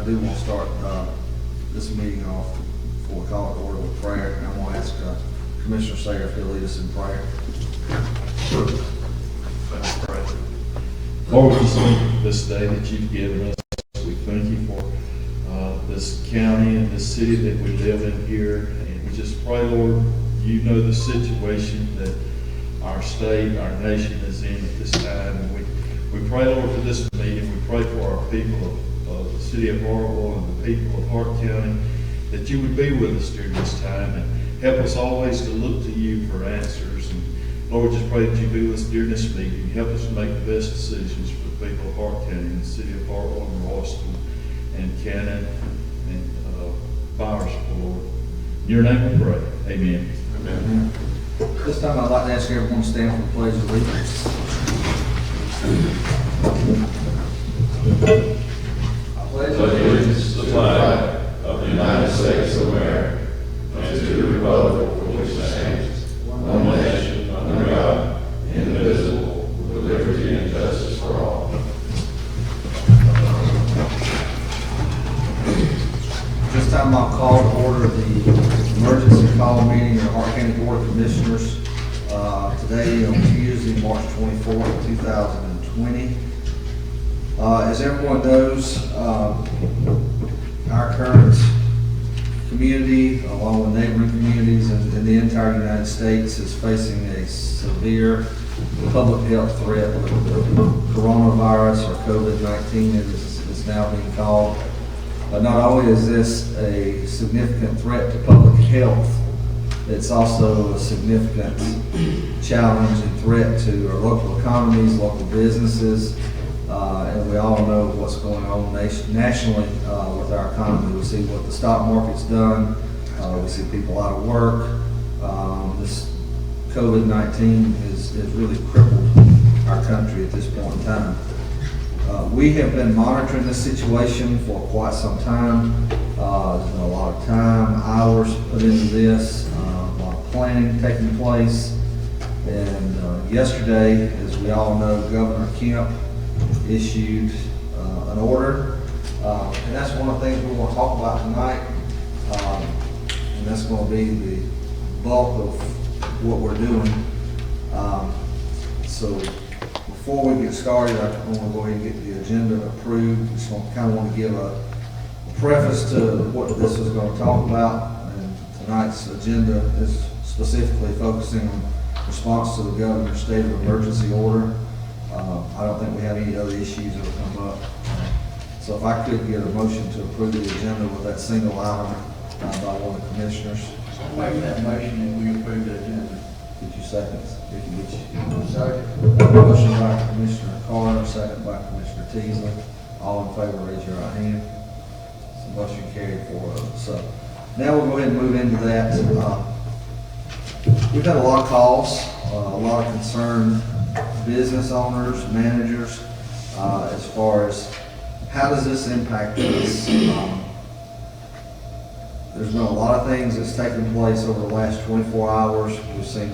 do want to start this meeting off before we call it order with prayer. And I'm going to ask Commissioner Sayer if he'll lead us in prayer. Sure. Let's pray. Lord, we just thank you for this day that you've given us. We thank you for this county and this city that we live in here. And we just pray, Lord, you know the situation that our state, our nation is in at this time. And we pray, Lord, for this meeting. We pray for our people of the city of Hartwell and the people of Hart County, that you would be with us during this time and help us always to look to you for answers. And Lord, just pray that you be with us during this meeting. Help us to make the best decisions for the people of Hart County and the city of Hartwell and Royston and Cannon and Bowers, Lord. In your name we pray. Amen. Amen. This time I'd like to ask everyone to stand for the Pledge of Allegiance. I pledge allegiance to the flag of the United States of America and to the republic for which it stands, one nation, under God, indivisible, with liberty and justice for all. This time I'll call to order the emergency call meeting of the Hart County Board of Commissioners today on Tuesday, March 24th, 2020. As everyone knows, our current community, along with neighboring communities in the entire United States, is facing a severe public health threat with the coronavirus, or COVID-19 as it's now being called. Not only is this a significant threat to public health, it's also a significant challenge and threat to our local economies, local businesses, and we all know what's going on nationally with our economy. We see what the stock market's done. We see people out of work. This COVID-19 has really crippled our country at this point in time. We have been monitoring this situation for quite some time. There's been a lot of time, hours put into this, a lot of planning taking place. And yesterday, as we all know, Governor Kemp issued an order. And that's one of the things we want to talk about tonight. And that's going to be the bulk of what we're doing. So before we get started, I want to go ahead and get the agenda approved. Just kind of want to give a preface to what this is going to talk about. And tonight's agenda is specifically focusing on response to the governor's state of emergency order. I don't think we have any other issues that will come up. So if I could get a motion to approve the agenda with that single item by one of the commissioners. I'll make that motion and we approve the agenda. Get you seconds. Second. Motion by Commissioner Carter, second by Commissioner Teasley. All in favor, raise your right hand. So motion carried 4-0. So now we'll go ahead and move into that. We've had a lot of calls, a lot of concerned business owners, managers, as far as how does this impact us. There's been a lot of things that's taken place over the last 24 hours. We've seen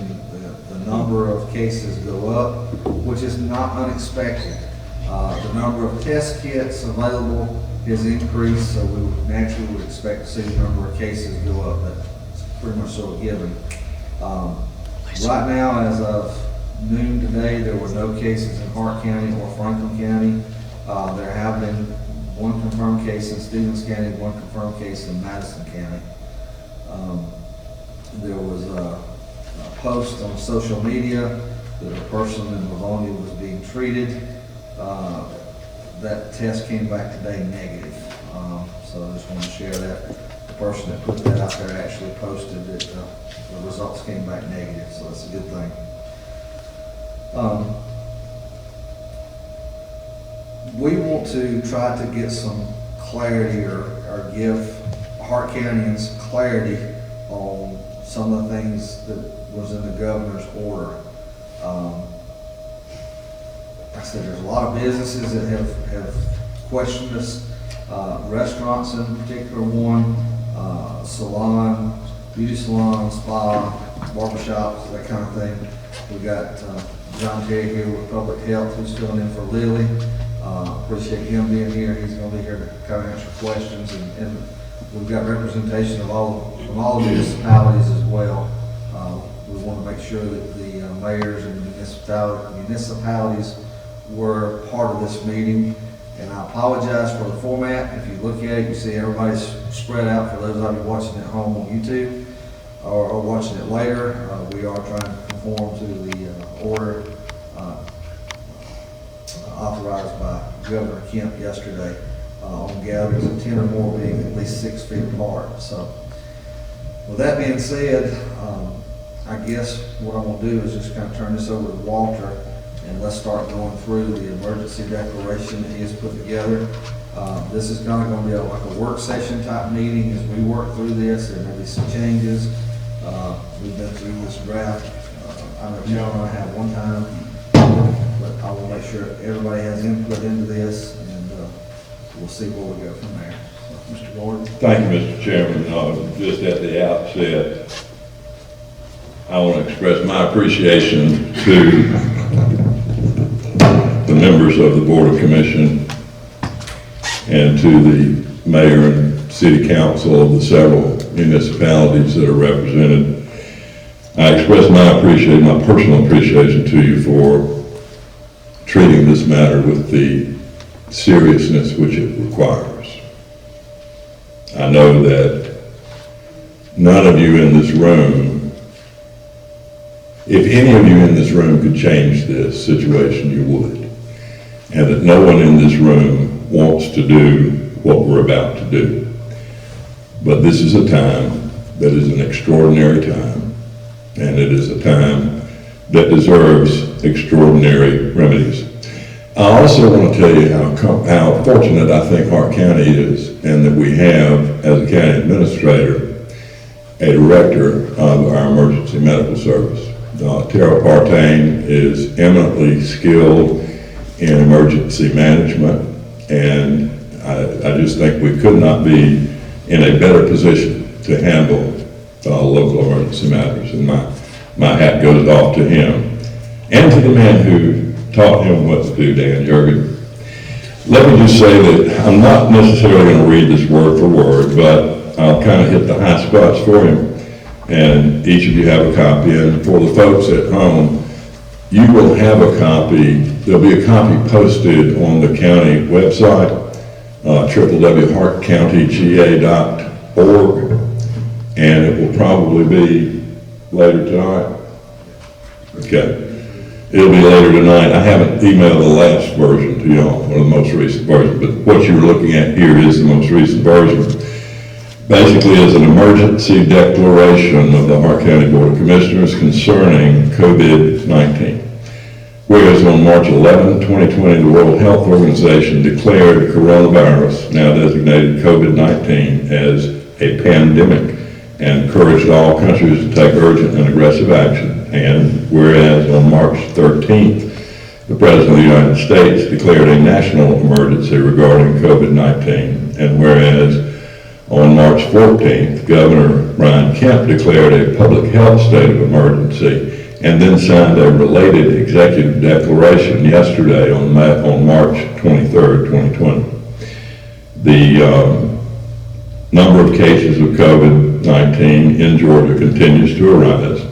the number of cases go up, which is not unexpected. The number of test kits available has increased, so we naturally would expect to see the number of cases go up. That's pretty much sort of given. Right now, as of noon today, there were no cases in Hart County or Franklin County. There have been one confirmed case in Stevens County, one confirmed case in Madison County. There was a post on social media that a person in Livonia was being treated. That test came back today negative. So I just want to share that. The person that put that out there actually posted that the results came back negative, so that's a good thing. We want to try to get some clarity or give Hart Countyans clarity on some of the things that was in the governor's order. Like I said, there's a lot of businesses that have questioned us. Restaurants in particular one, salon, beauty salon, spa, barbershops, that kind of thing. We got John Terry here with Public Health, who's filling in for Lily. Appreciate him being here. He's gonna be here to kind of answer questions, and we've got representation of from all the municipalities as well. We want to make sure that the mayors and municipalities were part of this meeting. And I apologize for the format. If you look at it, you see everybody's spread out. For those of you watching at home on YouTube or watching it later, we are trying to conform to the order authorized by Governor Kemp yesterday on gatherings of 10 or more being at least 6 feet apart. So with that being said, I guess what I'm going to do is just kind of turn this over to Walter, and let's start going through the emergency declaration that he has put together. This is kind of going to be like a work session type meeting as we work through this. There may be some changes. We've been through this draft. I know Joe and I have one time, but I will make sure everybody has input into this, and we'll see where we go from there. So, Mr. Gordon. Thank you, Mr. Chairman. Just at the outset, I want to express my appreciation to the members of the Board of Commission and to the mayor and city council of the several municipalities that are represented. I express my personal appreciation to you for treating this matter with the seriousness which it requires. I know that none of you in this room, if any of you in this room could change this situation, you would. And that no one in this room wants to do what we're about to do. But this is a time that is an extraordinary time, and it is a time that deserves extraordinary remedies. I also want to tell you how fortunate I think Hart County is, and that we have, as a county administrator, a director of our emergency medical service. Tara Partain is eminently skilled in emergency management, and I just think we could not be in a better position to handle local emergency matters, and my hat goes off to him and to the man who taught him what to do, Dan Jurgen. Let me just say that I'm not necessarily going to read this word for word, but I'll kind of hit the high spots for him, and each of you have a copy. And for the folks at home, you will have a copy. There'll be a copy posted on the county website, www.hartcountyga.org, and it will probably be later tonight. Okay. It'll be later tonight. I haven't emailed the last version to y'all, or the most recent version, but what you're looking at here is the most recent version. Basically, is an emergency declaration of the Hart County Board of Commissioners concerning COVID-19. Whereas on March 11, 2020, the World Health Organization declared coronavirus, now designated COVID-19, as a pandemic and encouraged all countries to take urgent and aggressive action. And whereas on March 13th, the President of the United States declared a national emergency regarding COVID-19. And whereas on March 14th, Governor Brian Kemp declared a public health state of emergency and then signed a related executive declaration yesterday on March 23rd, 2020. The number of cases of COVID-19 in Georgia continues to rise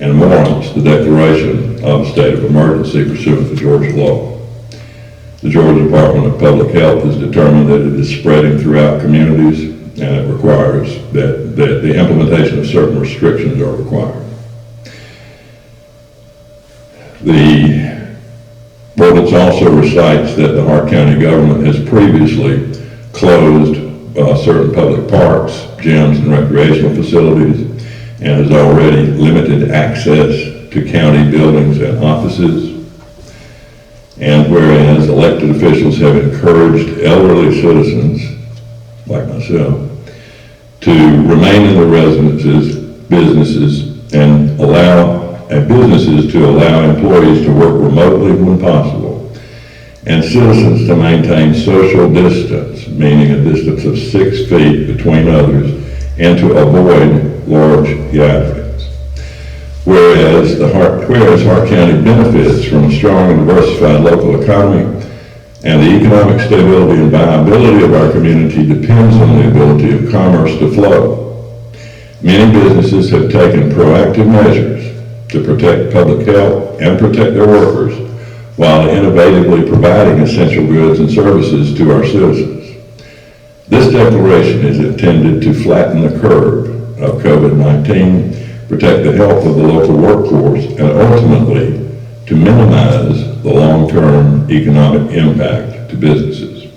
and warrants the declaration of a state of emergency pursuant to Georgia law. The Georgia Department of Public Health has determined that it is spreading throughout communities, and it requires that the implementation of certain restrictions are required. The ordinance also recites that the Hart County government has previously closed certain public parks, gyms, and recreational facilities, and has already limited access to county buildings and offices. And whereas elected officials have encouraged elderly citizens, like myself, to remain in their residences, businesses, and businesses to allow employees to work remotely when possible, and citizens to maintain social distance, meaning a distance of 6 feet between others, and to avoid large gatherings. Whereas Hart County benefits from a strong and diversified local economy And the economic stability and viability of our community depends on the ability of commerce to flow. Many businesses have taken proactive measures to protect public health and protect their workers while innovatively providing essential goods and services to our citizens. This declaration is intended to flatten the curve of COVID-19, protect the health of the local workforce, and ultimately to minimize the long-term economic impact to businesses.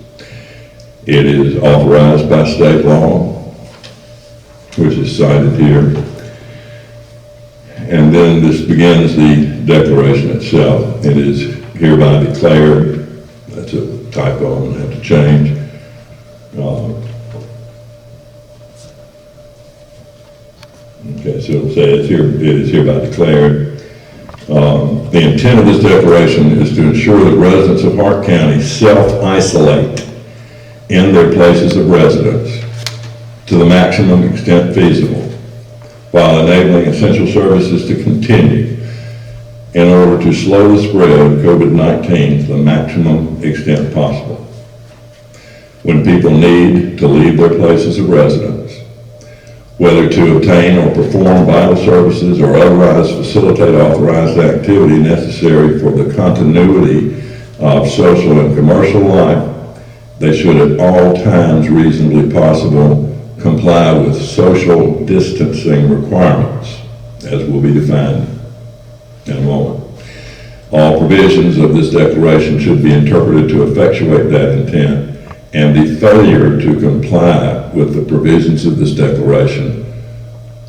It is authorized by state law, which is cited here. And then this begins the declaration itself. It is hereby declared, that's a typo I'm going to have to change. Okay, so it'll say it is hereby declared. The intent of this declaration is to ensure that residents of Hart County self-isolate in their places of residence to the maximum extent feasible, while enabling essential services to continue in order to slow the spread of COVID-19 to the maximum extent possible. When people need to leave their places of residence, whether to obtain or perform vital services or otherwise facilitate authorized activity necessary for the continuity of social and commercial life, they should at all times reasonably possible comply with social distancing requirements, as will be defined in a moment. All provisions of this declaration should be interpreted to effectuate that intent, and the failure to comply with the provisions of this declaration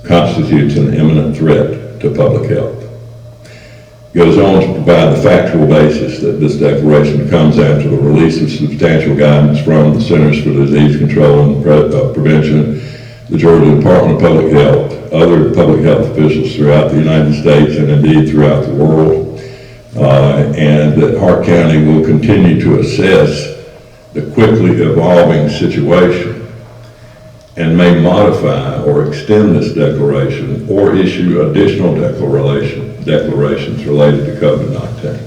constitutes an imminent threat to public health. It goes on to provide the factual basis that this declaration comes after the release of substantial guidance from the Centers for Disease Control and Prevention, the Georgia Department of Public Health, other public health officials throughout the United States and indeed throughout the world, and that Hart County will continue to assess the quickly evolving situation and may modify or extend this declaration or issue additional declarations related to COVID-19.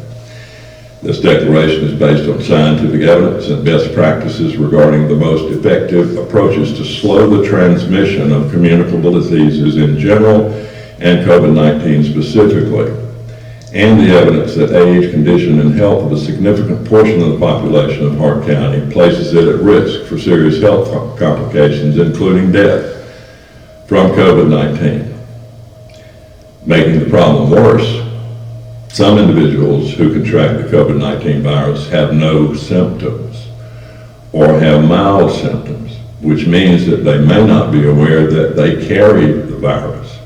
This declaration is based on scientific evidence and best practices regarding the most effective approaches to slow the transmission of communicable diseases in general and COVID-19 specifically, and the evidence that age, condition, and health of a significant portion of the population of Hart County places it at risk for serious health complications, including death from COVID-19. Making the problem worse, some individuals who contract the COVID-19 virus have no symptoms or have mild symptoms, which means that they may not be aware that they carry the virus.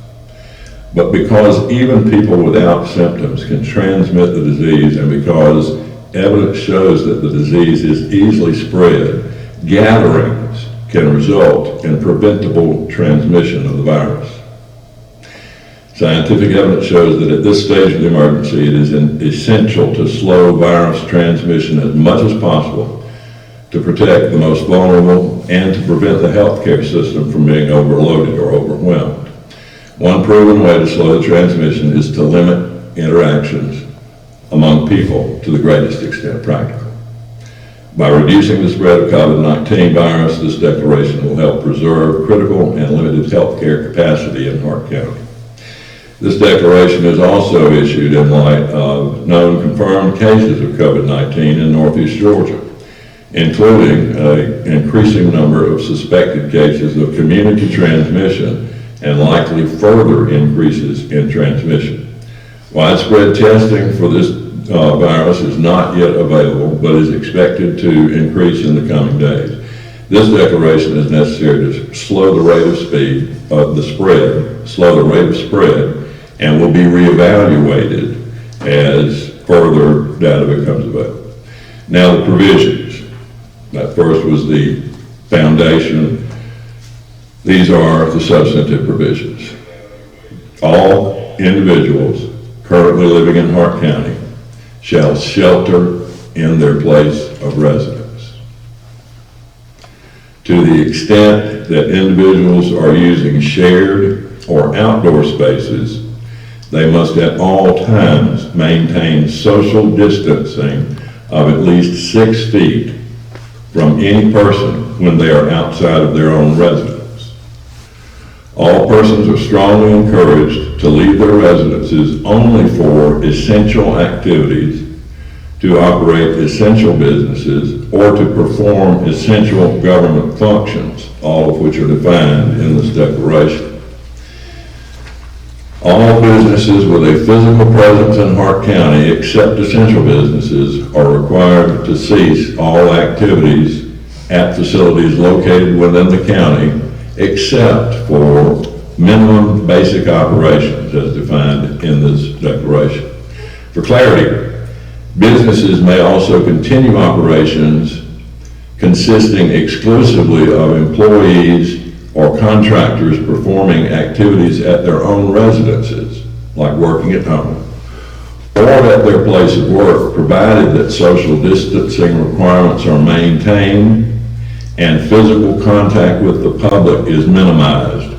But because even people without symptoms can transmit the disease, and because evidence shows that the disease is easily spread, gatherings can result in preventable transmission of the virus. Scientific evidence shows that at this stage of the emergency, it is essential to slow virus transmission as much as possible to protect the most vulnerable and to prevent the healthcare system from being overloaded or overwhelmed. One proven way to slow the transmission is to limit interactions among people to the greatest extent practical. By reducing the spread of COVID-19 virus, this declaration will help preserve critical and limited healthcare capacity in Hart County. This declaration is also issued in light of known confirmed cases of COVID-19 in Northeast Georgia, including an increasing number of suspected cases of community transmission and likely further increases in transmission. Widespread testing for this virus is not yet available, but is expected to increase in the coming days. This declaration is necessary to slow the rate of spread, and will be reevaluated as further data becomes available. Now the provisions. That first was the foundation. These are the substantive provisions. All individuals currently living in Hart County shall shelter in their place of residence. To the extent that individuals are using shared or outdoor spaces, they must at all times maintain social distancing of at least 6 feet from any person when they are outside of their own residence. All persons are strongly encouraged to leave their residences only for essential activities, to operate essential businesses, or to perform essential government functions, all of which are defined in this declaration. All businesses with a physical presence in Hart County, except essential businesses, are required to cease all activities at facilities located within the county, except for minimum basic operations as defined in this declaration. For clarity, businesses may also continue operations consisting exclusively of employees or contractors performing activities at their own residences, like working at home, or at their place of work, provided that social distancing requirements are maintained and physical contact with the public is minimized.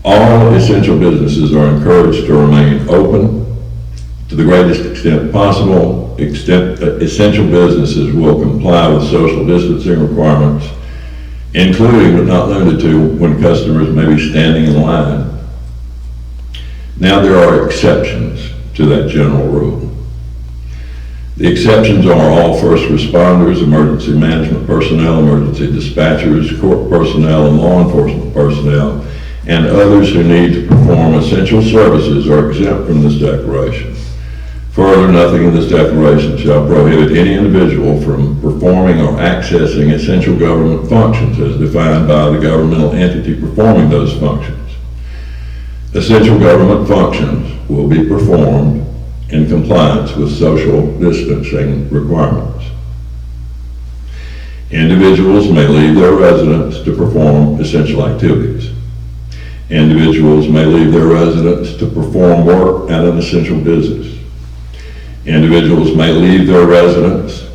All essential businesses are encouraged to remain open to the greatest extent possible. Essential businesses will comply with social distancing requirements, including but not limited to when customers may be standing in line. Now there are exceptions to that general rule. The exceptions are all first responders, emergency management personnel, emergency dispatchers, court personnel, and law enforcement personnel, and others who need to perform essential services are exempt from this declaration. Further, nothing in this declaration shall prohibit any individual from performing or accessing essential government functions as defined by the governmental entity performing those functions. Essential government functions will be performed in compliance with social distancing requirements. Individuals may leave their residence to perform essential activities. Individuals may leave their residence to perform work at an essential business. Individuals may leave their residence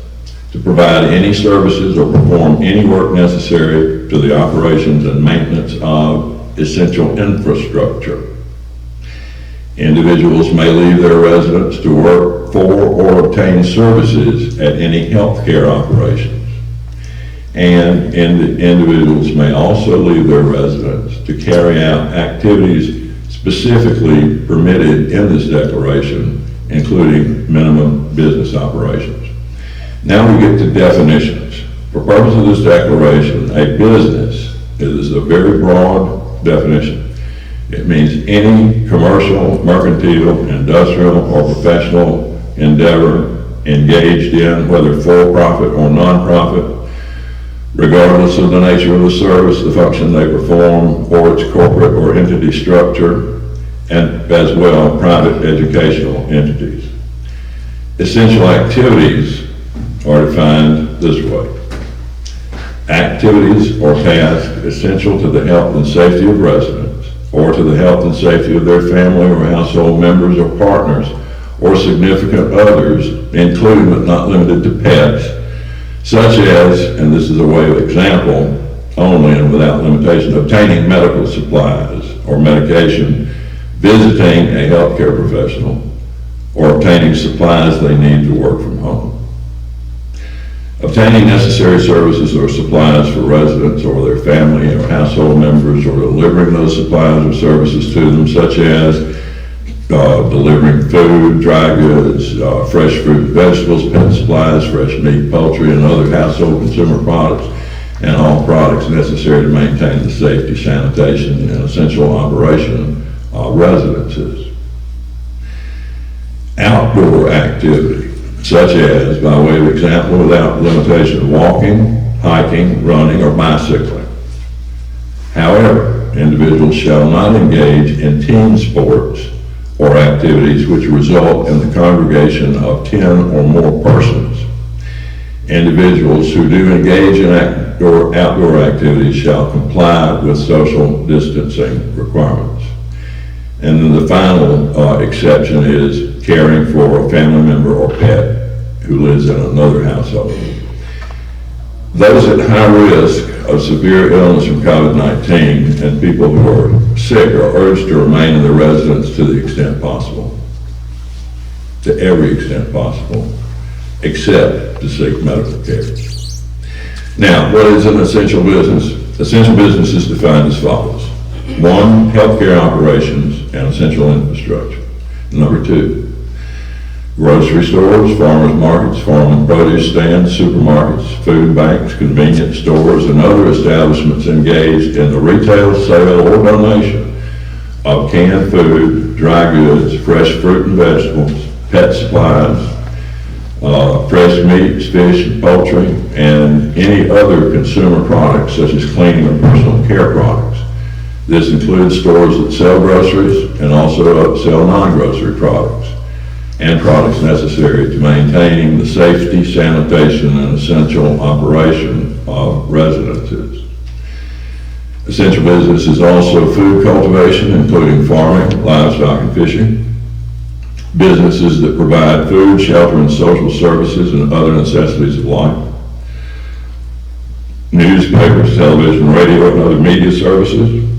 to provide any services or perform any work necessary to the operations and maintenance of essential infrastructure. Individuals may leave their residence to work for or obtain services at any healthcare operations. And individuals may also leave their residence to carry out activities specifically permitted in this declaration, including minimum business operations. Now we get to definitions. For purpose of this declaration, a business is a very broad definition. It means any commercial, mercantile, industrial, or professional endeavor engaged in, whether for-profit or non-profit, regardless of the nature of the service, the function they perform, or its corporate or entity structure, and as well private educational entities. Essential activities are defined this way. Activities or tasks essential to the health and safety of residents, or to the health and safety of their family or household members or partners, or significant others, including but not limited to pets, such as, and this is a way of example only and without limitation, obtaining medical supplies or medication, visiting a healthcare professional, or obtaining supplies they need to work from home. Obtaining necessary services or supplies for residents or their family or household members, or delivering those supplies or services to them, such as delivering food, dry goods, fresh fruit and vegetables, pet supplies, fresh meat, poultry, and other household consumer products, and all products necessary to maintain the safety, sanitation, and essential operation of residences. Outdoor activity, such as, by way of example, without limitation, walking, hiking, running, or bicycling. However, individuals shall not engage in team sports or activities which result in the congregation of 10 or more persons. Individuals who do engage in outdoor activities shall comply with social distancing requirements. And then the final exception is caring for a family member or pet who lives in another household. Those at high risk of severe illness from COVID-19 and people who are sick are urged to remain in their residence to the extent possible, to every extent possible. except to seek medical care. Now, what is an essential business? Essential business is defined as follows. 1, healthcare operations and essential infrastructure. Number 2, grocery stores, farmers markets, farm and produce stands, supermarkets, food banks, convenience stores, and other establishments engaged in the retail, sale, or donation of canned food, dry goods, fresh fruit and vegetables, pet supplies, fresh meats, fish, and poultry, and any other consumer products such as cleaning or personal care products. This includes stores that sell groceries and also sell non-grocery products and products necessary to maintaining the safety, sanitation, and essential operation of residences. Essential business is also food cultivation, including farming, livestock, and fishing. Businesses that provide food, shelter, and social services and other necessities of life. Newspapers, television, radio, and other media services.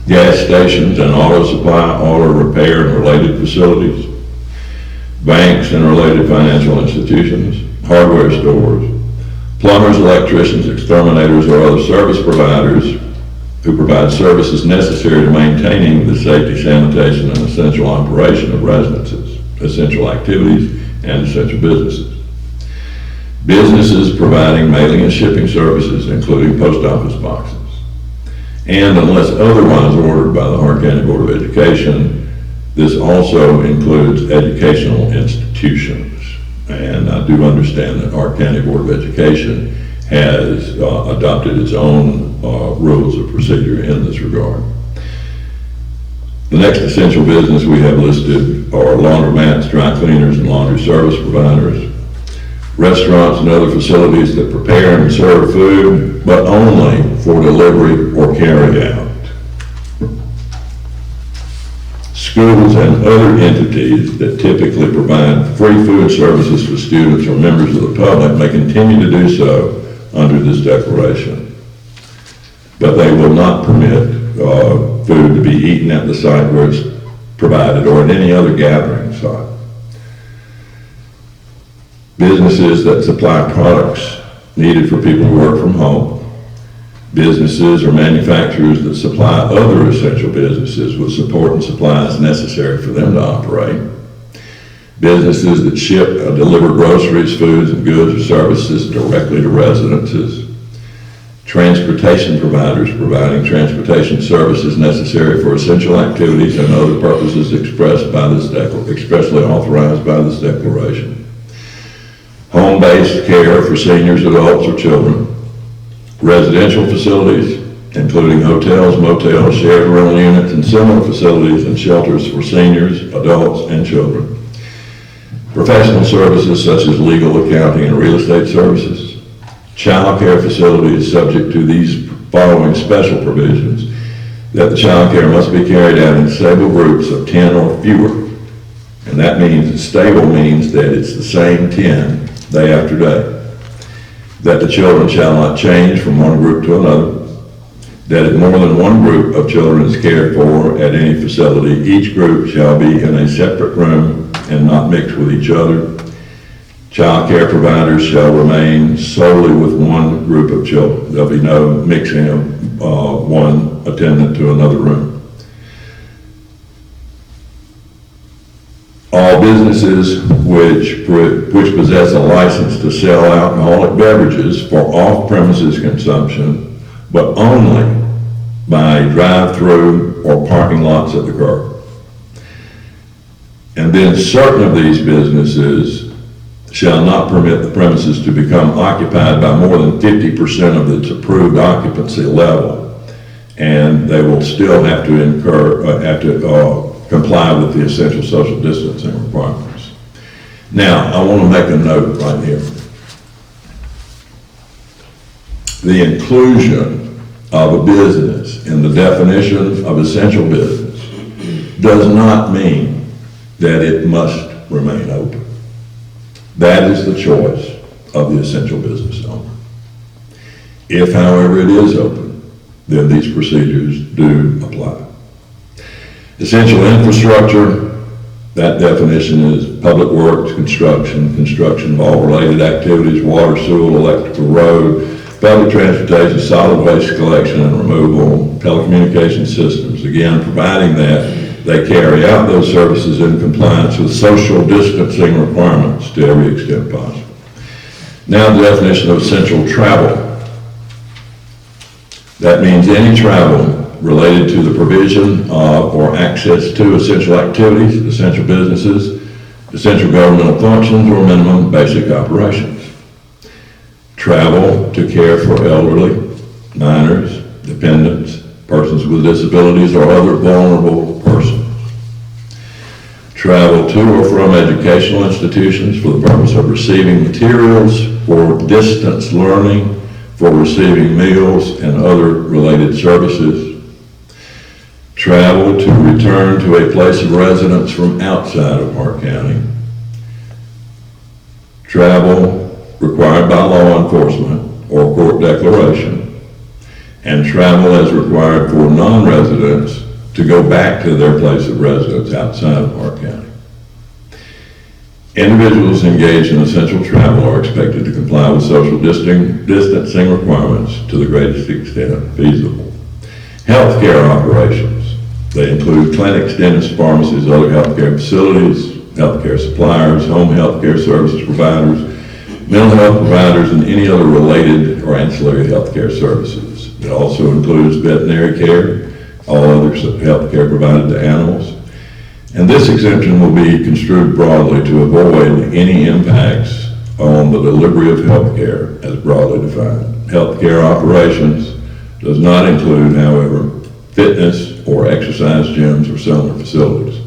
Gas stations and auto supply, auto repair, and related facilities. Banks and related financial institutions. Hardware stores. Plumbers, electricians, exterminators, or other service providers who provide services necessary to maintaining the safety, sanitation, and essential operation of residences, essential activities, and essential businesses. Businesses providing mailing and shipping services, including post office boxes. And unless otherwise ordered by the Hart County Board of Education, this also includes educational institutions. And I do understand that Hart County Board of Education has adopted its own rules of procedure in this regard. The next essential business we have listed are laundromats, dry cleaners, and laundry service providers, restaurants and other facilities that prepare and serve food, but only for delivery or carry out. Schools and other entities that typically provide free food services for students or members of the public may continue to do so under this declaration. But they will not permit food to be eaten at the site where it's provided or at any other gathering site. Businesses that supply products needed for people who work from home. Businesses or manufacturers that supply other essential businesses with support and supplies necessary for them to operate. Businesses that ship or deliver groceries, foods, and goods or services directly to residences. Transportation providers providing transportation services necessary for essential activities and other purposes expressly authorized by this declaration. Home-based care for seniors, adults, or children. Residential facilities, including hotels, motels, shared rental units, and similar facilities and shelters for seniors, adults, and children. Professional services such as legal, accounting, and real estate services. Child care facilities subject to these following special provisions: that the child care must be carried out in stable groups of 10 or fewer. And that means stable means that it's the same 10 day after day. That the children shall not change from one group to another. That if more than one group of children is cared for at any facility, each group shall be in a separate room and not mixed with each other. Child care providers shall remain solely with one group of children. There'll be no mixing of one attendant to another room. All businesses which possess a license to sell alcoholic beverages for off-premises consumption, but only by drive-through or parking lots at the curb. And then certain of these businesses shall not permit the premises to become occupied by more than 50% of its approved occupancy level, and they will still have to comply with the essential social distancing requirements. Now, I want to make a note right here. The inclusion of a business in the definition of essential business does not mean that it must remain open. That is the choice of the essential business owner. If, however, it is open, then these procedures do apply. Essential infrastructure, that definition is public works, construction of all related activities, water, sewer, electrical, road, public transportation, solid waste collection and removal, telecommunication systems. Again, providing that they carry out those services in compliance with social distancing requirements to every extent possible. Now the definition of essential travel. That means any travel related to the provision of or access to essential activities, essential businesses, essential governmental functions, or minimum basic operations. Travel to care for elderly, minors, dependents, persons with disabilities, or other vulnerable persons. Travel to or from educational institutions for the purpose of receiving materials, for distance learning, for receiving meals and other related services. Travel to return to a place of residence from outside of Hart County. Travel required by law enforcement or court declaration. And travel as required for non-residents to go back to their place of residence outside of Hart County. Individuals engaged in essential travel are expected to comply with social distancing requirements to the greatest extent feasible. Healthcare operations. They include clinics, dentists, pharmacies, other healthcare facilities, healthcare suppliers, home healthcare services providers, mental health providers, and any other related or ancillary healthcare services. It also includes veterinary care, all other healthcare provided to animals. And this exemption will be construed broadly to avoid any impacts on the delivery of health care as broadly defined. Healthcare operations does not include, however, fitness or exercise gyms or similar facilities.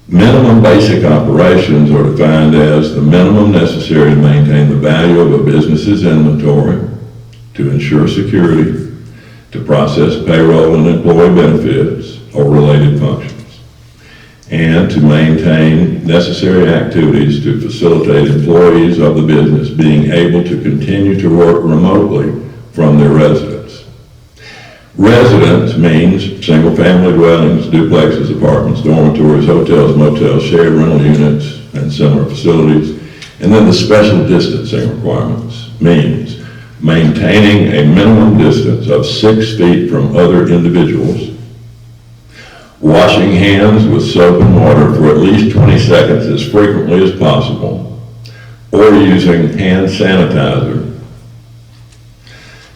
Minimum basic operations are defined as the minimum necessary to maintain the value of a business's inventory, to ensure security, to process payroll and employee benefits or related functions, and to maintain necessary activities to facilitate employees of the business being able to continue to work remotely from their residence. Residence means single-family dwellings, duplexes, apartments, dormitories, hotels, motels, shared rental units, and similar facilities. And then the special distancing requirements means maintaining a minimum distance of 6 feet from other individuals, washing hands with soap and water for at least 20 seconds as frequently as possible, or using hand sanitizer,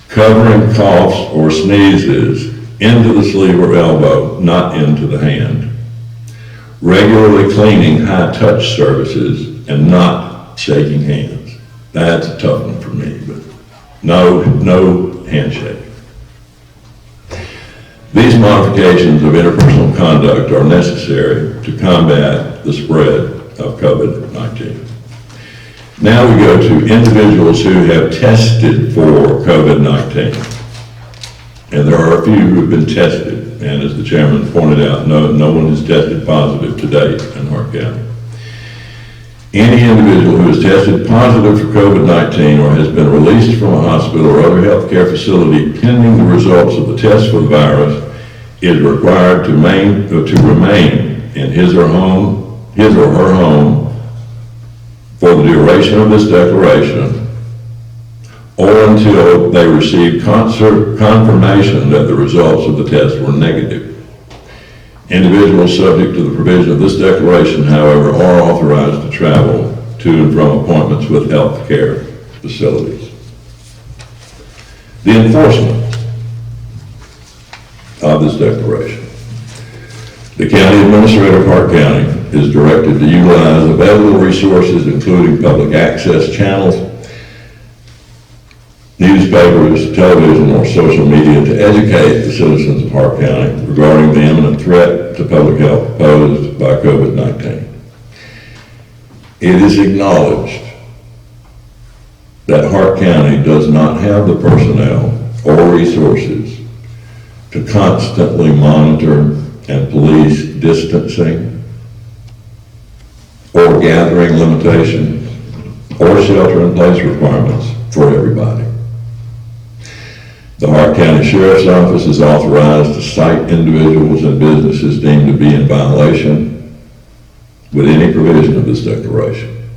covering coughs or sneezes into the sleeve or elbow, not into the hand, regularly cleaning high-touch surfaces, and not shaking hands. That's a tough one for me, but no handshake. These modifications of interpersonal conduct are necessary to combat the spread of COVID-19. Now we go to individuals who have tested for COVID-19. And there are a few who have been tested, and as the chairman pointed out, no one has tested positive to date in Hart County. Any individual who has tested positive for COVID-19 or has been released from a hospital or other healthcare facility pending the results of the test for the virus is required to remain in his or her home for the duration of this declaration or until they receive confirmation that the results of the test were negative. Individuals subject to the provision of this declaration, however, are authorized to travel to and from appointments with health care facilities. The enforcement of this declaration. The County Administrator of Hart County is directed to utilize available resources, including public access channels, newspapers, television, or social media, to educate the citizens of Hart County regarding the imminent threat to public health posed by COVID-19. It is acknowledged that Hart County does not have the personnel or resources to constantly monitor and police distancing or gathering limitations or shelter-in-place requirements for everybody. The Hart County Sheriff's Office is authorized to cite individuals and businesses deemed to be in violation with any provision of this declaration.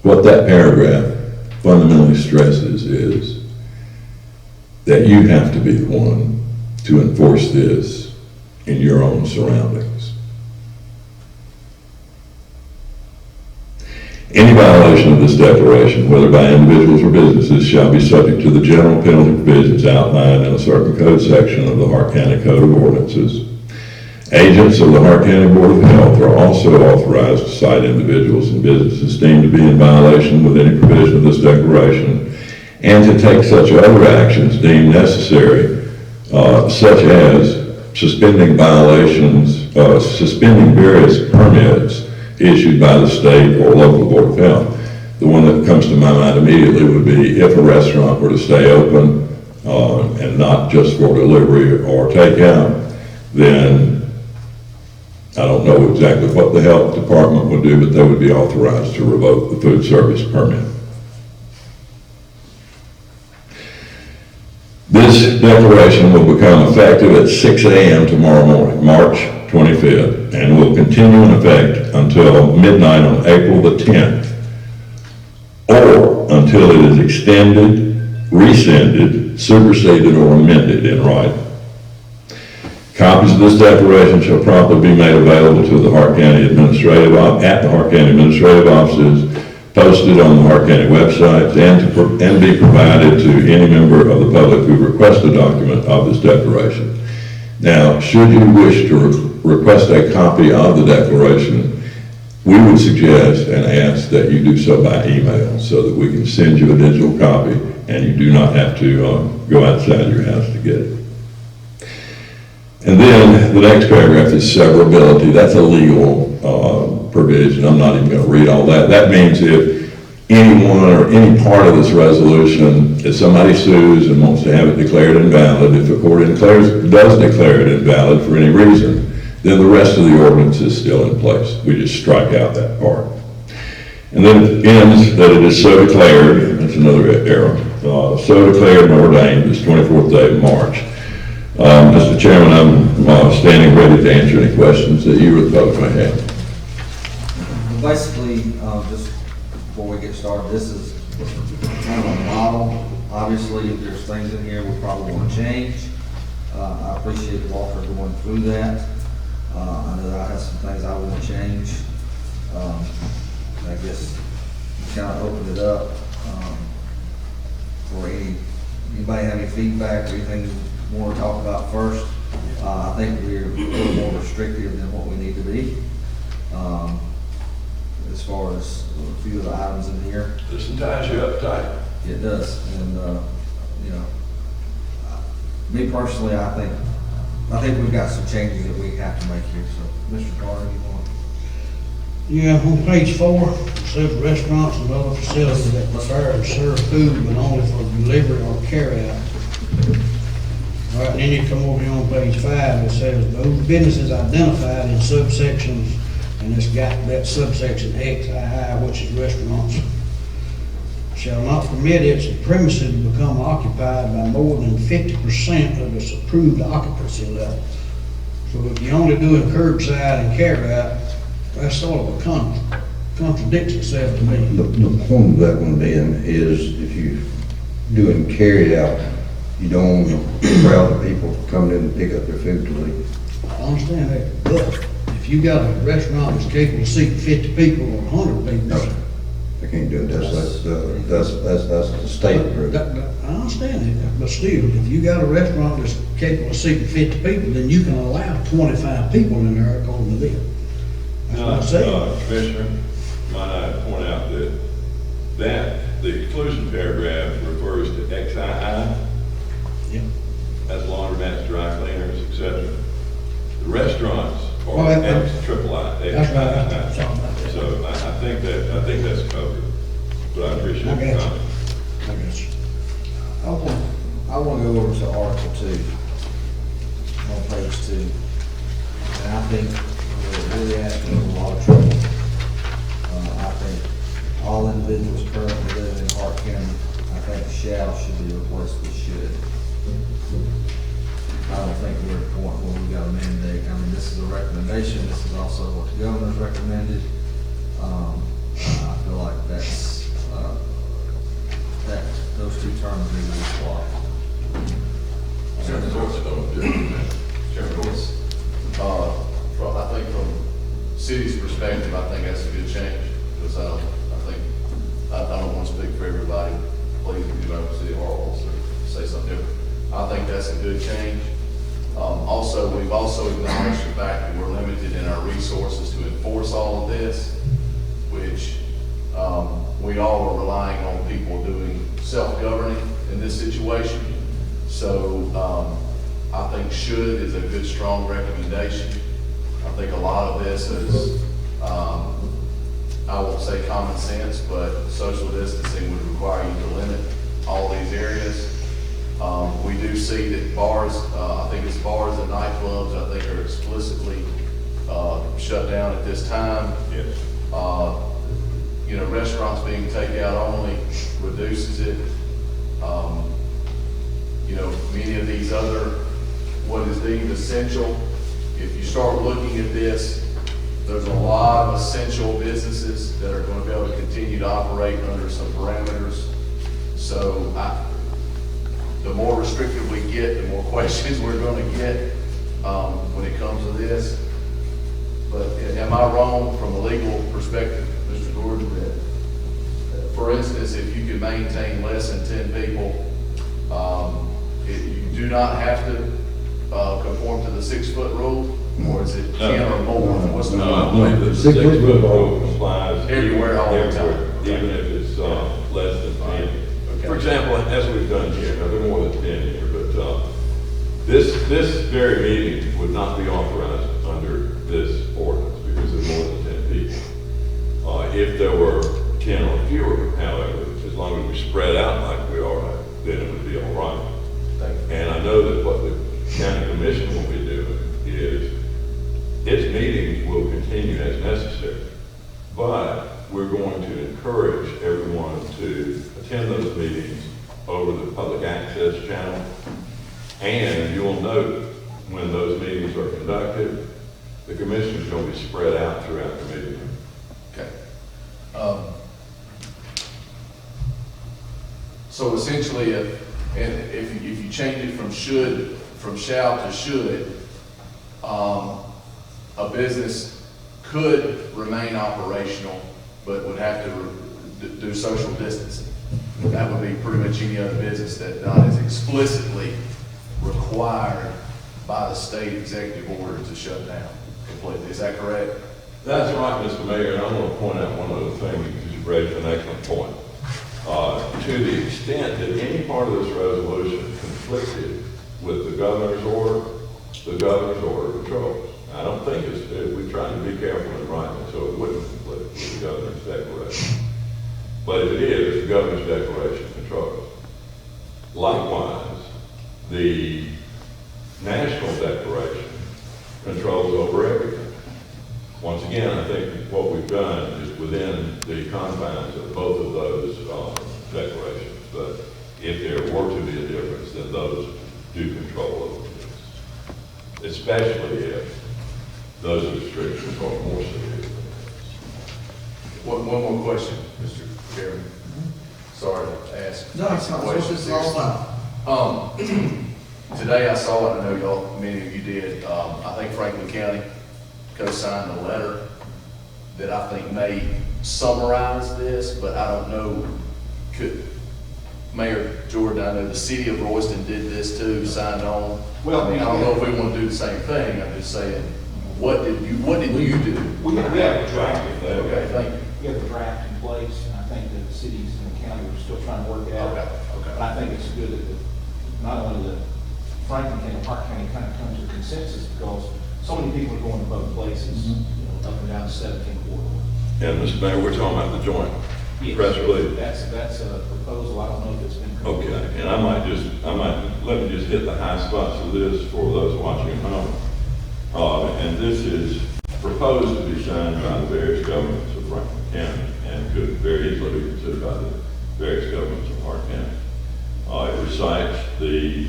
What that paragraph fundamentally stresses is that you have to be the one to enforce this in your own surroundings. Any violation of this declaration, whether by individuals or businesses, shall be subject to the general penalty provisions outlined in a certain code section of the Hart County Code of Ordinances. Agents of the Hart County Board of Health are also authorized to cite individuals and businesses deemed to be in violation with any provision of this declaration, and to take such other actions deemed necessary, such as suspending various permits issued by the state or local Board of Health. The one that comes to my mind immediately would be if a restaurant were to stay open and not just for delivery or takeout, then I don't know exactly what the health department would do, but they would be authorized to revoke the food service permit. This declaration will become effective at 6 a.m. tomorrow morning, March 25th, and will continue in effect until midnight on April the 10th, or until it is extended, rescinded, superseded, or amended in writing. Copies of this declaration shall promptly be made available to the Hart County Administrative offices, posted on the Hart County website, and be provided to any member of the public who requests a document of this declaration. Now, should you wish to request a copy of the declaration, we would suggest and ask that you do so by email so that we can send you a digital copy and you do not have to go outside your house to get it. And then the next paragraph is severability. That's a legal provision. I'm not even going to read all that. That means if anyone or any part of this resolution, if somebody sues and wants to have it declared invalid, if the court does declare it invalid for any reason, then the rest of the ordinance is still in place. We just strike out that part. And then it ends that it is so declared, that's another error, so declared and ordained this 24th day of March. Mr. Chairman, I'm standing ready to answer any questions that you or the public may have. Basically, just before we get started, this is kind of a model. Obviously, if there's things in here we probably want to change. I appreciate Walter going through that. I know that I have some things I want to change. I guess kind of open it up for anybody have any feedback or anything you want to talk about first. I think we're a little more restrictive than what we need to be. As far as a few of the items in here. This ties you up tight. It does, and you know, me personally, I think we've got some changes that we have to make here. So, Mr. Carter, you want? Yeah, on page 4, it says restaurants and other facilities that prepare and serve food, but only for delivery or carry out. All right, and then you come over here on page 5, it says those businesses identified in subsections, and it's got that subsection XII, which is restaurants, shall not permit its premises to become occupied by more than 50% of its approved occupancy level. So if you only do it curbside and carry out, that's sort of a contradicts itself to me. The point of that one being is if you're doing carry out, you don't want a crowd of people coming in to pick up their food to leave. I understand that, but if you got a restaurant that's capable of seating 50 people or 100 people. No, they can't do it. That's the state approved. I understand that, but still, if you got a restaurant that's capable of seating 50 people, then you can allow 25 people in there according to them. That's what I'm saying. Commissioner, might I point out that the exclusion paragraph refers to XII. Yep. That's laundromats, dry cleaners, etc. The restaurants are Well, XIII. that's right. I'm talking about that. So I think that's covered, but I appreciate I the got you. comment. I got you. I want to go over to Article 2 on page 2, and I think we're really asking for a lot of trouble. I think all individuals currently living in Hart County, I think shall should be replaced with should. I don't think we're at a point where we've got a mandate. I mean, this is a recommendation, this is also what the governor's recommended. I feel like that's, that, those two terms need to be swapped. Chairman Gordon. Chairman Gordon. I think from city's perspective, I think that's a good change, because I don't want to speak for everybody, please, if you ever see or say something different. I think that's a good change. Also, we've also acknowledged the fact that we're limited in our resources to enforce all of this, which we all are relying on people doing self-governing in this situation. So I think should is a good, strong recommendation. I think a lot of this is, I won't say common sense, but social distancing would require you to limit all these areas. We do see that bars, I think it's bars and nightclubs, I think are explicitly shut down at this time. Yes. You know, restaurants being takeout only reduces it. You know, many of these other, what is deemed essential, if you start looking at this, there's a lot of essential businesses that are going to be able to continue to operate under some parameters. So the more restrictive we get, the more questions we're going to get when it comes to this. But am I wrong from a legal perspective, Mr. Gordon, that, for instance, if you can maintain less than 10 people, you do not have to conform to the 6-foot rule, or is it 10 or more? What's the No, I believe that the 6 foot 6-foot rule applies everywhere, all the time. everywhere, even if it's less than 10. Okay. For example, as we've done here, now there are more than 10 here, but this very meeting would not be authorized under this ordinance because there's more than 10 people. If there were 10 or fewer, however, as long as we spread out like we are, then it would be all right. And I know that what the county commission will be doing is its meetings will continue as necessary, but we're going to encourage everyone to attend those meetings over the public access channel. And you'll note when those meetings are conducted, the commission is going to be spread out throughout the meeting. Okay. So essentially, if you change it from shall to should, a business could remain operational, but would have to do social distancing. That would be pretty much any other business that is explicitly required by the state executive order to shut down completely. Is that correct? That's right, Mr. Mayor, and I want to point out one other thing because you raised an excellent point. To the extent that any part of this resolution conflicted with the governor's order controls. I don't think we tried to be careful in writing it so it wouldn't conflict with the governor's declaration. But if it is, the governor's declaration controls. Likewise, the national declaration controls over everything. Once again, I think what we've done is within the confines of both of those declarations. But if there were to be a difference, then those do control over this, especially if those restrictions are more severe. One more question, Mr. Chairman. Sorry to ask. No, it's not what this is all about. Today I saw it, I know y'all, many of you did, I think Franklin County co-signed a letter that I think may summarize this, but I don't know, Mayor Jordan, I know the city of Royston did this too, signed on. Well, I mean, I don't know if we want to do the same thing, I'm just saying, what did you do? We have a draft. Okay, thank you. We have a draft in place, and I think that the cities and the county are still trying to work it out. Okay. But I think it's good that not only the Franklin County, Park County kind of come to a consensus, because so many people are going to both places, up and down the 17th corridor. And Mr. Mayor, we're talking about the joint press release. That's a proposal, I don't know if it's been. Okay, and let me just hit the high spots of this for those watching at home. And this is proposed to be signed by the various governments of Franklin County and could very easily be considered by the various governments of Park County. It recites the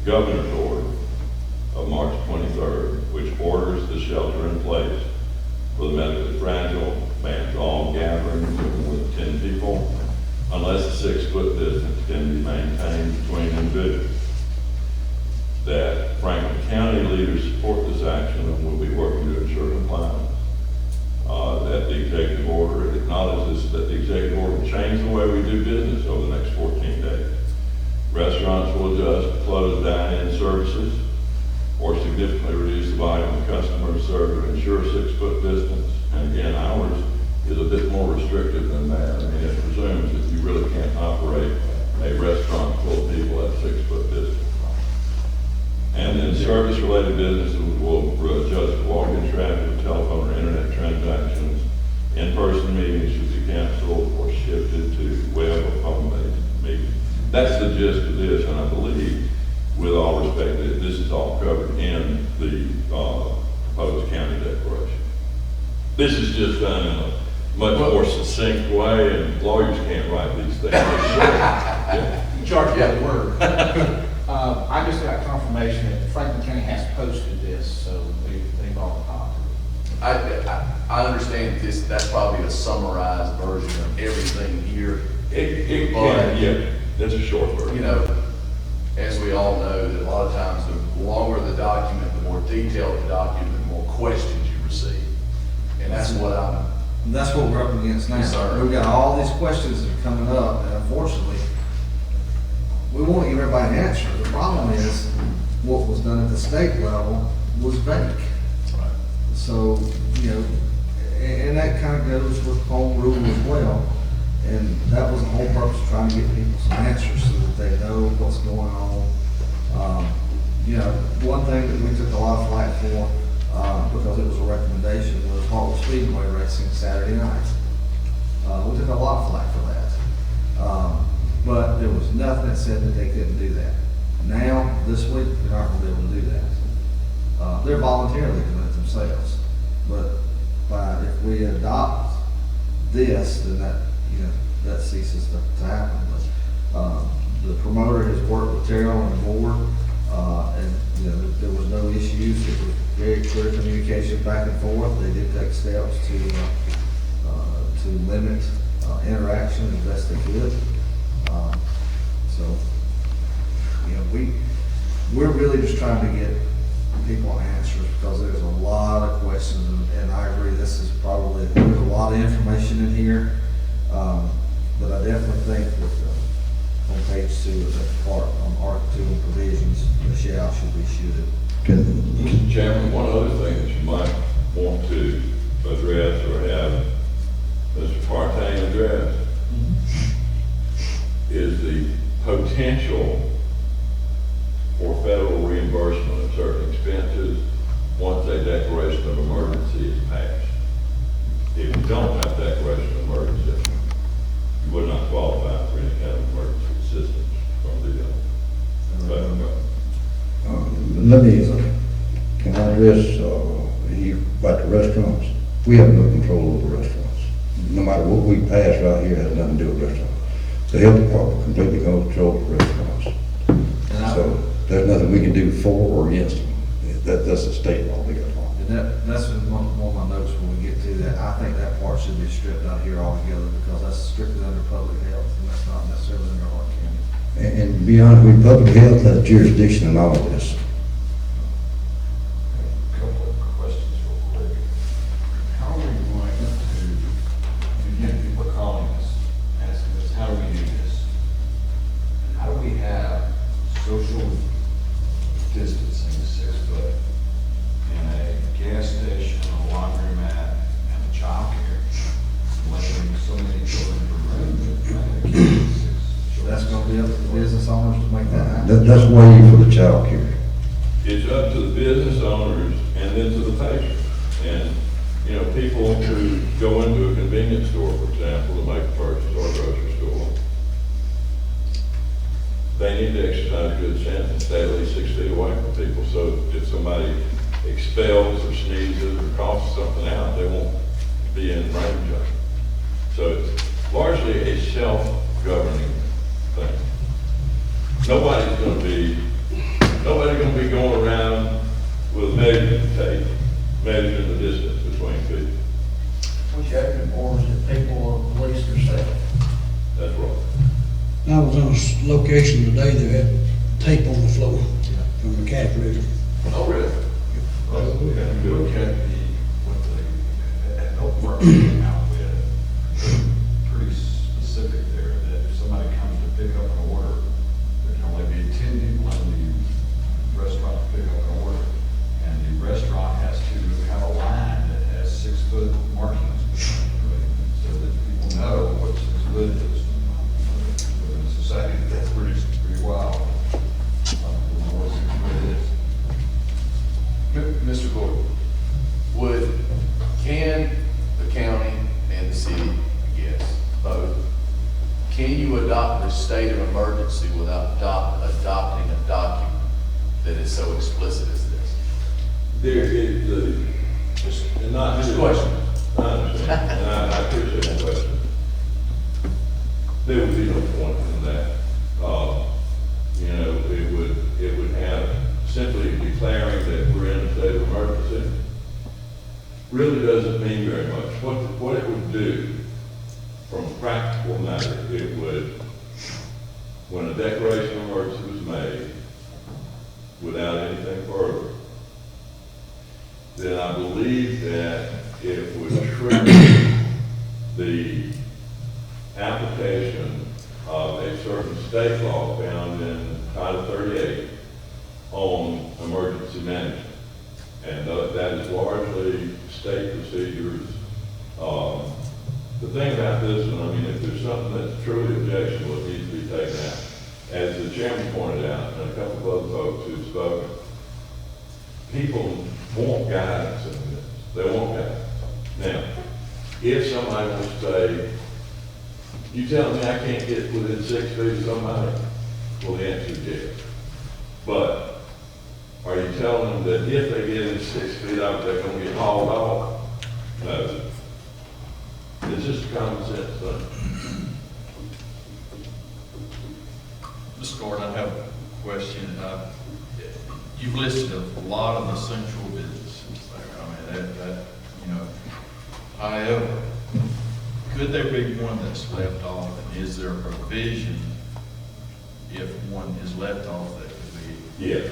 governor's order of March 23rd, which orders the shelter in place for the medically fragile, bans all gatherings of more than 10 people, unless a 6-foot distance can be maintained between individuals. That Franklin County leaders support this action and will be working to ensure compliance. That the executive order acknowledges that the executive order will change the way we do business over the next 14 days. Restaurants will adjust to close dine-in services or significantly reduce the volume of customers served to ensure a 6-foot distance. And again, ours is a bit more restrictive than that. I mean, it presumes that you really can't operate a restaurant full of people at 6-foot distance. And then service-related businesses will adjust to walk-in traffic, telephone or internet transactions. In-person meetings should be canceled or shifted to web or phone-based meetings. That's the gist of this, and I believe, with all respect, that this is all covered in the proposed county declaration. This is just done in a much more succinct way, and lawyers can't write these things. Yeah. You charge by the word. I just got confirmation that Franklin County has posted this, so they've all copied. I understand this, that's probably a summarized version of everything here. It But, can, yeah, that's a short version. you know, as we all know, that a lot of times the longer the document, the more detailed the document, the more questions you receive. And that's what And that's what we're up against now. Yes, sir. We've got all these questions that are coming up, and unfortunately, we want to give everybody an answer. The problem is, what was done at the state level was vague. So, you know, and that kind of goes with home rule as well. And that was the whole purpose, of trying to get people some answers so that they know what's going on. You know, one thing that we took a lot of flack for, because it was a recommendation, was Hartwell Speedway racing Saturday night. We took a lot of flack for that. But there was nothing that said that they couldn't do that. Now, this week, they're not gonna be able to do that. They're voluntarily doing it themselves. But if we adopt this, then that, you know, that ceases to happen. But the promoter has worked with Terrell and the board, and, you know, there was no issues. It was very clear communication back and forth. They did take steps to limit interaction as best they could. So, you know, we're really just trying to get people answers, because there's a lot of questions, and I agree, this is probably, there's a lot of information in here. But I definitely think that on page 2, that part on Article 2 and provisions, the shall should be shooted. Mr. Chairman, one other thing that you might want to address or have Mr. Partain address is the potential for federal reimbursement of certain expenses once a declaration of emergency is passed. If you don't have declaration of emergency, you would not qualify for any kind of emergency assistance from the federal government. Let me, can I address, you, about the restaurants? We have no control over restaurants. No matter what we pass right here, has nothing to do with restaurants. The health department completely controls restaurants. So there's nothing we can do for or against them. That's a state law they got on. And that's one of my notes when we get to that. I think that part should be stripped out here altogether, because that's strictly under public health, and that's not necessarily under Hart County. And to be honest with you, public health has jurisdiction in all of this. Couple of questions real quick. How are we going to, again, people are calling us, asking us, how do we do this? And how do we have social distancing, 6 foot, in a gas station, a laundromat, and a childcare, letting so many children per room? That's gonna be up to the business owners to make that happen. That's way for the child care. It's up to the business owners and then to the patrons. And, you know, people who go into a convenience store, for example, to make a purchase, or a grocery store, they need to exercise good sense and stay at least 6 feet away from people. So if somebody expels or sneezes or coughs something out, they won't be in range of it. So it's largely a self-governing thing. Nobody's gonna be going around measuring tape, measuring the distance between people. What you asking for is that people are police or staff. That's right. I was on a location today that had tape on the floor from the cat litter. Oh, really? And look at what the health department came out with, pretty specific there, that if somebody comes to pick up an order, there can only be 10 people in the restaurant to pick up an order. And the restaurant has to have a line that has 6-foot markings, so that people know what 6 foot is. In society, that's pretty wild. What 6 foot is. Mr. Gordon, can the county and the city, I guess, both, can you adopt the state of emergency without adopting a document that is so explicit as this? There is not Just a question. I understand, and I appreciate the question. There would be no point in that. It would have simply declaring that we're in a state of emergency really doesn't mean very much. What it would do, from a practical matter, it would, when a declaration of emergency was made, without anything further, then I believe that it would trigger the application of a certain state law found in Title 38 on emergency management. And that is largely state procedures. The thing about this one, I mean, if there's something that's truly objectionable, it needs to be taken out. As the chairman pointed out, and a couple of other folks who've spoken, people want guidance in this. They want guidance. Now, if somebody wants to say, you telling me I can't get within 6 feet of somebody? Well, the answer is yes. But are you telling them that if they get in 6 feet of it, they're going to get hauled off? No. It's just a common sense thing. Mr. Gordon, I have a question. You've listed a lot of essential businesses there. I mean, that, however, could there be one that's left off, and is there a provision if one is left off that could be? Yes.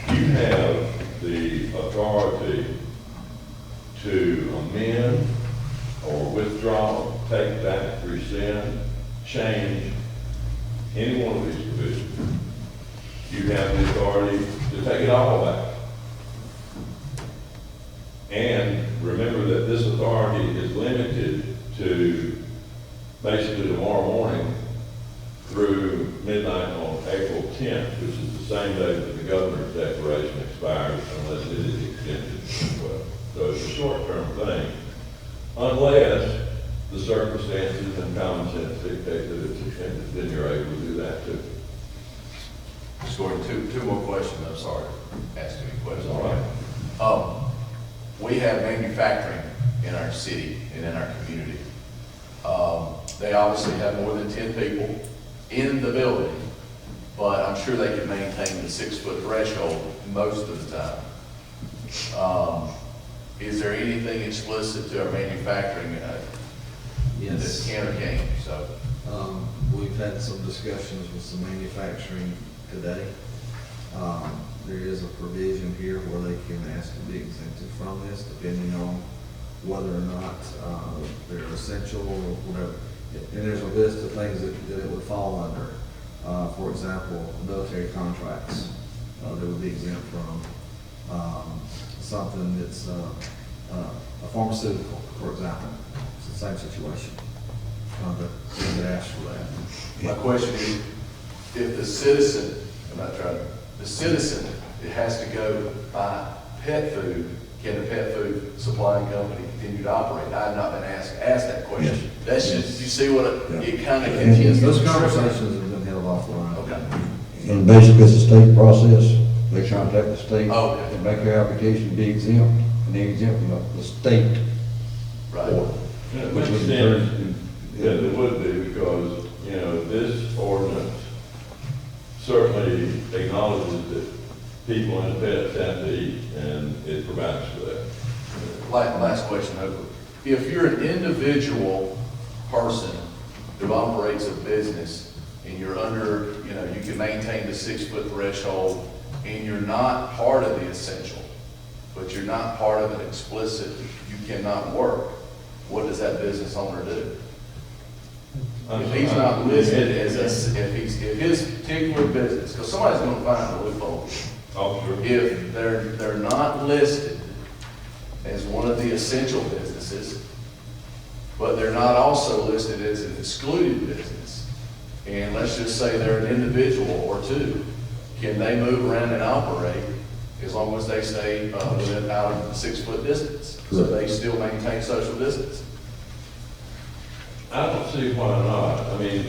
You have the authority to amend or withdraw, take back, rescind, change any one of these provisions. You have the authority to take it all back. And remember that this authority is limited to basically tomorrow morning through midnight on April 10th, which is the same day that the governor's declaration expires, unless it is extended as well. So it's a short-term thing, unless the circumstances and common sense dictate that it's extended, then you're able to do that too. Mr. Gordon, two more questions. I'm sorry to ask too many questions. All right. We have manufacturing in our city and in our community. They obviously have more than 10 people in the building, but I'm sure they can maintain the 6 foot threshold most of the time. Is there anything explicit to our manufacturing that Yes. can or can't? So, We've had some discussions with some manufacturing today. There is a provision here where they can ask to be exempted from this, depending on whether or not they're essential or whatever. And there's a list of things that it would fall under. For example, military contracts, that would be exempt from. Something that's a pharmaceutical, for example, it's the same situation. But they would ask for that. my question is, if the citizen, the citizen, it has to go buy pet food, can the pet food supplying company continue to operate? I have not been asked that question. Yes. That's just, you see what it kind of And continues. Those conversations have been held offline. Okay. And basically, it's a state process. They contact the state Okay. and make their application to be exempt, and they exempt from the state Right. board. Yeah, it Which makes was sense. in Yeah, it would be, because, this ordinance certainly acknowledges that people and pets have to eat, and provides for that. Last question, hopefully. If you're an individual person who operates a business and you're under, you can maintain the 6-foot threshold and you're not part of the essential, but you're not part of an explicit, you cannot work, what does that business owner do? If he's not listed as if his particular business, because somebody's gonna find a loophole. Oh, sure. If they're not listed as one of the essential businesses, but they're not also listed as an excluded business, and let's just say they're an individual or two, can they move around and operate as long as they stay within out of the 6-foot distance? So they still maintain social distance? I don't see why not. I mean,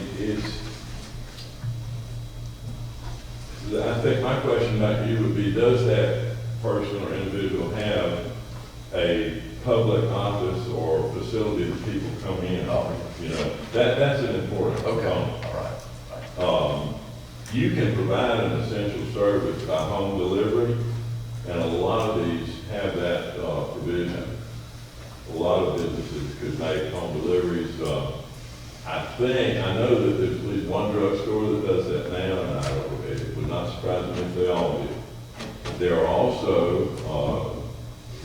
I think my question back to you would be, does that person or individual have a public office or facility that people come in? That's an important component. All right. You can provide an essential service by home delivery, and a lot of these have that provision. A lot of businesses could make home deliveries. I know that there's at least one drugstore that does that now, and it would not surprise me if they all do. There are also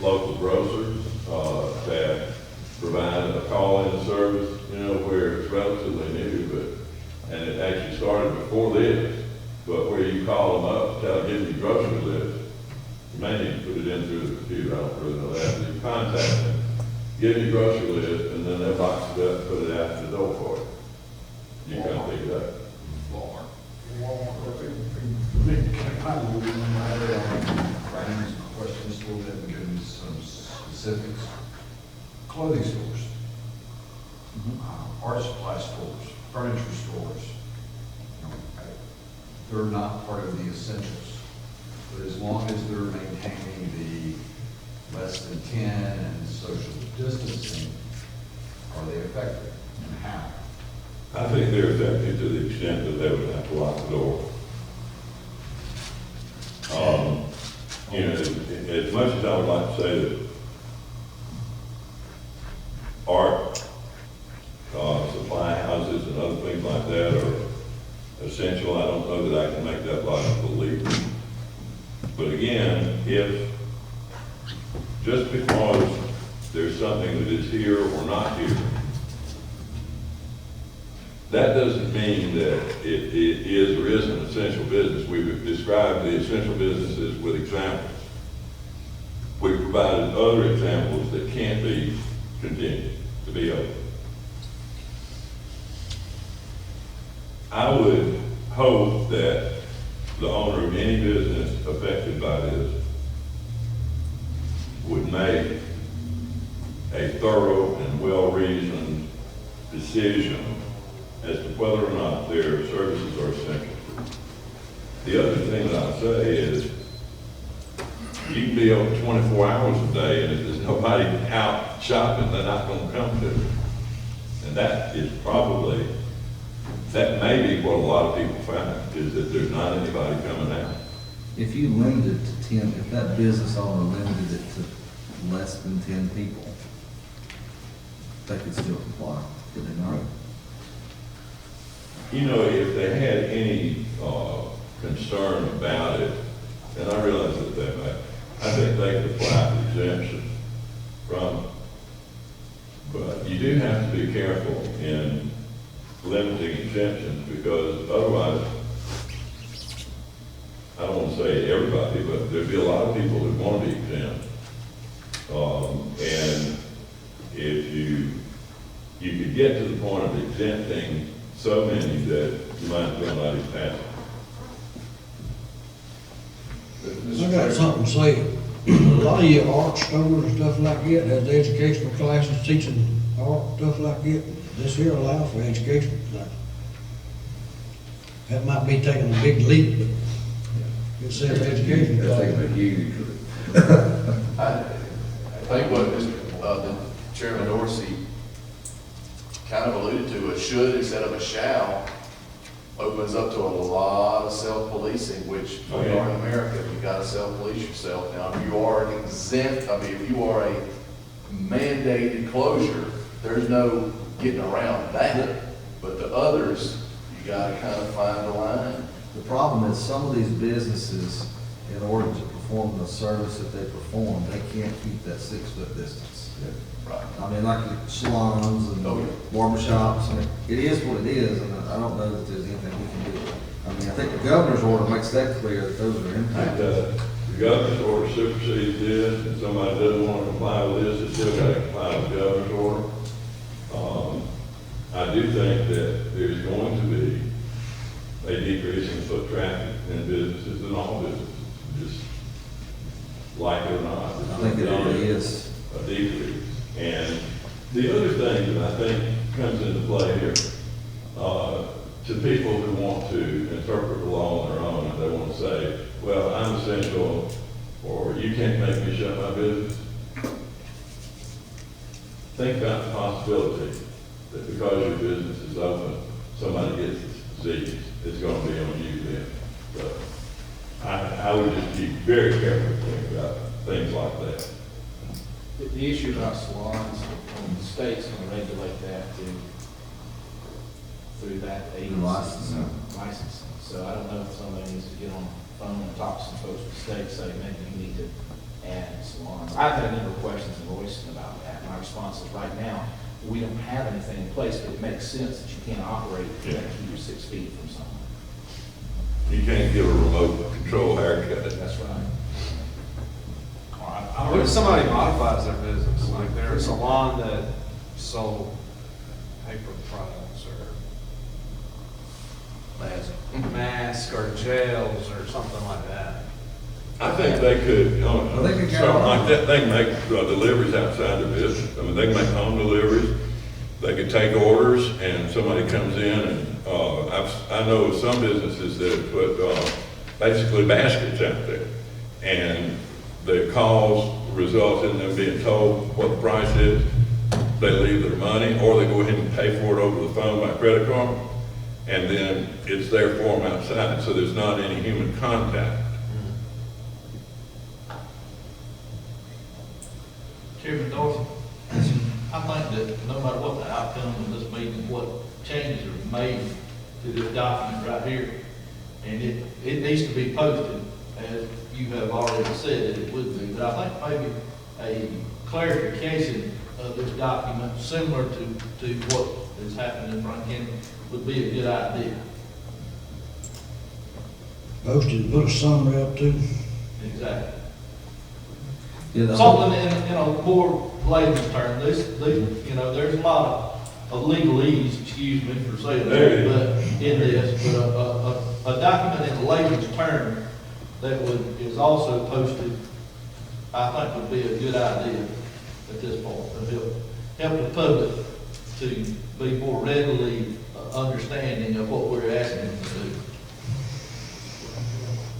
local grocers that provide a call-in service, where it's relatively new, and it actually started before this, but where you call them up, give you grocery list. You may need to put it in through the computer, I don't really know that, but you contact them, give you grocery list, and then they box it up and put it out the door for you. You can pick it up. Brian's question is a little bit, because some specifics. Clothing stores, art supply stores, furniture stores, they're not part of the essentials. But as long as they're maintaining the less than 10 and social distancing, are they affected, and how? I think they're affected to the extent that they would have to lock the door. As much as I would like to say that art supply houses and other things like that are essential, I don't know that I can make that logical leap. But again, if just because there's something that is here or not here, that doesn't mean that it is or isn't an essential business. We've described the essential businesses with examples. We've provided other examples that can't be continued to be open. I would hope that the owner of any business affected by this would make a thorough and well-reasoned decision as to whether or not their services are essential. The other thing that I'll say is, you can be open 24 hours a day, and if there's nobody out shopping, they're not going to come to it. And that may be what a lot of people find, is that there's not anybody coming out. If you limited it to 10, if that business owner limited it to less than 10 people, they could still comply, could they not? If they had any concern about it, and I realize that they may, I think they could apply for exemption from it. But you do have to be careful in limiting exemptions, because otherwise, I don't want to say everybody, but there'd be a lot of people who want to be exempt. And if you could get to the point of exempting so many that you might feel like it's passing. I got something to say. A lot of your art stores and stuff like that has educational classes teaching art, stuff like that. This here allows for educational classes. That might be taking a big leap, but it says education That's taking a classes. huge. I think what the Chairman Dorsey kind of alluded to, a should instead of a shall opens up to a lot of self-policing, which we are in America, you gotta self-police yourself. Now, if you are exempt, I mean, if you are a mandated closure, there's no getting around that. But the others, you gotta kind of find the line. The problem is some of these businesses, in order to perform the service that they perform, they can't keep that 6-foot distance. Right. I mean, like the salons and Oh, yeah. barbershops, I mean, it is what it is, and I don't know that there's anything we can do. I mean, I think the governor's order makes that clear that those are And, impacted. the governor's order supersedes this, and somebody doesn't want to comply with this, they still got to comply with the governor's order. I do think that there's going to be a decrease in foot traffic in businesses, in all businesses, just like it or not. I think it already is. A decrease. And the other thing that I think comes into play here, to people who want to interpret the law on their own, and they want to say, well, I'm essential, or you can't make me shut my business. Think about the possibility that because your business is open, somebody gets this disease, it's going to be on you then. So I would just be very careful to think about things like that. The issue about salons, the state's gonna regulate that through that agency. Licensing. Licensing. So I don't know if somebody needs to get on the phone and talk to some folks with the state, say, maybe you need to add salons. I've had a number of questions in Royston about that. My response is, right now, we don't have anything in place, but it makes sense that you can't operate if you keep your 6 feet from someone. You can't give a remote control haircut. That's right. What if somebody modifies their business, like there's a salon that sold paper products or masks or gels or something like that? I think they could, Well, they could go something on. like that, they can make deliveries outside the business. I mean, they can make home deliveries, they could take orders, and somebody comes in and, I know some businesses that put, basically baskets out there. And the calls result in them being told what the price is, they leave their money, or they go ahead and pay for it over the phone by credit card, and then it's there for them outside, so there's not any human contact. Chairman Dorsey, I think that no matter what the outcome of this meeting, what changes are made to this document right here, and it needs to be posted, as you have already said that it would be, but I think maybe a clarification of this document similar to what has happened in Franklin would be a good idea. Posted, and put a summary up too. Exactly. You know, Something in a more layman's term, there's a lot of legalese, excuse me for saying There it that, is. but in this, but a document in a layman's term that is also posted, I think would be a good idea at this point, to help the public to be more readily understanding of what we're asking them to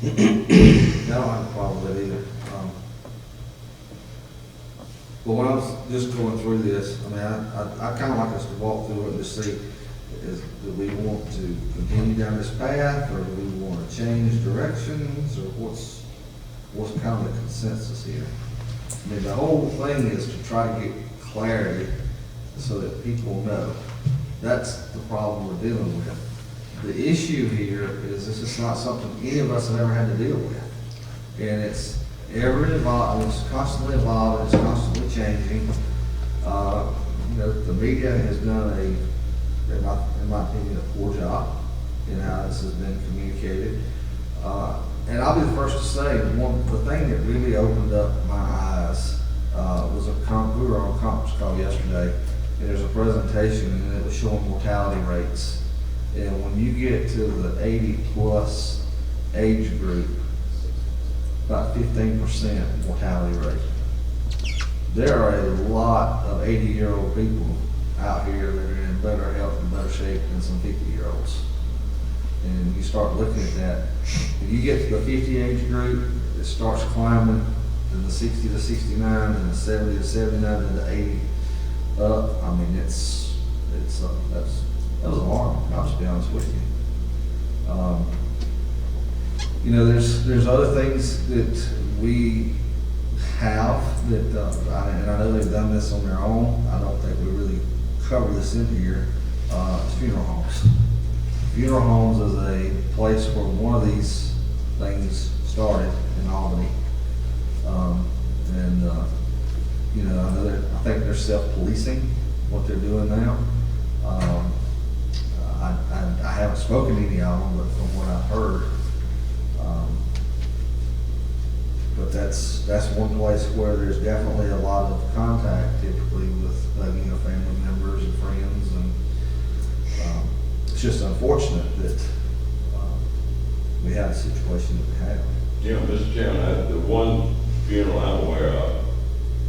do. I don't have a problem with it either. But when I was just going through this, I mean, I kind of like us to walk through it and to see, do we want to continue down this path, or do we want to change directions, or what's kind of the consensus here? I mean, the whole thing is to try to get clarity so that people know. That's the problem we're dealing with. The issue here is this is not something any of us have ever had to deal with. And it's constantly evolving, it's constantly changing. The media has done in my opinion, a poor job in how this has been communicated. And I'll be the first to say, the thing that really opened up my eyes was we were on a conference call yesterday, and there's a presentation, and it was showing mortality rates. And when you get to the 80+ age group, about 15% mortality rate. There are a lot of 80-year-old people out here that are in better health and better shape than some 50-year-olds. And you start looking at that. If you get to the 50 age group, it starts climbing to the 60 to 69, and the 70 to 79, and the 80 up. I mean, that was alarming, I'll just be honest with you. you know, there's other things that we have that, and I know they've done this on their own. I don't think we really cover this in here, funeral homes. Funeral homes is a place where one of these things started in Albany. You know, I think they're self-policing what they're doing now. I haven't spoken to any of them, but from what I've heard, but that's one place where there's definitely a lot of contact typically with, you know, family members and friends, and it's just unfortunate that we have the situation that we have. You know, Mr. Chairman, the one funeral I'm aware of,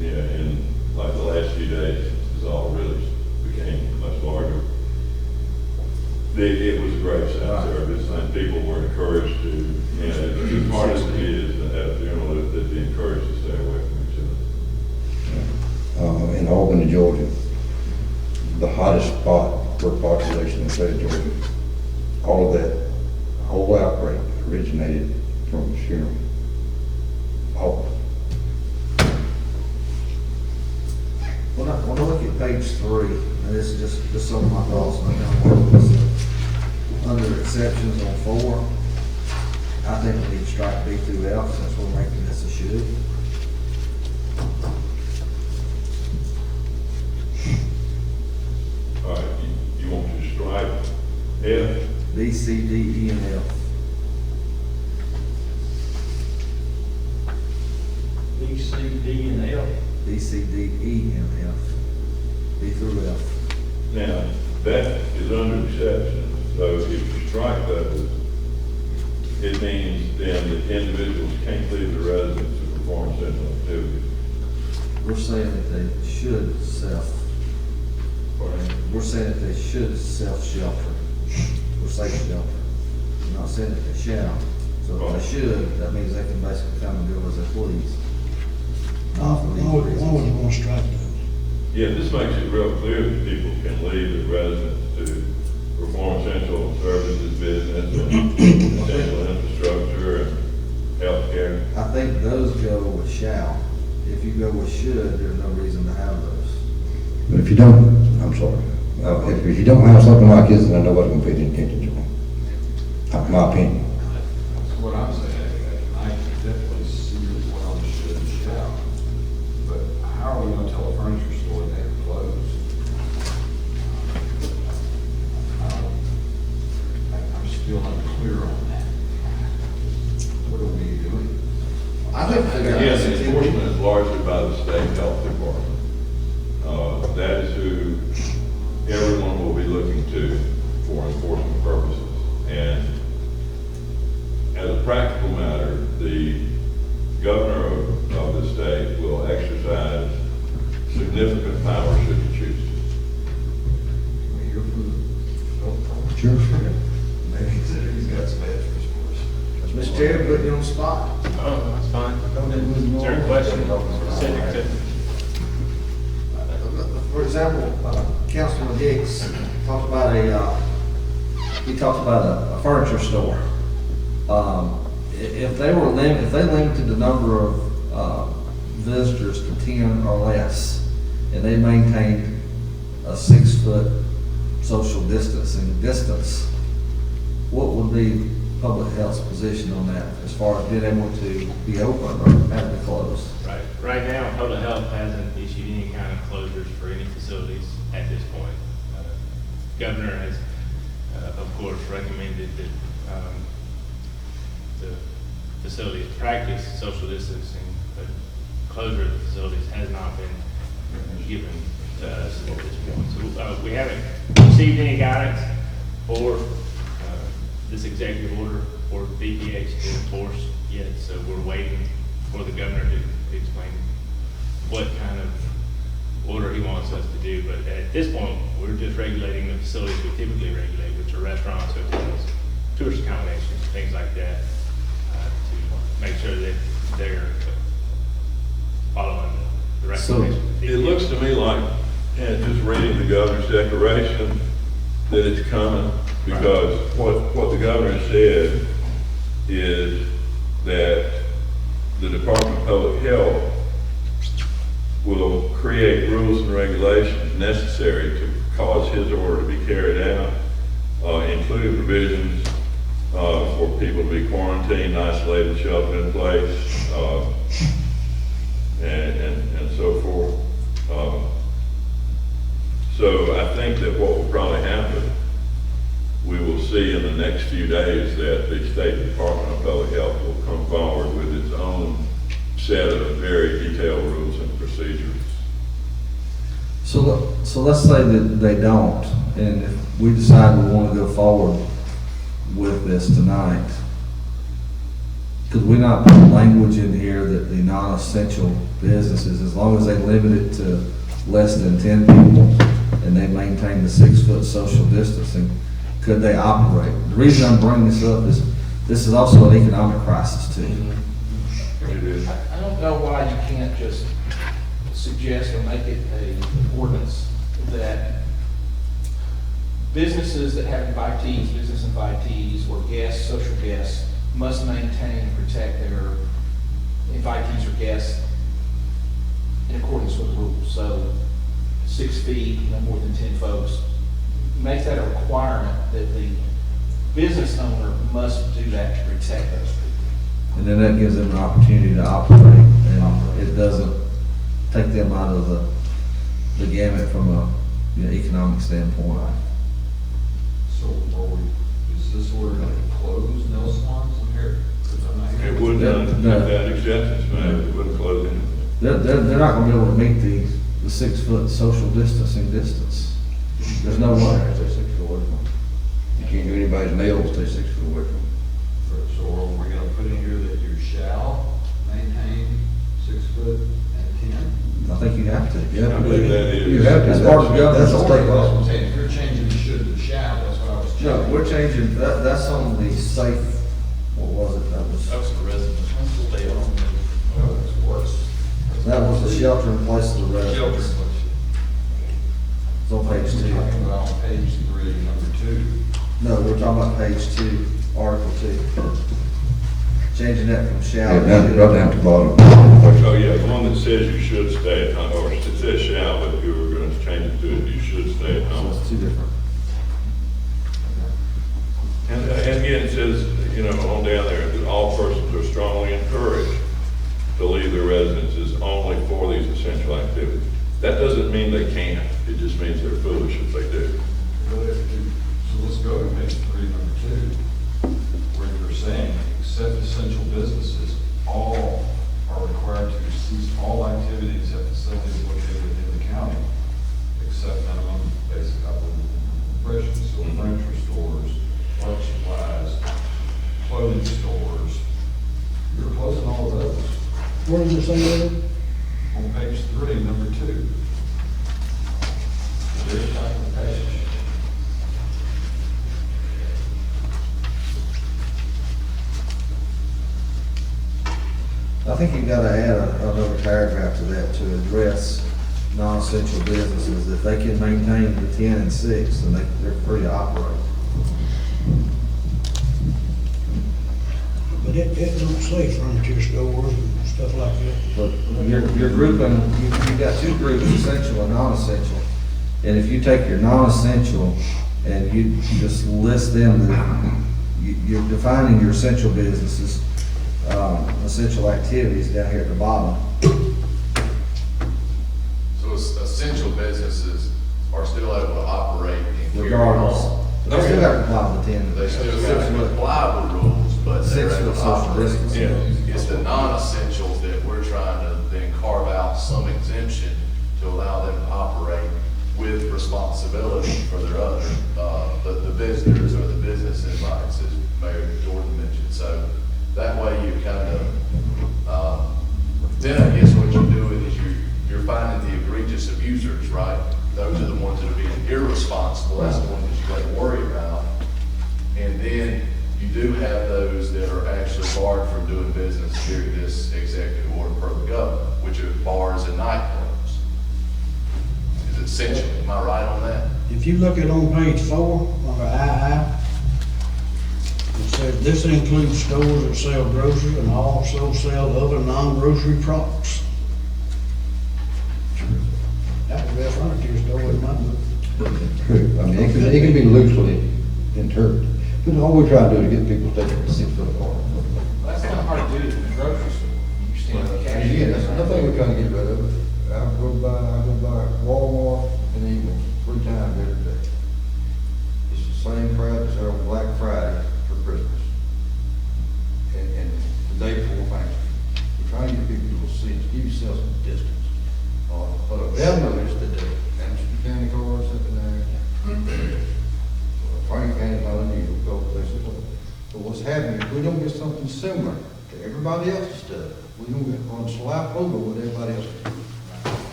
you know, in like the last few days, is all really became much larger. It was a great service, and people were encouraged to, you know, as hard as it is at a funeral, they'd be encouraged to stay away from each other. In Albany, Georgia, the hottest spot for population in the state of Georgia, all of that whole outbreak originated from the funeral. All. When I look at page 3, and this is just some of my thoughts, and I kind of want this under exceptions on 4, I think we need to strike B through F since we're making this a should. All right, you want to strike F? B, C, D, E, and F. B, C, D, and F. B, C, D, E, and F. B through F. Now, that is under exception, so if you strike those, it means then that individuals can't leave the residence to perform essential activities. We're saying that they should we're saying that they should self-shelter. We're saying shelter. We're not saying that they shall. So if they should, that means they can basically come and do as they please. Why would you want to strike those? Yeah, this makes it real clear that people can leave the residence to perform essential services, business, and essential infrastructure, and healthcare. I think those go with shall. If you go with should, there's no reason to have those. But if you don't, I'm sorry, if you don't have something like this, then nobody's gonna pay any attention to it. That's my opinion. That's what I'm saying. I definitely see it well, should and shall. But how are we gonna tell a furniture store they have to close? I'm still unclear on that. What are we doing? I think Again, the enforcement is largely by the state health department. That is who everyone will be looking to for enforcement purposes. And as a practical matter, the governor of the state will exercise significant power should he choose to. We're here for the, Sure. maybe he's got some answers for us. Mr. Terry, put you on the spot. Oh, that's fine. Is there a question specific to? For example, Councilman Hicks talked about a furniture store. If they limited the number of visitors to 10 or less, and they maintained a 6-foot social distancing distance, what would be public health's position on that as far as being able to be open or having to close? Right. Right now, public health hasn't issued any kind of closures for any facilities at this point. Governor has, of course, recommended that the facilities practice social distancing, but closure of the facilities has not been given to us at this point. So we haven't received any guidance for this executive order for DPH to enforce yet, so we're waiting for the governor to explain what kind of order he wants us to do. But at this point, we're just regulating the facilities we typically regulate, which are restaurants, hotels, tourist accommodations, things like that, to make sure that they're following the recommendations. It looks to me like, just reading the governor's declaration, that it's coming, because what the governor said is that the Department of Public Health will create rules and regulations necessary to cause his order to be carried out, including provisions for people to be quarantined, isolated, sheltered in place, and so forth. So I think that what will probably happen, we will see in the next few days that the State Department of Public Health will come forward with its own set of very detailed rules and procedures. So let's say that they don't, and if we decide we want to go forward with this tonight, could we not put language in here that the non-essential businesses, as long as they limit it to less than 10 people and they maintain the 6-foot social distancing, could they operate? The reason I'm bringing this up is this is also an economic crisis too. It is. I don't know why you can't just suggest or make it an ordinance that businesses that have invitees, business invitees or guests, social guests, must maintain and protect their invitees or guests in accordance with the rules. So 6 feet, no more than 10 folks. Make that a requirement that the business owner must do that to protect those people. And then that gives them an opportunity to operate, and it doesn't take them out of the gamut from a economic standpoint. So is this order going to close nail salons in here? 'Cause I'm not It hearing- would not, No. if that exception's made, it wouldn't close anything. They're not gonna be able to meet the 6-foot social distancing distance. There's no way. Stay 6 foot away from them. You can't do anybody's nails, stay 6 foot away from them. So are we going to put in here that you shall maintain 6 foot and 10? I think you have to. You have I to believe do that that. is. You have to. That's part of the That's a governor's state That's what law. I'm saying, if you're changing the should to shall, that's what I was changing. No, we're changing, that's on the safe, what was it? That was the residents, stay on. Oh, it's worse. the shelter in place of the Shelter. residents. It's on page We're 2. talking about on page 3, number 2. No, we're talking about page 2, article 2. Changing that from shall. Yeah, right down to the bottom. Oh, yeah, the one that says you should stay at home, or it says shall, but you were gonna change it to you should stay at So home. it's 2 different. And again, it says, on down there, that all persons are strongly encouraged to leave their residences only for these essential activities. That doesn't mean they can't, it just means they're foolish if they do. So let's go to page 3, number 2, where you're saying, except essential businesses, all are required to cease all activities at facilities located within the county, except minimum basic operations, so furniture stores, art supplies, clothing stores. You're closing all of those Where does it say that? on page 3, number 2. The very top of the page. I think you've got to add another paragraph to that to address non-essential businesses. If they can maintain the 10 and 6, then they're free to operate. But it don't say furniture stores and stuff like that. But you're grouping, you've got 2 groups, essential and non-essential. And if you take your non-essential and you just list them, you're defining your essential businesses, essential activities down here at the bottom. So essential businesses are still able to operate and carry Regardless. on. They still got to comply with the 10. They still got to comply with rules, but they're 6 able foot to social operate. distance. It's the non-essentials that we're trying to then carve out some exemption to allow them to operate with responsibility for their other, the visitors or the business invites, as Mayor Jordan mentioned. So that way you kind of, then I guess what you're doing is you're finding the egregious abusers, right? Those are the ones that are being irresponsible, that's the ones that you got to worry about. And then you do have those that are actually barred from doing business during this executive order per the governor, which are bars and nightclubs. Is essential, am I right on that? If you look at on page 4, under II, it Says this includes stores that sell groceries and also sell other non-grocery products. That would be a frontier store in my book. True, I mean, it can be loosely interpreted, but all we're trying to do is get people to take 6 foot apart. That's kind of hard to do in the grocery store. You stand in the And again, that's cashier. another thing we're trying to get rid of. I go by Walmart and Eagles 3 times every day. It's the same crowd that's there on Black Friday for Christmas. And the day before Thanksgiving. We're trying to get people to see, to give yourself some distance. But I've noticed that the Anderson County cars sitting there. Frank County's not unusual, go places. But what's happening, if we don't get something similar to everybody else's stuff, we're gonna get on slap over with everybody else.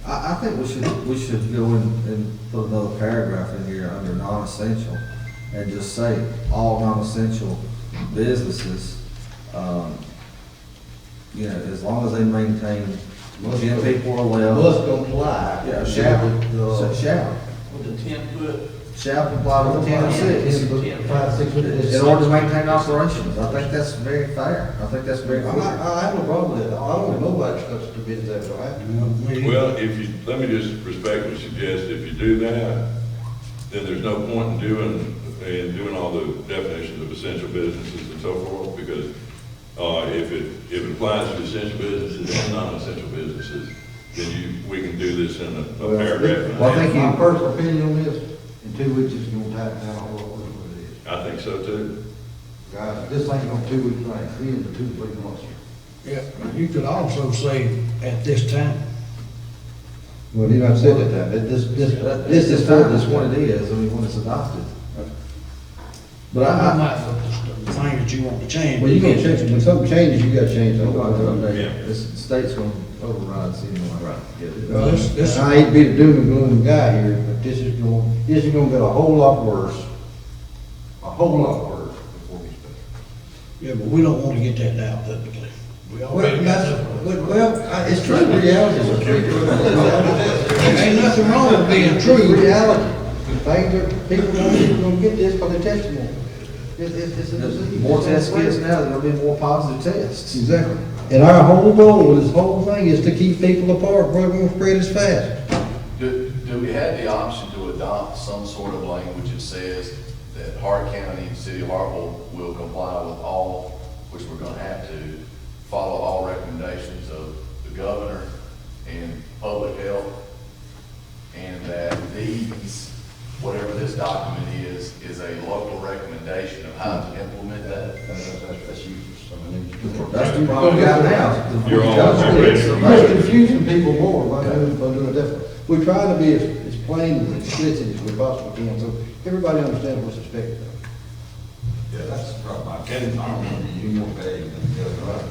I think we should go in and put another paragraph in here under non-essential and just say all non-essential businesses, as long as they maintain 10 people or less. Must comply. Yeah, shall. With the 10-foot. Shall comply with the 10 and 6. 5, 6 foot. In order to maintain operations. I think that's very fair. I think that's very clear. I have no problem with that. I don't want nobody to bid that, so I. Well, let me just respectfully suggest, if you do that, then there's no point in doing all the definitions of essential businesses and so forth, because if it applies to essential businesses and non-essential businesses, then we can do this in a paragraph. Well, I think My personal opinion on this, in 2 weeks, it's gonna tighten down all over what it is. I think so too. Guys, this ain't gonna 2 weeks thing, 3 into 2, 3 months. Yeah, you could also say at this time. Well, you know, I said that, this This time is what it is, when it's adopted. But I I, might put the thing that you want to change. Well, you can't change it. When something changes, you gotta change the I'm whole going to thing. update, this state's going to override us anyway. This- I hate to be the doom and gloom guy here, but this is gonna get a whole lot worse. A whole lot worse before we start. Yeah, but we don't want to get that out publicly. We already got that. It's true, reality is true. Ain't nothing wrong with being true. Reality. Things are, people don't get this because they're testimony. It's a disease. More test kits now, there'll be more positive tests. Exactly. And our whole goal with this whole thing is to keep people apart, we're gonna spread as fast. Do we have the option to adopt some sort of language that says that Hart County and City of Hartwell will comply with all, which we're gonna have to, follow all recommendations of the governor and public health, and that these, whatever this document is a local recommendation of how to implement that? That's useless. I mean, That's the problem we got now. You're all- That's confusing people more by doing it different. We try to be as plain and explicit as we possibly can, so everybody understands what's expected of them. Yeah, that's the problem. I don't want to be more vague than the other.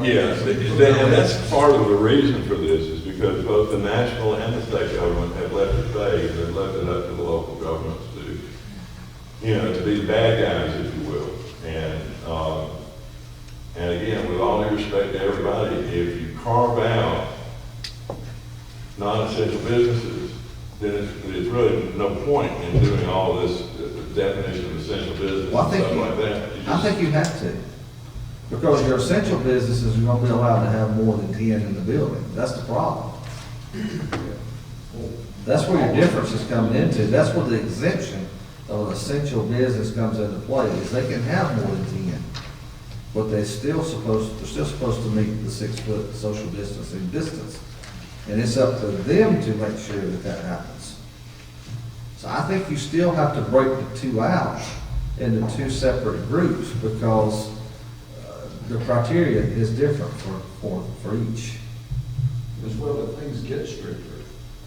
Yes, and that's part of the reason for this, is because both the national and the state government have left it vague, and they've left it up to the local governments to be the bad guys, if you will. And again, with all due respect to everybody, if you carve out non-essential businesses, then there's really no point in doing all this definition of essential business Well, and stuff like that. I think you have to. Because your essential businesses are going to be allowed to have more than 10 in the building. That's the problem. That's where your difference is coming into. That's where the exemption of an essential business comes into play, is they can have more than 10. But they're still supposed to meet the 6 foot social distancing distance. And it's up to them to make sure that happens. So I think you still have to break the two out into 2 separate groups, because the criteria is different for each. As well, if things get stricter,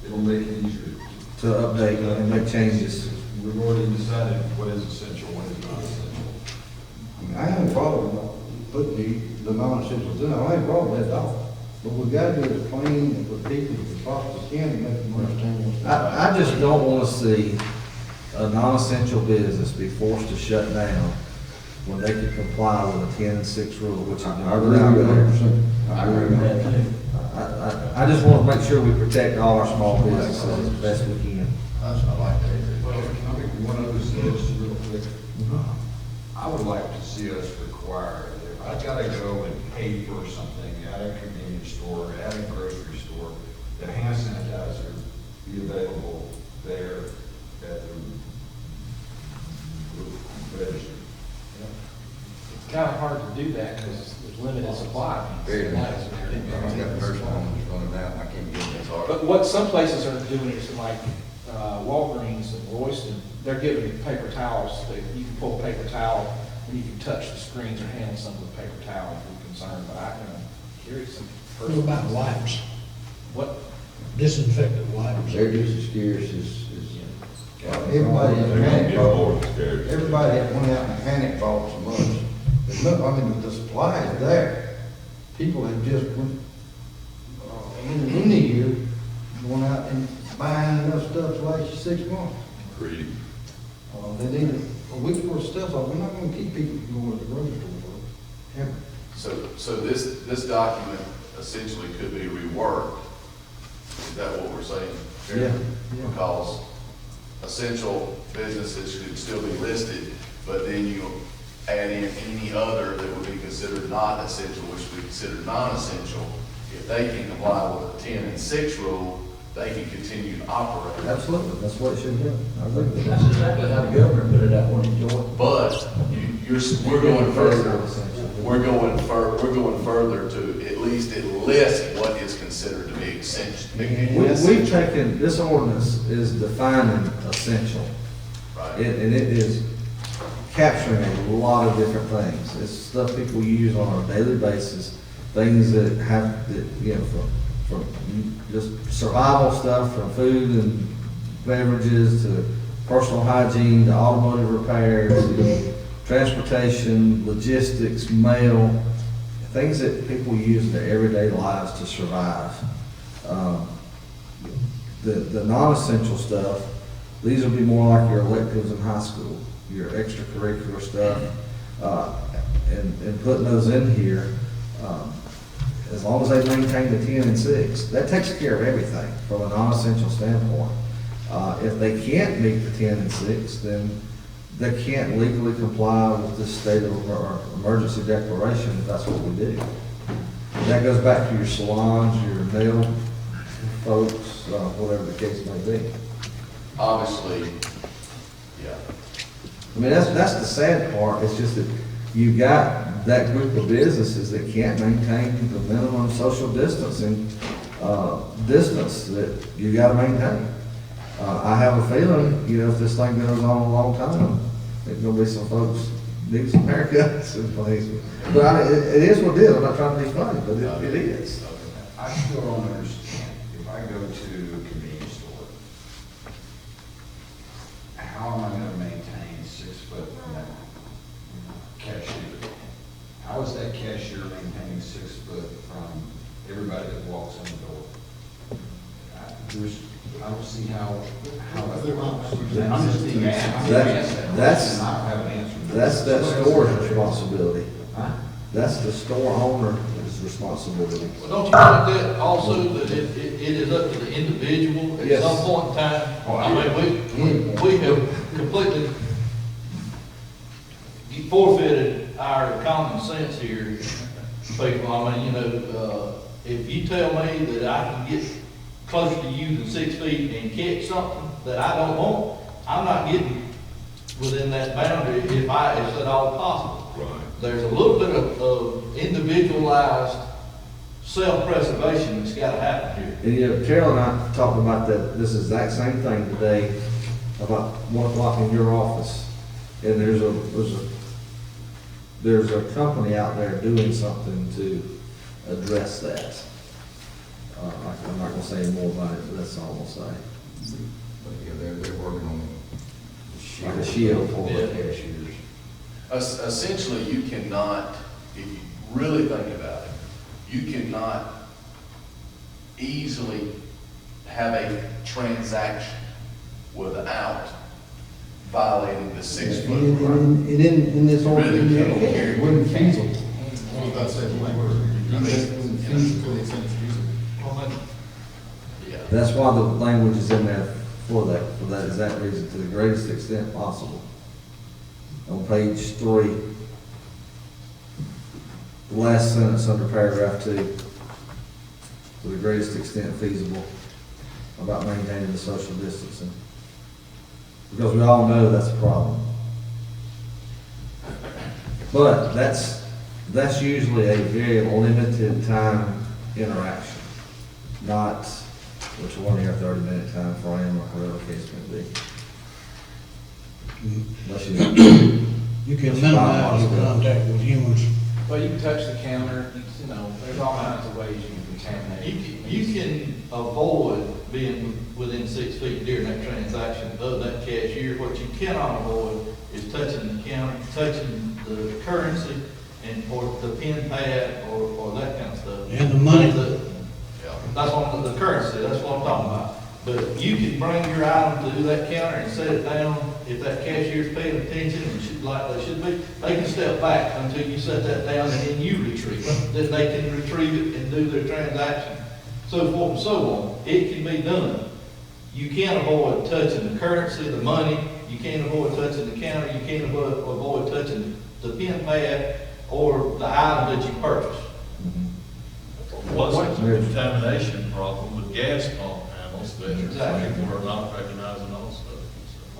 it'll make it easier. To update and make changes. We've already decided what is essential, what is not essential. I mean, I have a problem with putting the non-essentials in, I have a problem with that at all. But we've got to do it as plain and for people as possibly can to make them understand what's going on. I just don't want to see a non-essential business be forced to shut down when they can comply with a 10 and 6 rule, which is. I agree with you 100%. I agree with that. I just want to make sure we protect all our small businesses as best we can. I like that. Well, I think one other suggestion real quick. like to see us require, if I gotta go and pay for something at a convenience store, at a grocery store, the hand sanitizer be available there at the register. It's kind of hard to do that because there's limited supply. Very nice. I got a nursing home that's running out, and I can't get it. But what some places are doing is like Walgreens and Royston, they're giving you paper towels. You can pull a paper towel and you can touch the screens or handle something with a paper towel if you're concerned. But I'm curious. What about wipes? What? Disinfectant wipes. They're just as scarce as. Everybody in panic bought, everybody went out and panic bought so much. There's no, I mean, the supply is there. People have just went, in the year, going out and buying enough stuff to last 6 months. Agreed. They need a week worth of stuff, so we're not gonna keep people from going to the grocery store, ever. So this document essentially could be reworked. Is that what we're saying? Yeah. Because essential businesses should still be listed, but then you add in any other that would be considered not essential, which would be considered non-essential. If they can comply with the 10 and 6 rule, they can continue to operate. Absolutely, that's what it should do. I agree with That's that. exactly how the governor put it out when he joined. But we're going further. We're going further to at least list what is considered to be essential. We've taken, this ordinance is defining essential. Right. And it is capturing a lot of different things. It's stuff people use on a daily basis, things that have, from just survival stuff, from food and beverages to personal hygiene to automotive repairs, to transportation, logistics, mail, things that people use in their everyday lives to survive. The non-essential stuff, these will be more like your electives in high school, your extracurricular stuff, and putting those in here, as long as they maintain the 10 and 6, that takes care of everything from a non-essential standpoint. If they can't meet the 10 and 6, then they can't legally comply with this state of emergency declaration if that's what we do. That goes back to your salons, your nail folks, whatever the case may be. Obviously, yeah. I mean, that's the sad part, it's just that you've got that group of businesses that can't maintain the minimum social distancing, distance that you gotta maintain. I have a feeling, if this thing goes on a long time, there's gonna be some folks need some haircuts and things. But it is what it is, I'm not trying to be funny, but it is. I still don't understand, if I go to a convenience store, how am I gonna maintain 6 foot from that cashier? How is that cashier maintaining 6 foot from everybody that walks in the door? I don't see how that works. I'm just being asked. That's I don't have an answer. That's that store's responsibility. Huh? That's the store owner's responsibility. Well, don't you think that also that it is up to the individual at Yes. some point in time? I mean, we have completely forfeited our common sense here, people. I mean, if you tell me that I can get closer to you than 6 feet and catch something that I don't want, I'm not getting within that boundary if it's at all possible. Right. There's a little bit of individualized self-preservation that's gotta happen here. And Carol and I talked about that, this exact same thing today, about 1 o'clock in your office. And there's a company out there doing something to address that. I'm not gonna say any more about it, but that's all I'll say. But yeah, they're working on Like a shield for the it. cashiers. Essentially, you cannot, if you really think about it, you cannot easily have a transaction without violating the 6 foot. And in this ordinance, Really can't. it wouldn't feasible. Yeah. That's why the language is in there for that exact reason, to the greatest extent possible. on page 3, the last sentence under paragraph 2, to the greatest extent feasible, about maintaining the social distancing. Because we all know that's a problem. But that's usually a very limited time interaction, not a 20 or 30-minute time frame or whatever the case may be. Unless You can minimize your contact with humans. Well, you can touch the counter, you know, there's all kinds of ways you can contaminate. You can avoid being within 6 feet during that transaction of that cashier. What you cannot avoid is touching the counter, touching the currency, and, or the pen pad, or that kind of stuff. And the money. That's what, the currency, that's what I'm talking about. But you can bring your item to that counter and set it down. If that cashier's paying attention, and should, like they should be, they can step back until you set that down, and then you retrieve it. Then they can retrieve it and do their transaction, so forth and so on. It can be done. You can't avoid touching the currency, the money. You can't avoid touching the counter. You can't avoid touching the pen pad or the item that you purchased. Wasn't a contamination problem with gas pump panels that Exactly. people are not recognizing also.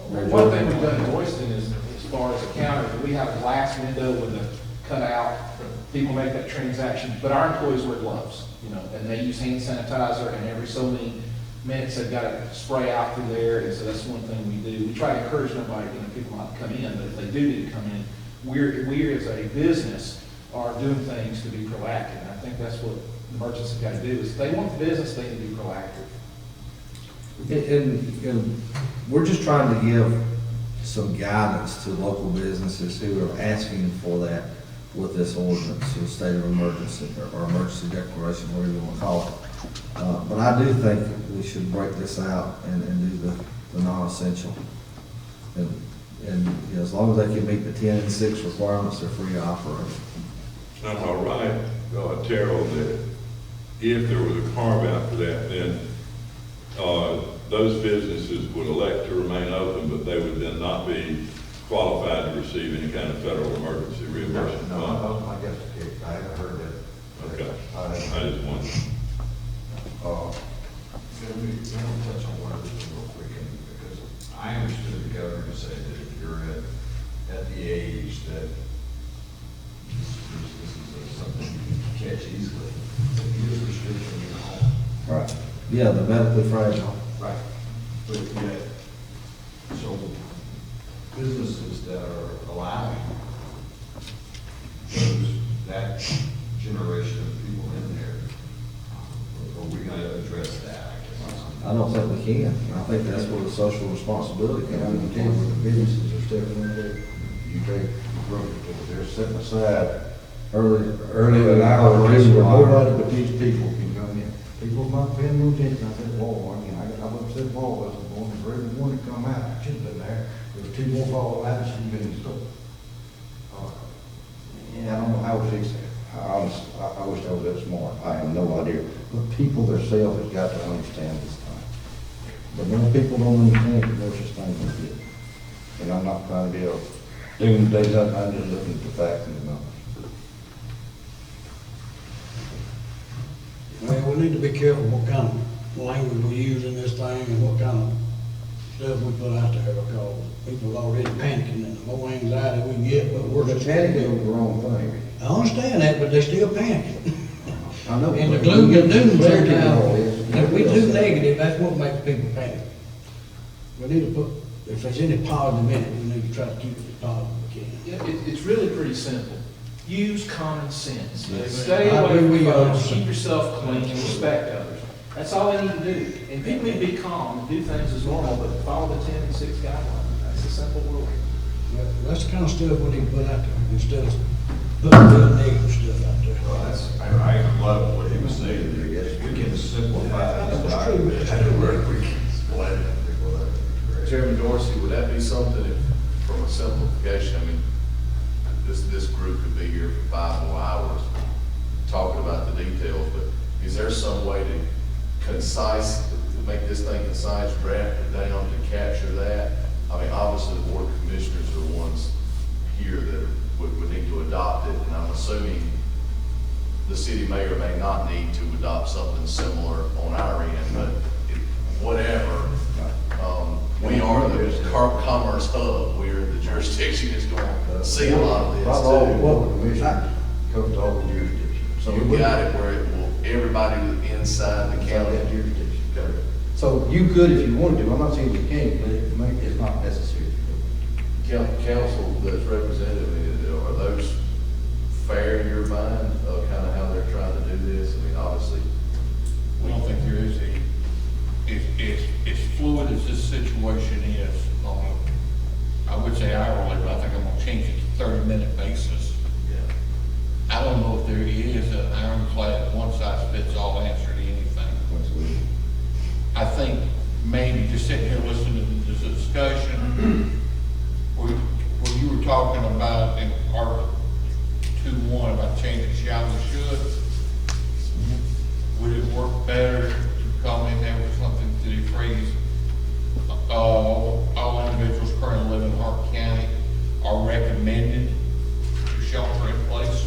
One thing we've done in Royston is, as far as the counter, we have a glass window with a cutout, people make that transaction, but our employees wear gloves, you know, and they use hand sanitizer, and every so many minutes they've got to spray out through there, and so that's one thing we do. We try to encourage nobody, you know, people not to come in, but if they do need to come in, we as a business are doing things to be proactive, and I think that's what the merchants have got to do, is if they want the business, they need to be proactive. And we're just trying to give some guidance to local businesses who are asking for that with this ordinance, or state of emergency, or emergency declaration, whatever you want to call it. But I do think we should break this out and do the non-essential. And you know, as long as they can meet the 10 and 6 requirements, they're free to operate. Now, am I right, Terrell, that if there was a carve out for that, then those businesses would elect to remain open, but they would then not be qualified to receive any kind of federal emergency reimbursement? No, I guess the case, I haven't heard that. Okay, I just wondered. Let me touch on one of this real quick, because I understood the governor to say that if you're at the age that this is something you can catch easily, if you use restriction in your home. Right. Yeah, the medically fragile. Right. But yet, so businesses that are allowing that generation of people in there, are we going to address that? I don't think we can. I think that's where the social responsibility And comes I'm into telling play. you, the businesses are stepping into, you take grocery stores, they're setting aside Early an hour or two where hour. nobody but these people can come in. People not paying no attention. I said, whoa, I mean, I upset Paul, I was going for every one to come out, I should have been there. There were 2 more falling out, should have been in the store. Yeah, I don't know how to fix that. I wish I was that smart. I have no idea. But people themselves have got to understand this time. But most people don't understand that there's such thing as this. And I'm not trying to be a doomsday, I'm just looking at the facts and the numbers. Well, we need to be careful what kind of language we use in this thing and what kind of stuff we put out there, because people are already panicking, and the more anxiety we get, but Well, we're the just. panic is the wrong thing. I understand that, but they still panicking. I know. And the but gloom and doom clarity and all this, sometimes, if we do negative, that's what makes people panic. We need to put, if there's any positive in it, we need to try to keep it as positive as we can. Yeah, it's really pretty simple. Use common sense. Yes. Stay I away agree from with you folks, also. keep yourself clean, and respect others. That's all they need to do. And people need to be calm and do things as normal, but follow the 10 and 6 guidelines. That's a simple rule. That's the kind of stuff we need to put out there, instead of putting real negative stuff out there. Well, I love what he was saying, I guess we can simplify this That's true. document, and where we can split it, people, that would be great. Chairman Dorsey, would that be something, if, from a simplification, I mean, this group could be here for 5 more hours talking about the details, but is there some way to make this thing concise, draft it down to capture that? I mean, obviously, the board of commissioners are the ones here that would need to adopt it, and I'm assuming the city may or may not need to adopt something similar on our end, but whatever. We are the commerce hub, we're the jurisdiction that's going to see a lot of Not all the this public commission comes to all the jurisdictions. too. You got it where it will, everybody inside the county. That jurisdiction. So you could if you wanted to, I'm not saying you can't, but it's not necessary. Council that's represented, are those fair in your mind, kind of how they're trying to do this? I mean, obviously, I don't think there is as fluid as this situation is on I would say hourly, but I think I'm gonna change it to 30-minute basis. yeah. I don't know if there is an ironclad, one-size-fits-all answer to anything. I think maybe just sitting here listening to this discussion, where you were talking about in Article 2.1 about changing shall and should, would it work better to come in there with something to the phrase, all individuals currently living in Hart County are recommended to shelter in place?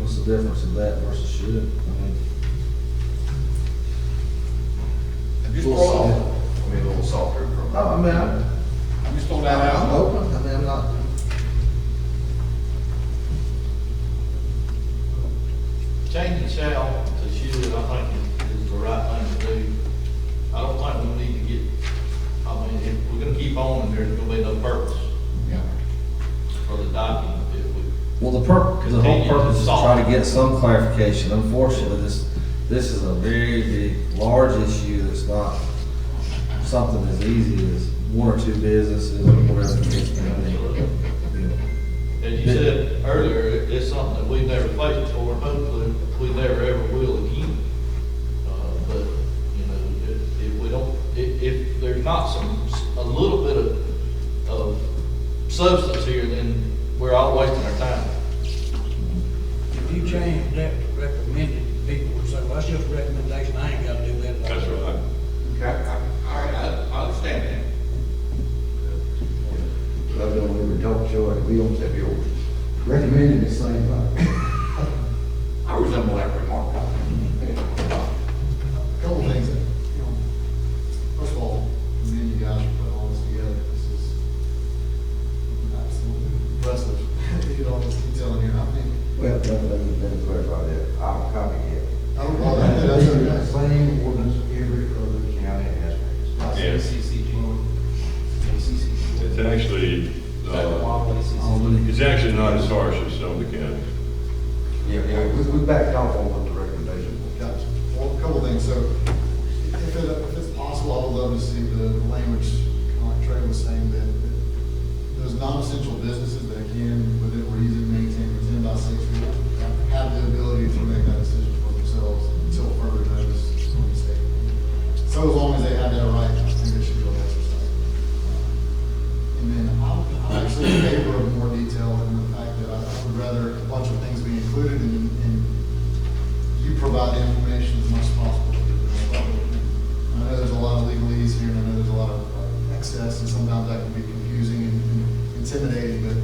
What's the difference in that versus should? I mean, I'm A just little throwing, softer, I mean, a little softer from. no, I mean, I'm just throwing that I'm out. open, I mean, I'm not. Changing shall to should, I think is the right thing to do. I don't think we need to get, I mean, if we're gonna keep on, there's gonna be no purpose Yeah. for the document if we. Well, the whole Continue to purpose is to solve try it. to get some clarification. Unfortunately, this is a very big, large issue that's not something as easy as one or two businesses or whatever the case may be. As you said earlier, it's something that we've never faced before, and hopefully we never ever will again. But, you know, if we don't, if there's not a little bit of substance here, then we're all wasting our time. If you change that to recommended, people would say, well, that's just a recommendation, I ain't gotta do that. That's right. Okay, all right, I understand that. I've been on every talk show, and we don't say yours. Recommended the same thing. I resemble that remark. Couple things that, first of all, me and you guys are putting all this together, this is absolutely impressive. You get all this detail in here, I think. Well, let me clarify that. I'm a copycat. That's The okay. same ordinance every other county has. Yes. It's actually, it's actually not as harsh as some of the counties. Yeah, we backed off on what the recommendation was. Gotcha. Well, a couple things, so if it's possible, I would love to see the language, like Trey was saying, that those non-essential businesses that can, within reason, maintain the 10x6 rule, have the ability to make that decision for themselves until further notice from the state. So as long as they have that right, I think they should go exercise. And then I'm actually in favor of more detail in the fact that I would rather a bunch of things be included and you provide the information as much as possible to the public. I know there's a lot of legalese here, and I know there's a lot of excess, and sometimes that can be confusing and intimidating, but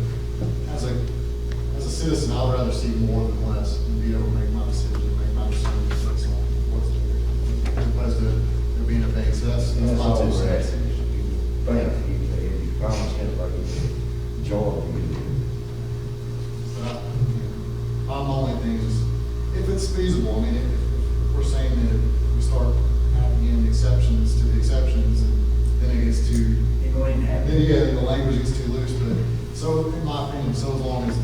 as a citizen, I would rather see more than less and be able to make my decision based on what's there, as opposed to there being a vague, so that's And that's my all two we're cents. asking. Thank you, you common sense like you George. But my only thing is, if it's feasible, I mean, if we're saying that we start adding in exceptions to the exceptions, and then it gets too, then the language gets too loose, but, so, in my opinion, so as long as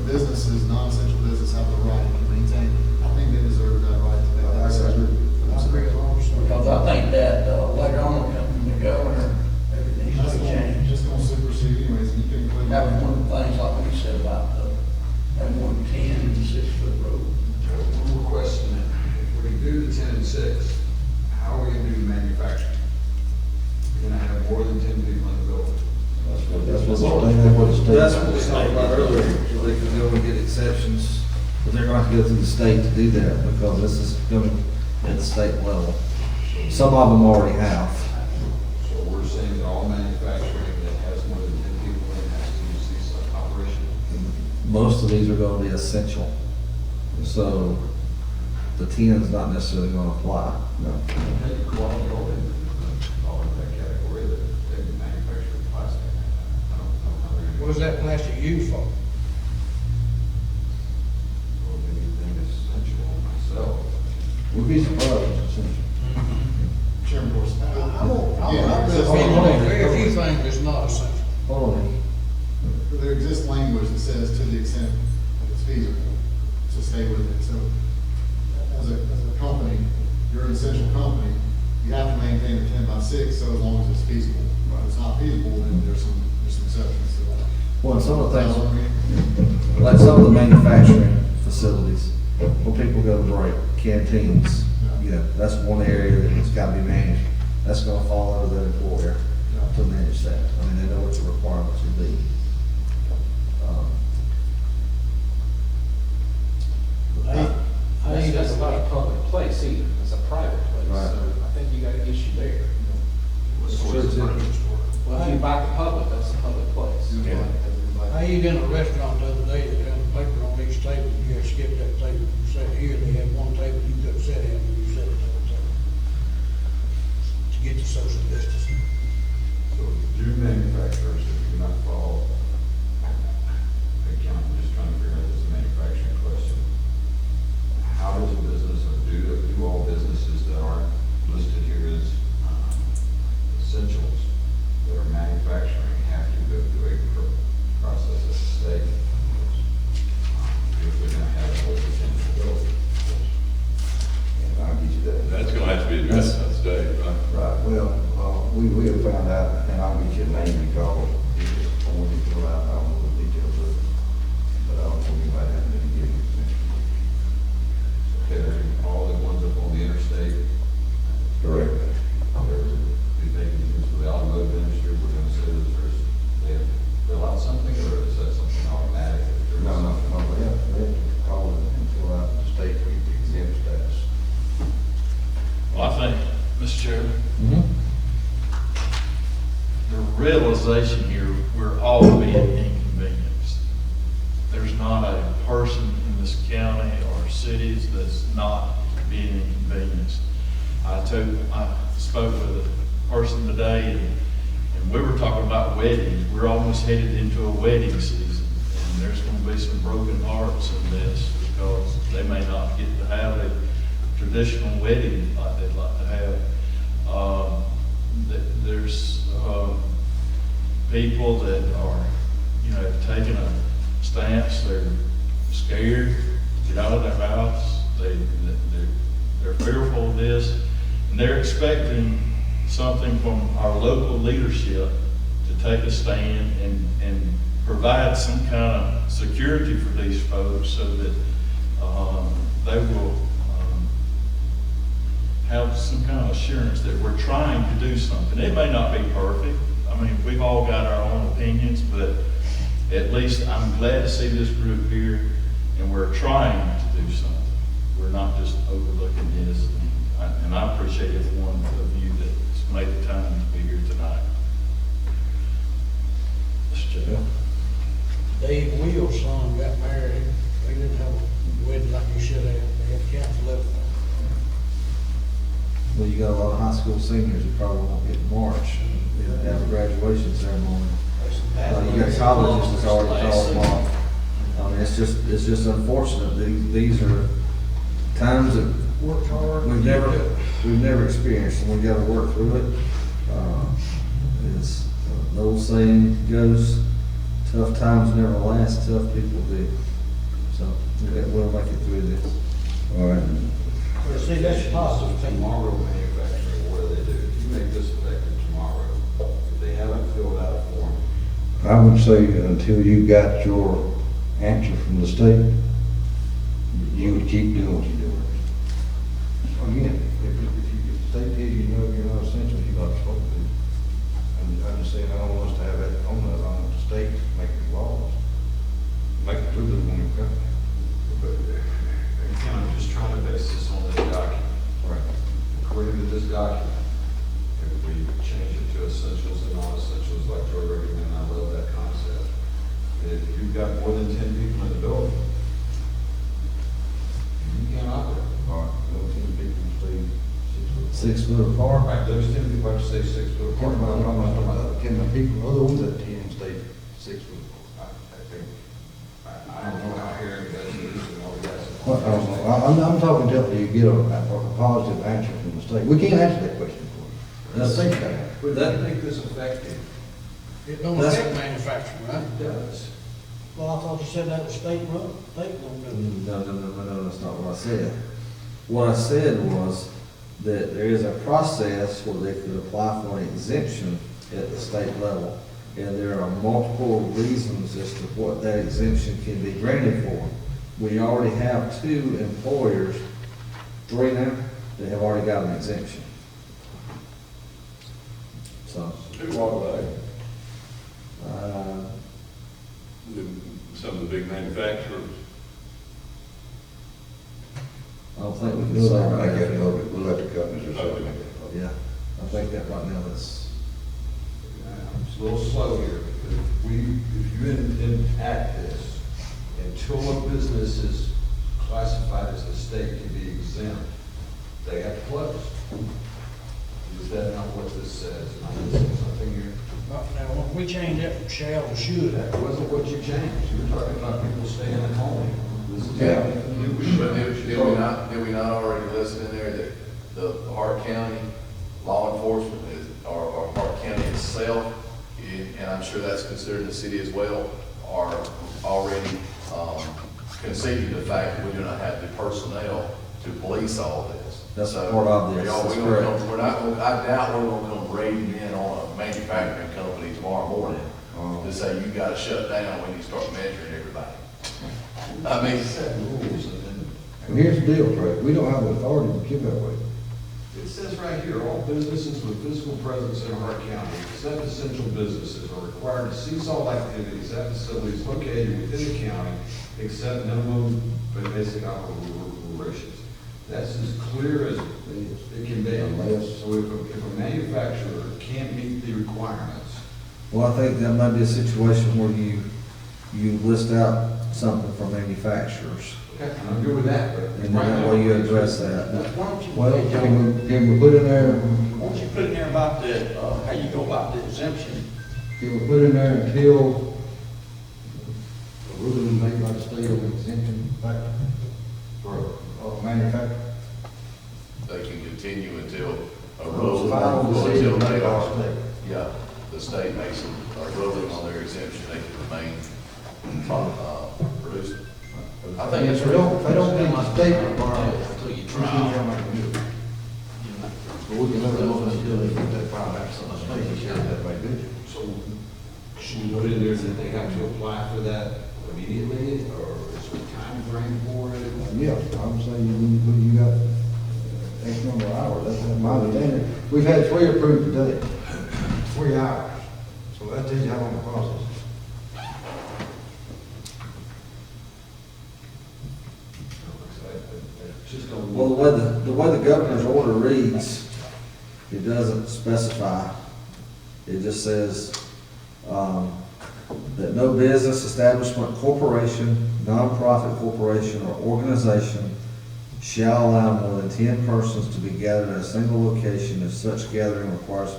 businesses, non-essential business have the right to maintain, I think they deserve that right to make that decision. Because I think that later on, the governor, everything's That's gonna gonna, change. just gonna supersede anyways, and you can include. That was one of the things, like we said about that 110 and 6-foot road. One more question, if we do the 10 and 6, how are we gonna do the manufacturing? We're gonna have more than 10 people in the building. That's what the state. That's what we talked about earlier, they can go and get exceptions, but they're gonna have to go through the state to do that, because this is going at the state level. Some of them already have. So we're saying that all manufacturing that has more than 10 people in has to use the most of these are gonna be essential. So the 10 is not necessarily gonna apply. No. Maybe quality building, all in that category, that they manufacture plastic. I don't know how they're. What is that plastic used for? Or anything essential myself. We'd be surprised if it's essential. Chairman Dorsey. Very few things is not essential. Hold on. There exists language that says to the extent that it's feasible, so stay with it. So as a company, you're an essential company, you have to maintain a 10x6, so as long as it's feasible. If it's not feasible, then there's some exceptions to that. Well, and some of the things, like some of the manufacturing facilities, where people go to break, canteens, you know, that's one area that has got to be managed. That's gonna fall under the employer to manage that. I mean, they know what the requirements would be. That's not a public place either, it's a private place, Right. so I think you got an issue there. Sure, it's Well, if you invite the public, that's a public place. I ate in a restaurant the other day, they had a paper on each table, you had to skip that table, you sat here, they had one table you couldn't sit at, and you sat at the other table. To get the social distancing. So do manufacturers that do not follow, again, I'm just trying to figure out this manufacturing question. How does a business, or do all businesses that aren't listed here as essentials, that are manufacturing, have to go through a process at the state? If we're gonna have more potential growth. And I'll get you that. That's gonna have to be addressed by the state, right? Right, well, we have found out, and I'll get you a name because it's on the fill out, I don't know the details of it. But I don't know anybody has been getting it. Okay, all the ones up on the interstate, Correct. do they use for the automotive industry, we're gonna say that they have to fill out something, or is that something automatic? No, they have to call it and fill out the state exempt status. Well, I think, Mr. Chairman, Mm-hmm. the realization here, we're all being inconvenienced. There's not a person in this county or cities that's not being inconvenienced. I spoke with a person today, and we were talking about weddings. We're almost headed into a wedding season, and there's gonna be some broken hearts in this because they may not get to have a traditional wedding like they'd like to have. There's people that are, you know, taking a stance, they're scared to get out of their house, they're fearful of this, and they're expecting something from our local leadership to take a stand and provide some kind of security for these folks so that they will have some kind of assurance that we're trying to do something. It may not be perfect. I mean, we've all got our own opinions, but at least I'm glad to see this group here, and we're trying to do something. We're not just overlooking this, and I appreciate every one of you that's made the time to be here tonight. Mr. Chair. Dave Will's son got married, they didn't have a wedding like you should have, they had council everything. Well, you got a lot of high school seniors that probably won't get to March and have a graduation ceremony. You got colleges that's already called tomorrow. I mean, it's just unfortunate. These are times that Worked hard. we've never experienced, and we gotta work through it. It's, the old saying goes, tough times never last, tough people do. So, we'll make it through this. All right. But see, that's a positive thing. Tomorrow manufacturing, what do they do? If you make this effective tomorrow, if they haven't filled out a form, I would say until you got your answer from the state, you would keep doing what you're doing. Again, if the state tells you no, you're not essential, you're not supposed to. I'm just saying, I don't want us to have that on the state making laws. Make it through the one company. but again, I'm just trying to base this on this document. Right. According to this document, if we change it to essentials and non-essentials, like Joe recommended, I love that concept. If you you've got more than 10 people in the building, you can't operate. All right, those 10 people stay 6 foot. 6 foot apart. Right, those 10 people have to stay 6 foot apart. I'm not talking about 10 people, other ones that 10 stay 6 foot. I don't know how Harry does this and all that. Well, I don't know. I'm talking till you get a positive answer from the state. We can't answer that question for you. That's- Think about it. Would that make this effective? It don't That's- affect manufacturing, right? It does. Well, I thought you said that was state road, state road. No, that's not what I said. What I said was that there is a process where they could apply for an exemption at the state level. And there are multiple reasons as to what that exemption can be granted for. We already have 2 employers, 3 now, that have already got an exemption. So, Who are they? uh, Some of the big manufacturers. I don't think we can We'll say let right that now. public, we'll let the companies decide. Yeah, I think that right now that's, I'm a little slow here, because if you enact this, until a business is classified as a state to be exempt, they have to close. Is that not what this says? Am I missing something here? Now, when we change that from shall to should, That wasn't what you changed. You were talking about people staying at home. This is. Yeah. But did we not already listen in there that the Hart County law enforcement or Hart County itself, and I'm sure that's considered the city as well, are already conceding the fact that we do not have the personnel to police all this. That's So, part of this, y'all, that's we're gonna correct. come- we're not gonna, I doubt we're gonna come raiding in on a manufacturing company tomorrow morning to say you gotta shut down when you start measuring everybody. I mean, Set rules and then. And here's the deal, Trey, we don't have the authority to give that way. It says right here, all businesses with physical presence in Hart County, except essential businesses, are required to cease all activities at facilities located within the county, except minimum but basic operations. That's as clear as it can be. So if a manufacturer can't meet the requirements, well, I think that might be a situation where you list out something for manufacturers. okay, and I'm good with that, but. And then that way you address that. why don't you, Well, can we put in there, why don't you put in there about the, how you go about the exemption? can we put in there until a ruling is made by the state of exemption back for manufacturing? they can continue until a Final ruling, decision until they made by the are, state. yeah, the state makes a ruling on their exemption, they can remain, producing. I think it's If they don't think the state requires it, Until you we try. can't make them do it. But we can never know until they get that final action on the state, they share that by good. So should we put in there that they have to apply for that immediately, or is there a time frame for it? Yeah, I'm saying you got X number of hours, that's my understanding. We've had 3 approved today, 3 hours. So that tells you how long the process is. Just don't. Well, the way the governor's order reads, it doesn't specify. It just says, that no business, establishment, corporation, nonprofit corporation, or organization shall allow more than 10 persons to be gathered at a single location if such gathering requires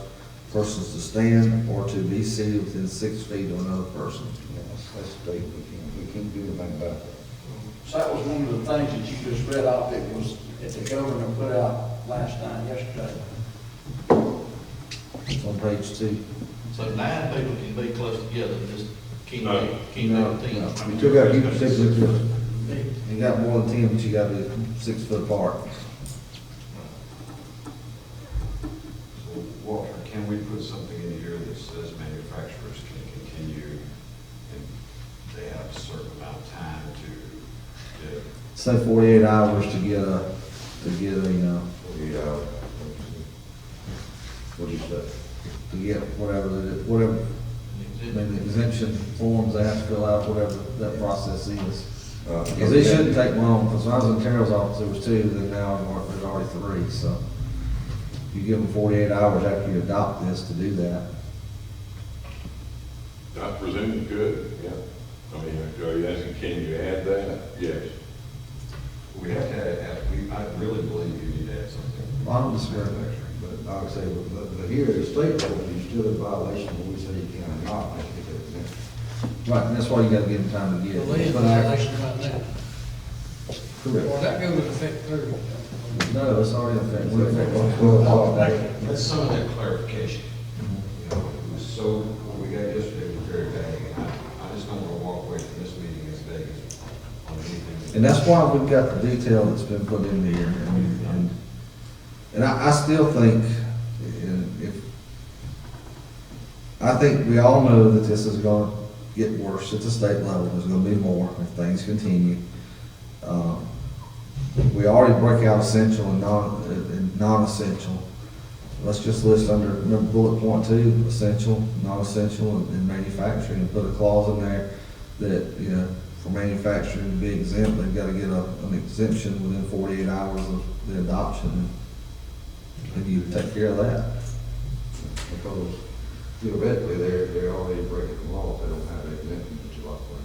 persons to stand or to be seated within 6 feet of another person. Yeah, that's state, we can't do anything about that. So that was one of the things that you just read off that was, that the governor put out last night, yesterday. It's on page 2. So 9 people can be close together, just can't No. be 10. You still gotta keep it 6 foot. You got more than 10, but you gotta be 6 foot apart. So, Walter, can we put something in here that says manufacturers can continue and they have a certain amount of time to get Say 48 hours to get a, 48 hours. What'd you say? to get whatever, I mean, the exemption forms they have to fill out, whatever that process is. Because it shouldn't take long, because when I was in Terrell's office, there was 2, then now there's already 3, so. You give them 48 hours after you adopt this to do that. I presume you could, yeah. I mean, can you add that? Yes. We have to add, I really believe you need to add something. I don't disagree. But like I say, but here at the state level, you're still in violation when we say you can not make it exemption. Right, and that's why you gotta give them time to get. The lead But I- violation right now. Well, that goes into effect Thursday. No, it's already in effect. We're in effect. Well, That's some of that clarification. You know, it was so, what we got yesterday was very vague, and I just don't want to walk away from this meeting as vague as on anything. And that's why we've got the detail that's been put in here, and I still think, I think we all know that this is gonna get worse at the state level, there's gonna be more if things continue. We already break out essential and non-essential. Let's just list under, remember bullet point 2, essential, non-essential, and manufacturing, and put a clause in there that, you know, for manufacturing to be exempt, they've got to get an exemption within 48 hours of the adoption, and you take care of that. Because theoretically, they're already breaking the law, if they don't have an exemption, that you like for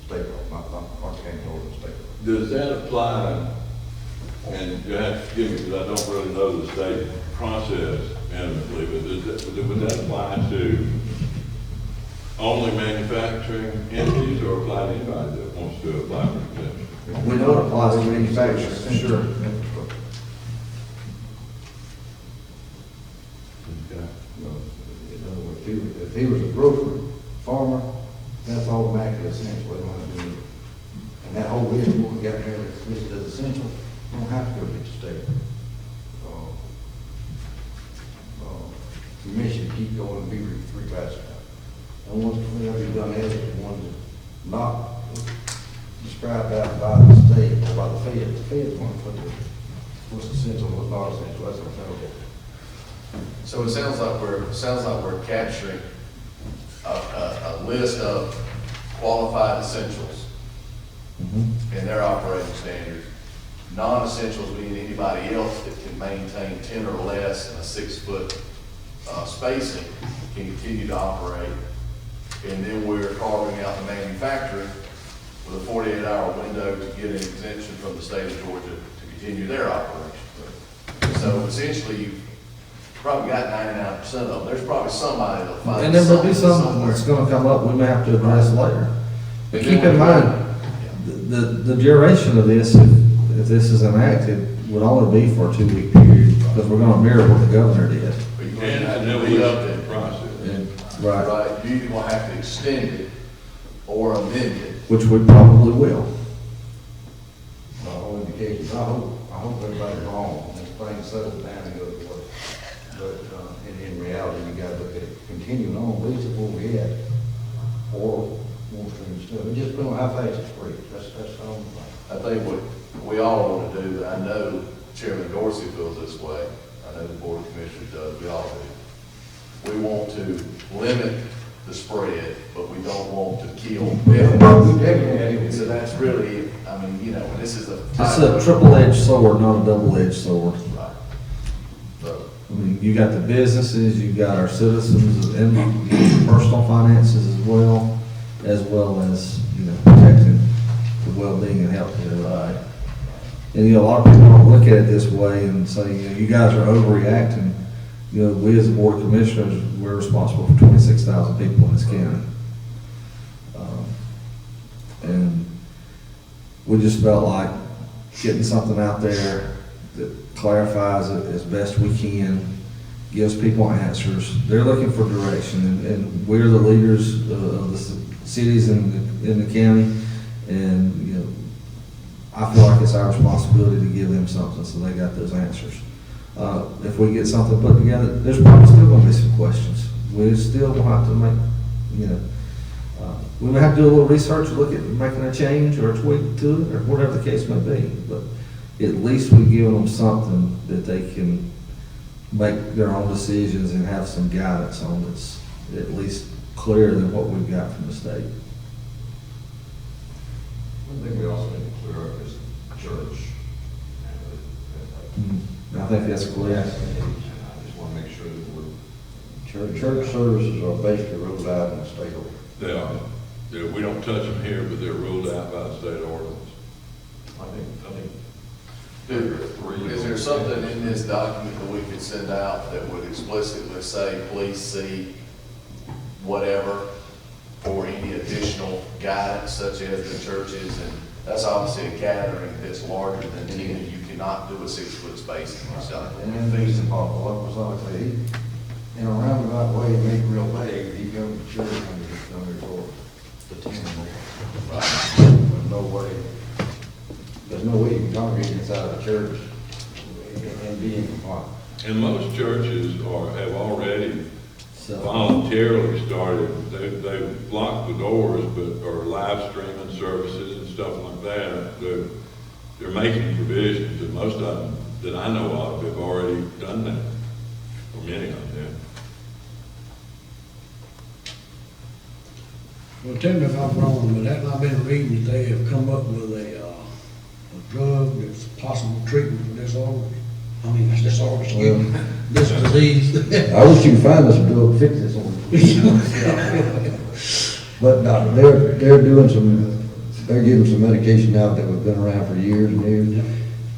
state law, not county or state law. Does that apply, and you have to forgive me because I don't really know the state process intimately, but would that apply to only manufacturing entities or apply to anybody that wants to apply for exemption? We know it applies to manufacturing, sure. Okay. If he was a grocer, farmer, that's automatically essential, they don't have to do it. And that whole list, what we got there, that's listed as essential, you don't have to go get the state. Commission keep going and be reclassified. And once we have done that, the ones that not described out by the state or by the feds want to put what's essential, what's not essential, that's what I'm saying. So it sounds like we're capturing a list of qualified essentials and their operating standards. Non-essentials mean anybody else that can maintain 10 or less in a 6-foot spacing can continue to operate. And then we're carving out the manufacturer with a 48-hour window to get an exemption from the state of Georgia to continue their operation. So essentially, you've probably got 99% of them. There's probably somebody that'll find. And there will be something that's gonna come up we may have to address later. But keep in mind, the duration of this, if this is enacted, would only be for a 2-week period, because we're gonna mirror what the governor did. But you're going to have to lead up to the process. Right. Right, you either going to have to extend it or amend it. Which we probably will. All indications, I hope everybody's wrong, and things settle down and go to work. But in reality, you gotta look at it continuing on, at least what we had, or more stream stuff. It just depends on how fast it's free. That's the only thing. I think what we all want to do, I know Chairman Dorsey feels this way, I know the Board of Commissioners does, we all do. We want to limit the spread, but we don't want to kill business. So that's really, I mean, you know, this is a. It's a triple-edged sword, not a double-edged sword. Right. So, I mean, you got the businesses, you got our citizens, and personal finances as well as, you know, protecting the well-being and health of everybody. And, you know, a lot of people don't look at it this way and say, you know, you guys are overreacting. You know, we as a Board of Commissioners, we're responsible for 26,000 people in this county. And we just felt like getting something out there that clarifies it as best we can, gives people answers. They're looking for direction, and we're the leaders of the cities in the county, and, you know, I feel like it's our responsibility to give them something so they got those answers. If we get something put together, there's probably still gonna be some questions. We still will have to make, you know, we may have to do a little research, look at making a change or a tweak to it, or whatever the case may be, but at least we give them something that they can make their own decisions and have some guidance on that's at least clearer than what we've got from the state. One thing we also need to clear up is church. I think that's clear. I just want to make sure that we're. Church services are basically ruled out in the state law. They are. we don't touch them here, but they're ruled out by the state ordinance. I think. Is there something in this document that we could send out that would explicitly say, please see whatever, or any additional guidance such as the churches? And that's obviously a gathering that's larger than 10, you cannot do a 6-foot spacing or something. And then things impossible, like was like, in a roundabout way, make it real vague, he goes to church under for the 10. There's no way, you can congregate inside of a church and be in compliance. And most churches have already voluntarily started, they've locked the doors, but are live streaming services and stuff like that. They're making provisions, and most of them that I know of have already done that, or many of them. Well, tell me if I'm wrong, but I've been reading that they have come up with a drug that's possible treatment for disorder. I mean, that's disorder, this disease. I wish you could find us a drug fix this one. But they're doing they're giving some medication out that have been around for years and years.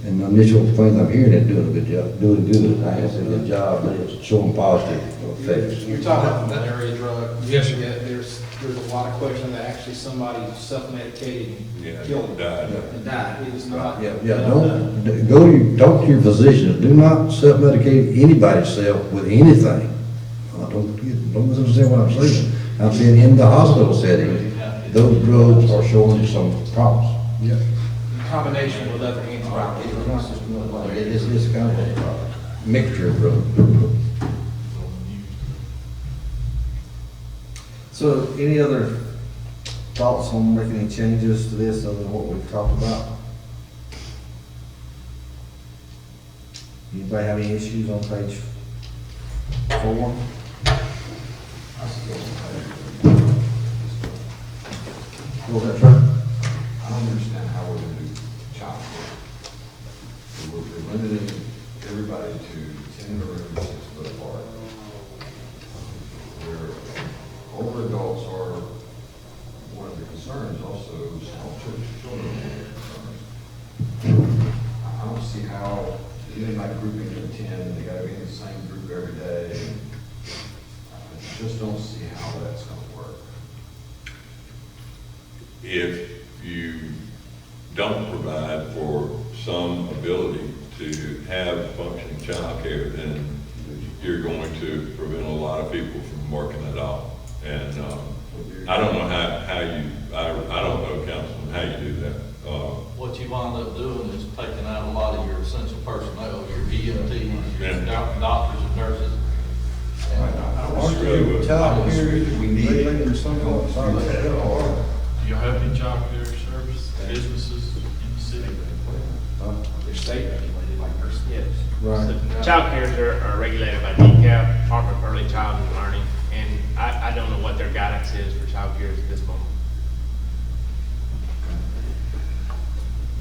And the initial things I'm hearing, they're doing a good job, doing good, I guess, a good job, but it's showing positive effects. You're talking about the malaria drug? Yes, sir. Yeah, there's a lot of question that actually somebody self-medicated and killed died. and died. It is not. Yeah, don't, talk to your physicians, do not self-medicate anybody's self with anything. Don't misunderstand what I'm saying. I'm saying in the hospital setting, those drugs are showing some problems. Yeah. In combination with other antibiotics. It's kind of a mixture of drugs. So any other thoughts on making any changes to this other than what we've talked about? Anybody have any issues on page 4? What was that, Trent? I don't understand how we're gonna do child care. We're limiting everybody to 10 rooms, 6 foot apart. Where older adults are one of the concerns, also small children are one of the concerns. I don't see how, even like grouping them 10, and they gotta be in the same group every day. I just don't see how that's gonna work. If you don't provide for some ability to have functioning childcare, then you're going to prevent a lot of people from working at all. And I don't know how you, I don't know, Councilman, how you do that. What you wind up doing is taking out a lot of your essential personnel, your EMTs, doctors and nurses. Child care, we need it. Do you have any child care service businesses in the city? Their state regulated, like nurse. Yes. Right. Child cares are regulated by DCAP, Department of Early Childhood Learning, and I don't know what their guidance is for child cares at this moment.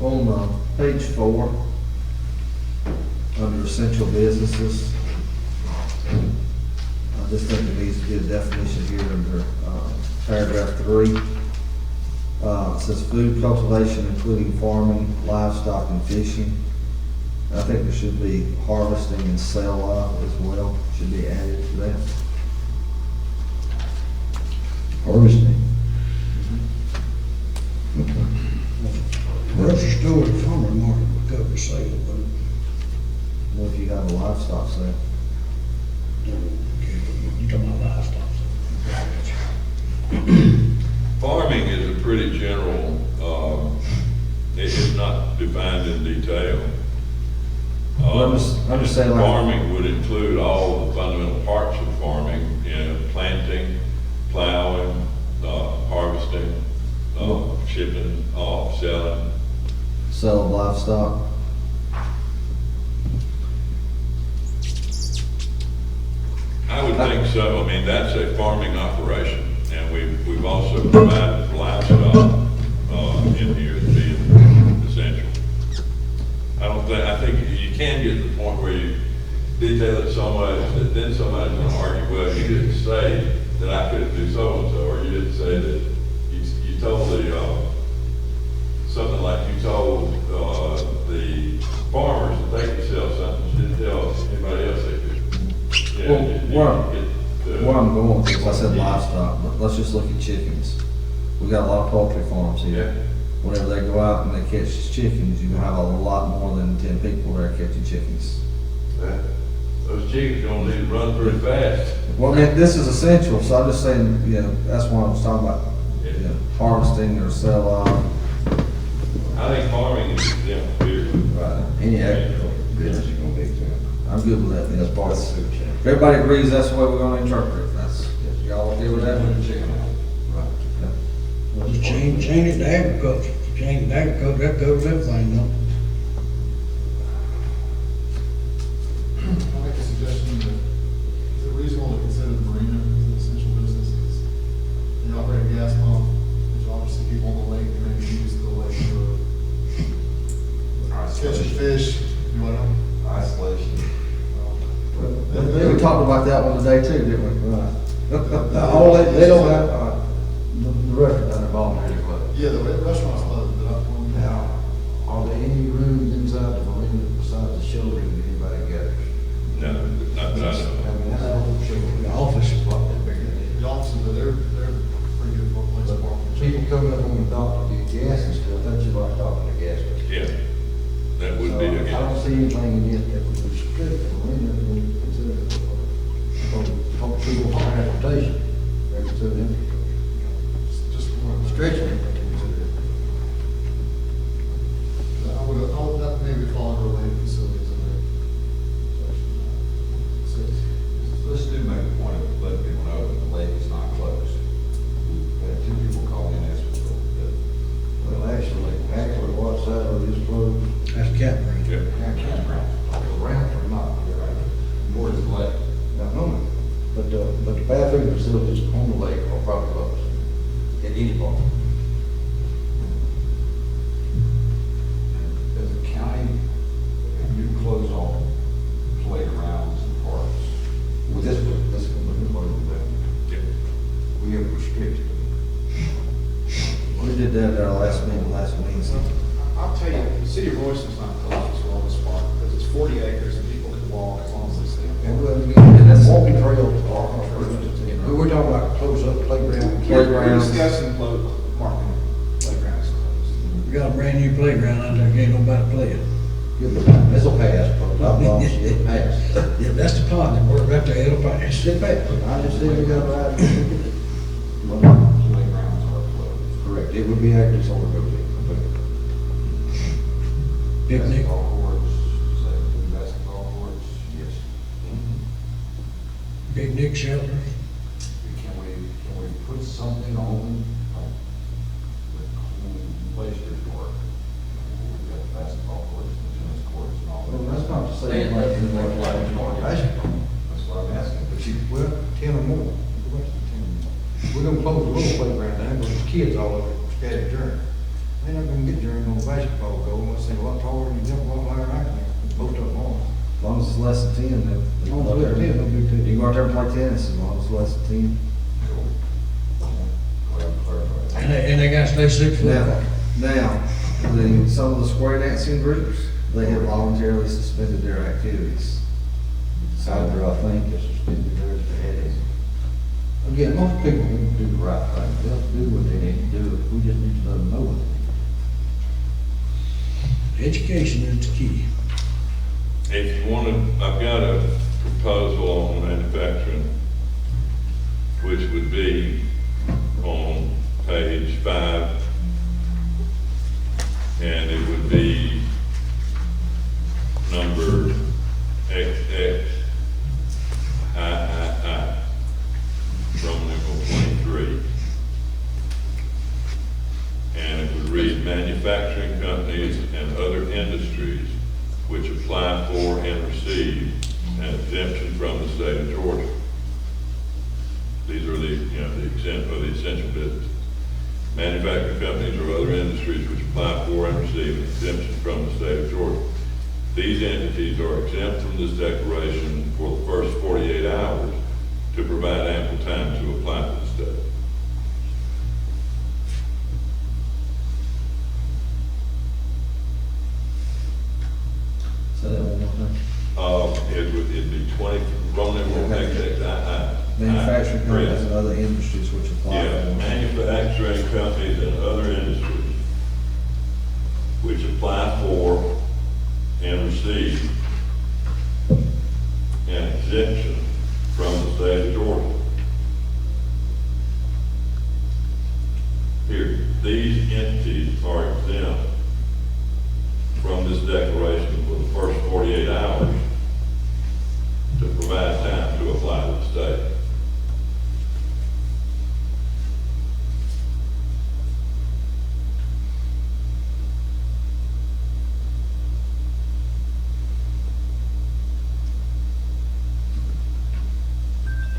On page 4, under essential businesses, I just think there needs to be a definition here under paragraph 3. It says food cultivation, including farming, livestock, and fishing. I think there should be harvesting and sell as well, should be added to that. Harvesting. Grocery store and farmer market would cover sale, but What if you have a livestock sale? you talking about livestock. Farming is a pretty general, it's not defined in detail. Well, I'm just saying, like, Farming would include all the fundamental parts of farming, planting, plowing, harvesting, shipping off, selling. sale of livestock. I would think so. I mean, that's a farming operation, and we've also provided for livestock in here as being essential. I think you can get to the point where you detail it so much that then somebody's going to argue, well, you didn't say that I couldn't do so-and-so, or you didn't say that you you told something like you told, the farmers that they could sell something, you didn't tell anybody else they could. Yeah, Where I'm going with this, I said livestock, but let's just look at chickens. We got a lot of poultry farms here. Yeah. Whenever they go out and they catch chickens, you have a lot more than 10 people there catching chickens. Those chickens gonna need to run pretty fast. Well, I mean, this is essential, so I'm just saying, you know, that's what I was talking about, you know, harvesting or sell off. I think farming is exempt, period. Right, any agricultural business is gonna be exempt. I'm good with that. That's part of the food chain. If everybody agrees that's the way we're gonna interpret it, that's, y'all okay with that? Right. Just change it to agriculture. Change it to agriculture, that covers everything, though. I'll make a suggestion that, is it reasonable to consider the marina as an essential business? They operate a gas pump, there's obviously people on the lake, they maybe use the lake for catching fish, you know what I mean? Isolation. We talked about that one today too, didn't we? Right. All they don't have, the restaurant doesn't voluntary club. Yeah, the restaurant's closed, but Now, are there any rooms inside the marina besides the shelter that anybody gathers? No, not that I know. I mean, that's all shelter. The office is what they're bigger than. the offices, but they're pretty good for a place to park. People come up on the dock to get gas and stuff, that's just like talking to gas station. Yeah, that would So, be I don't see anything in it that would restrict the marina when you consider it for people for transportation, they consider it infrastructure. Just one. Stretching it, they consider it. That maybe fall under related facilities in there. Section 6. Let's do make a point of letting people know that the lake is not closed. We had 2 people call in asking for it. Well, actually, what side of it is closed? That's campground. Yeah. Campground. The ramp are not, more to the lake. No, but the bathroom facilities on the lake are probably closed at any point. As a county, you close all playgrounds and parks. With this completely closed down. Yeah. We have restricted them. We did that at our last meeting last Wednesday. I'll tell you, the city of Royston's not close to Wellness Park, because it's 40 acres and people can walk as long as they stay. And well, again, that's walking trails are restricted. We're talking about close up playground. We're Playgrounds. discussing marking playgrounds closed. We got a brand new playground out there, ain't nobody playing. This'll pass, but I promise you, it'll pass. Yeah, that's the part that worked right there, it'll pass. It pass, I just said we got to ride. Playgrounds are closed. Correct, it would be active summer go to. Picnic. Basketball courts, say, basketball courts, yes. Picnic shelter. Can we put something on, like, the Glacier Park? We've got basketball courts, and tennis courts and all that. Well, that's not to say like, basketball. That's what I'm asking, but you, well, 10 or more. We're gonna close the little playground down, but there's kids all over, scattered during. They're not gonna get during on basketball goal unless they're a lot taller and jump a lot higher than I can. Both of them are. As long as it's less than 10, then. As long as it's less than 10, no big deal. You can go out there and play tennis as long as it's less than 10. And they gotta stay 6 foot Now, apart. some of the square dancing groups, they have voluntarily suspended their activities. However, I think it's suspended there as the head is. Again, most people will do the right thing, they'll do what they need to do, we just need to let them know what they need. Education is the key. If you want to, I've got a proposal on manufacturing, which would be on page 5. And it would be number XX III, Roman numeral 23. And it would read manufacturing companies and other industries which apply for and receive an exemption from the state of Georgia. These are the essential business. Manufacturing companies or other industries which apply for and receive an exemption from the state of Georgia. These entities are exempt from this declaration for the first 48 hours to provide ample time to apply for the state. Manufacturing companies and other industries which apply. Yeah, for. manufacturing companies and other industries which apply for and receive an exemption from the state of Georgia. Here, these entities are exempt from this declaration for the first 48 hours to provide time to apply to the state.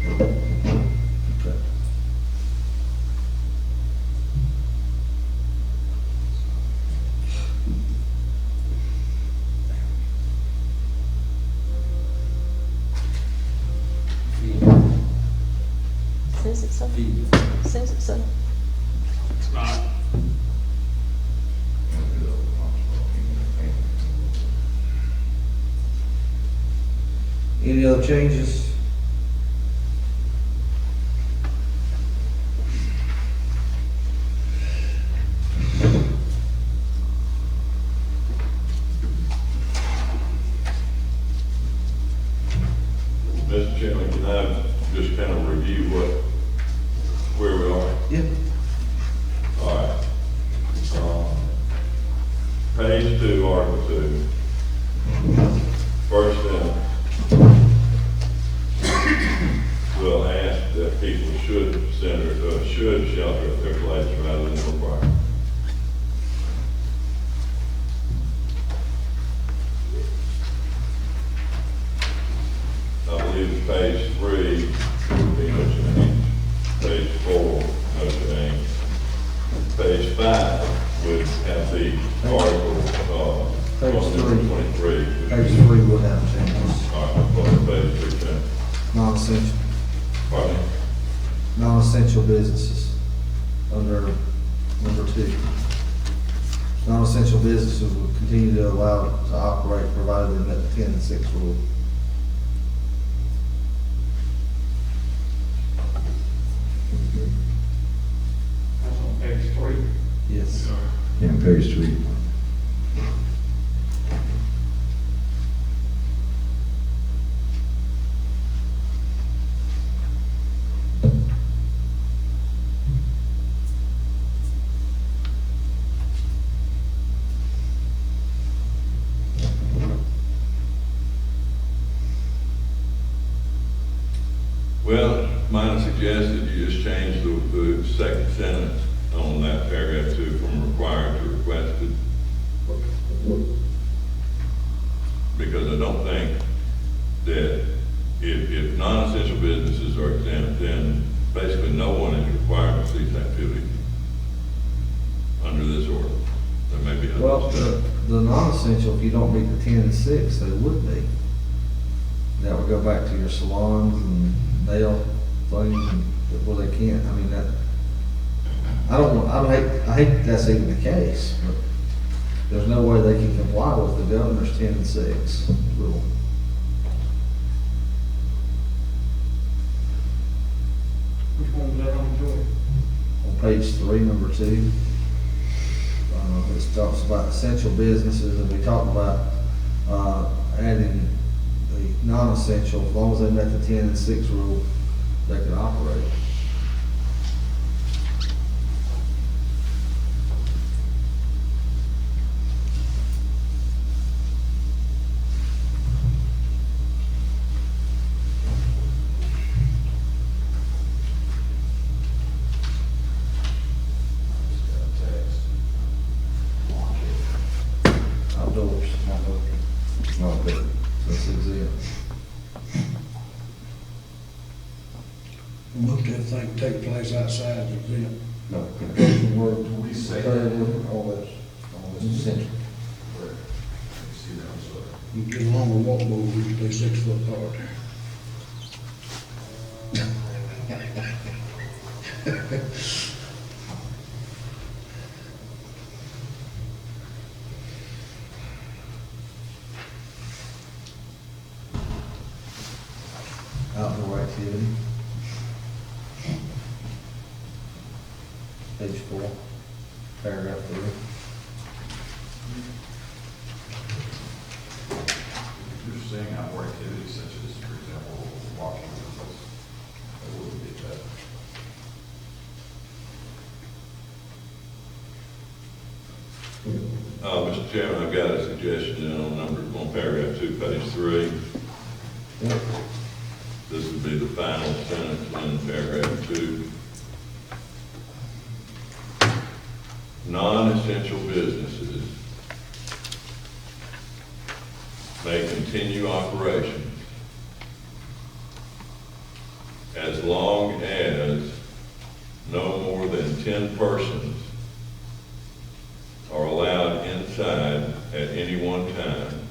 Okay. Says it so. Says it so. It's not. Any other changes? Mr. Chairman, can I just kind of review where we are? Yeah. All right. Page 2, Article 2. First sentence. Will ask that people should shelter at their place rather than require. I believe it's page 3 would be no change. Page 4, no change. Page 5 would have the article, Page 3. 23. Page 3 will have changes. All right, well, page 3 change. Non-essential, Pardon me? non-essential businesses under number 2. Non-essential businesses will continue to allow to operate provided they met the 10 and 6 rule. That's on page 3. Yes. Yeah, page 3. Well, mine suggested you just change the second sentence on that paragraph 2 from required to requested. Because I don't think that if non-essential businesses are exempt, then basically no one is required to cease activity under this order. There may be Well, others. the non-essential, if you don't meet the 10 and 6, they would be. That would go back to your salons and nail things, and, well, they can't, I mean, that, I hate that's even the case, but there's no way they can comply with the governor's 10 and 6 rule. Which one's that on, Joey? On page 3, number 2, it talks about essential businesses, and we talked about, adding the non-essential, as long as they met the 10 and 6 rule, they can operate. Outdoors, Not good. that's exempt. Most everything take place outside the event. No, construction work, We say repair that. work, all that's essential. Where? You see that, I'm sorry. You get along with walkable, we stay 6 foot apart. Outdoor activity. page 4, paragraph 3. You're saying outdoor activities such as, for example, walking, that wouldn't be bad. Mr. Chairman, I've got a suggestion on paragraph 2, page 3. This would be the final sentence in paragraph 2. Non-essential businesses may continue operations as long as no more than 10 persons are allowed inside at any one time,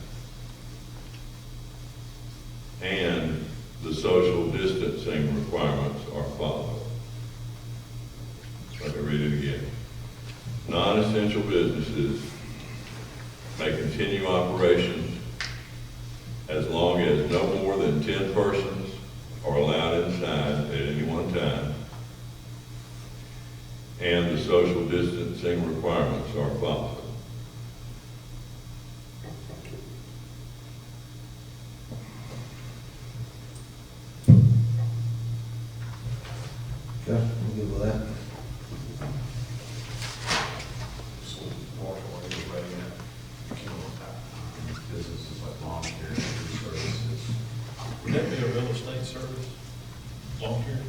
and the social distancing requirements are followed. Let me read it again. Non-essential businesses may continue operations as long as no more than 10 persons are allowed inside at any one time, and the social distancing requirements are followed. Okay, I'm good with that. Businesses like lawn care, services. Would that be a real estate service? Lawn care?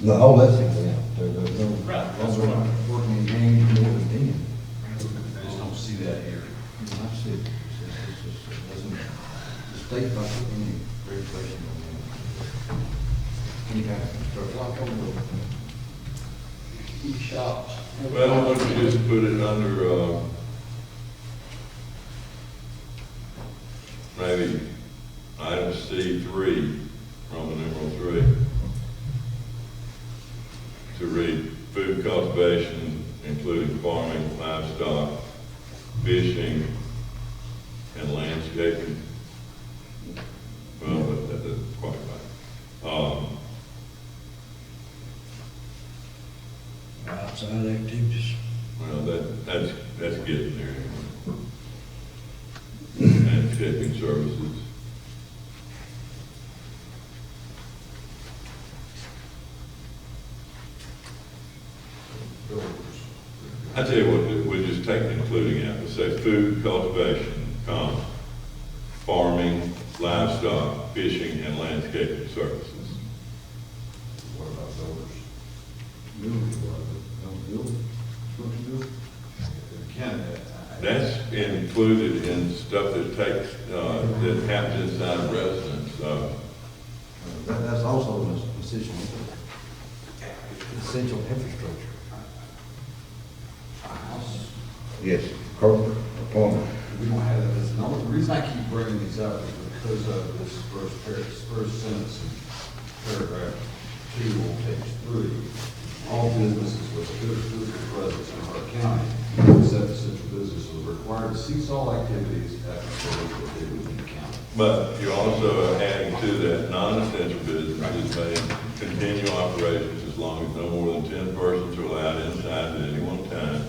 No, all that's exempt. There's no. Right, that's what I'm- Working in gangs more than 10. I just don't see that here. I see. It doesn't, the state not put any regulation on them. Any kind of construction, like Shops. Well, why don't you just put it under, maybe item C3, Roman numeral 3, to read food cultivation, including farming, livestock, fishing, and landscaping. Well, that doesn't quite right. Outside activities. Well, that's getting there anyway. Landscaping services. I tell you what, we'll just take including out, we'll say food, cultivation, farming, livestock, fishing, and landscaping services. What about builders? That's included in stuff that takes, that happens inside a residence, That's also an essential infrastructure. Yes, corporate appointment. We don't have that. The reason I keep bringing these up is because of this first sentence in paragraph 2 on page 3. All businesses with physical presence in our county, except essential businesses, are required to cease all activities at facilities located within the county. but you're also adding to that, non-essential businesses may continue operations as long as no more than 10 persons are allowed inside at any one time,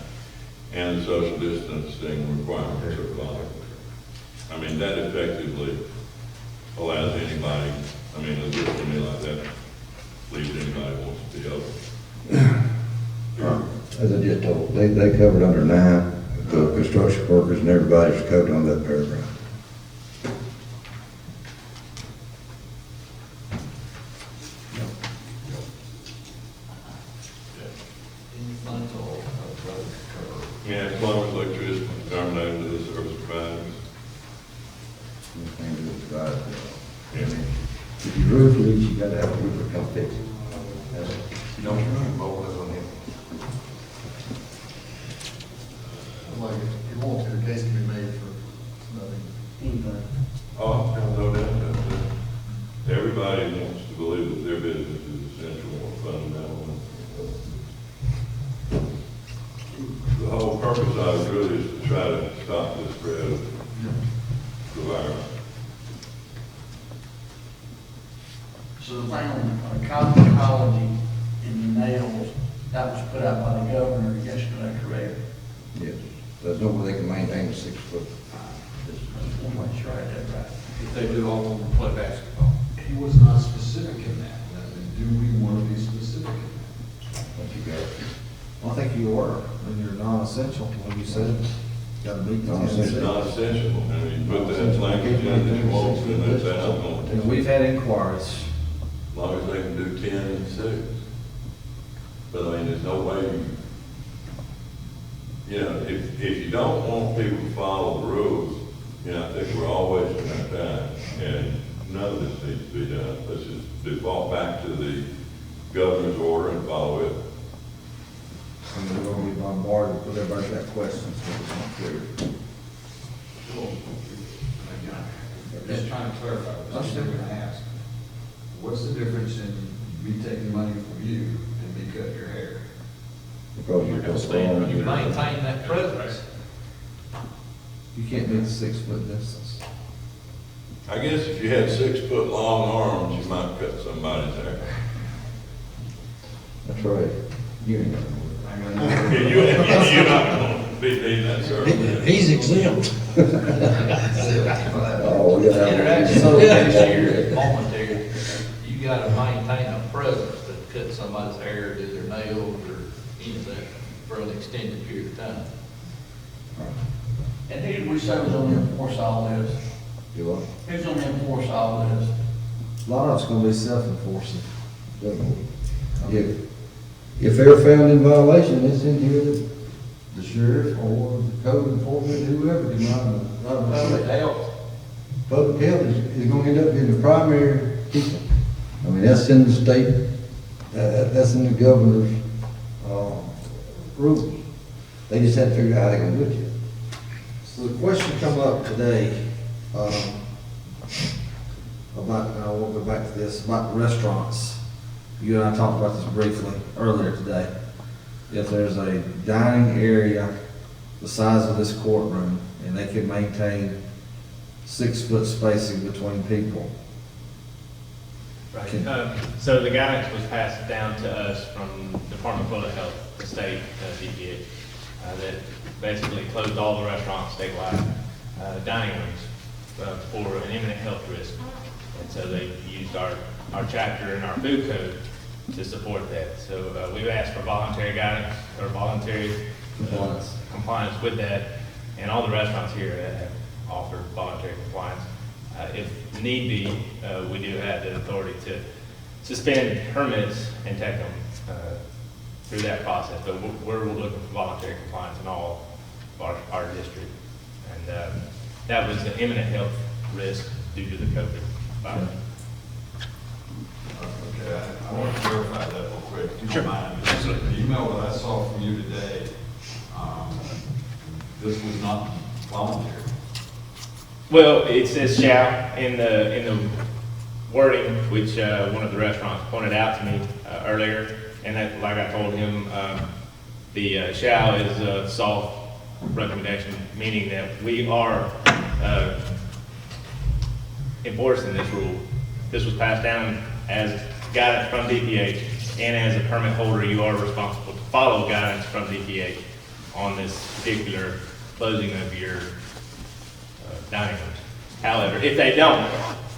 and the social distancing requirements are followed. I mean, that effectively allows anybody, I mean, it looks to me like that leaves anybody who wants to be open. As I just told, they covered under 9, the construction workers and everybody's covered on that paragraph. Yeah, plumbers, electricians, terminated to the service providers. Anything to provide, Yeah. if your roof leaks, you gotta have a roofer come fix it. You don't run mold on him. Like, if you want to, the case can be made for nothing. Anything. Oh, I have no doubt about that. Everybody wants to believe that their business is essential or fundamental. The whole purpose of it really is to try to stop the spread of the virus. So the thing on cosmetology and the nails, that there's no way they can maintain a 6 foot. Make sure I did that right. If they do all of them play basketball. He was not specific in that. Do we want to be specific in that? What you got? I think you were, when you're non-essential, when you said, gotta meet the It's 10 not essential, I mean, put that language in that you want, and that's how it's going And to. we've had inquiries. As long as they can do 10 and 6. But I mean, there's no way, you know, if you don't want people to follow the rules, you know, I think we're always going to have time, and none of this needs to be done. Let's just default back to the governor's order and follow it. And we're gonna be bombarded with everybody's got questions, so it's not clear. Just trying to clarify, what's the difference? Ask. What's the difference in me taking money from you and me cutting your hair? Because you're just going. You maintain that presence. You can't meet the 6 foot distance. I guess if you had 6 foot long arms, you might cut somebody's hair. That's right. You ain't got no. You're not going to be needing that service. He's exempt. Oh, we gotta have. So- It's momentary. You gotta maintain a presence to cut somebody's hair, do their nails, or any of that for an extended period of time. And who did we say was gonna enforce all this? You what? Who's gonna enforce all this? A lot of it's gonna be self-enforcing. If they're found in violation, it's in here, the sheriff or the code enforcement, whoever can Public health. Public health is gonna end up being the primary keeper. I mean, that's in the state, that's in the governor's, rules. They just had to figure out how they're gonna do it yet. So the question come up today, about, and I will go back to this, about restaurants. You and I talked about this briefly earlier today. If there's a dining area the size of this courtroom, and they can maintain 6 foot spacing between people. Right. So the guidance was passed down to us from Department of Public Health, the state, DPH, that basically closed all the restaurants statewide, dining rooms, for an imminent health risk. And so they used our chapter and our food code to support that. So we've asked for voluntary guidance or voluntary compliance with that, and all the restaurants here have offered voluntary compliance. If need be, we do have the authority to suspend permits and take them through that process, but we're looking for voluntary compliance in all of our district. And that was an imminent health risk due to the COVID virus. Okay, I want to clarify that real quick, if you don't mind. The email that I saw from you today, this was not voluntary. Well, it says shall in the wording, which one of the restaurants pointed out to me earlier, and that, like I told him, the shall is a soft recommendation, meaning that we are enforcing this rule. This was passed down as guidance from DPH, and as a permit holder, you are responsible to follow guidance from DPH on this particular closing of your dining rooms. However, if they don't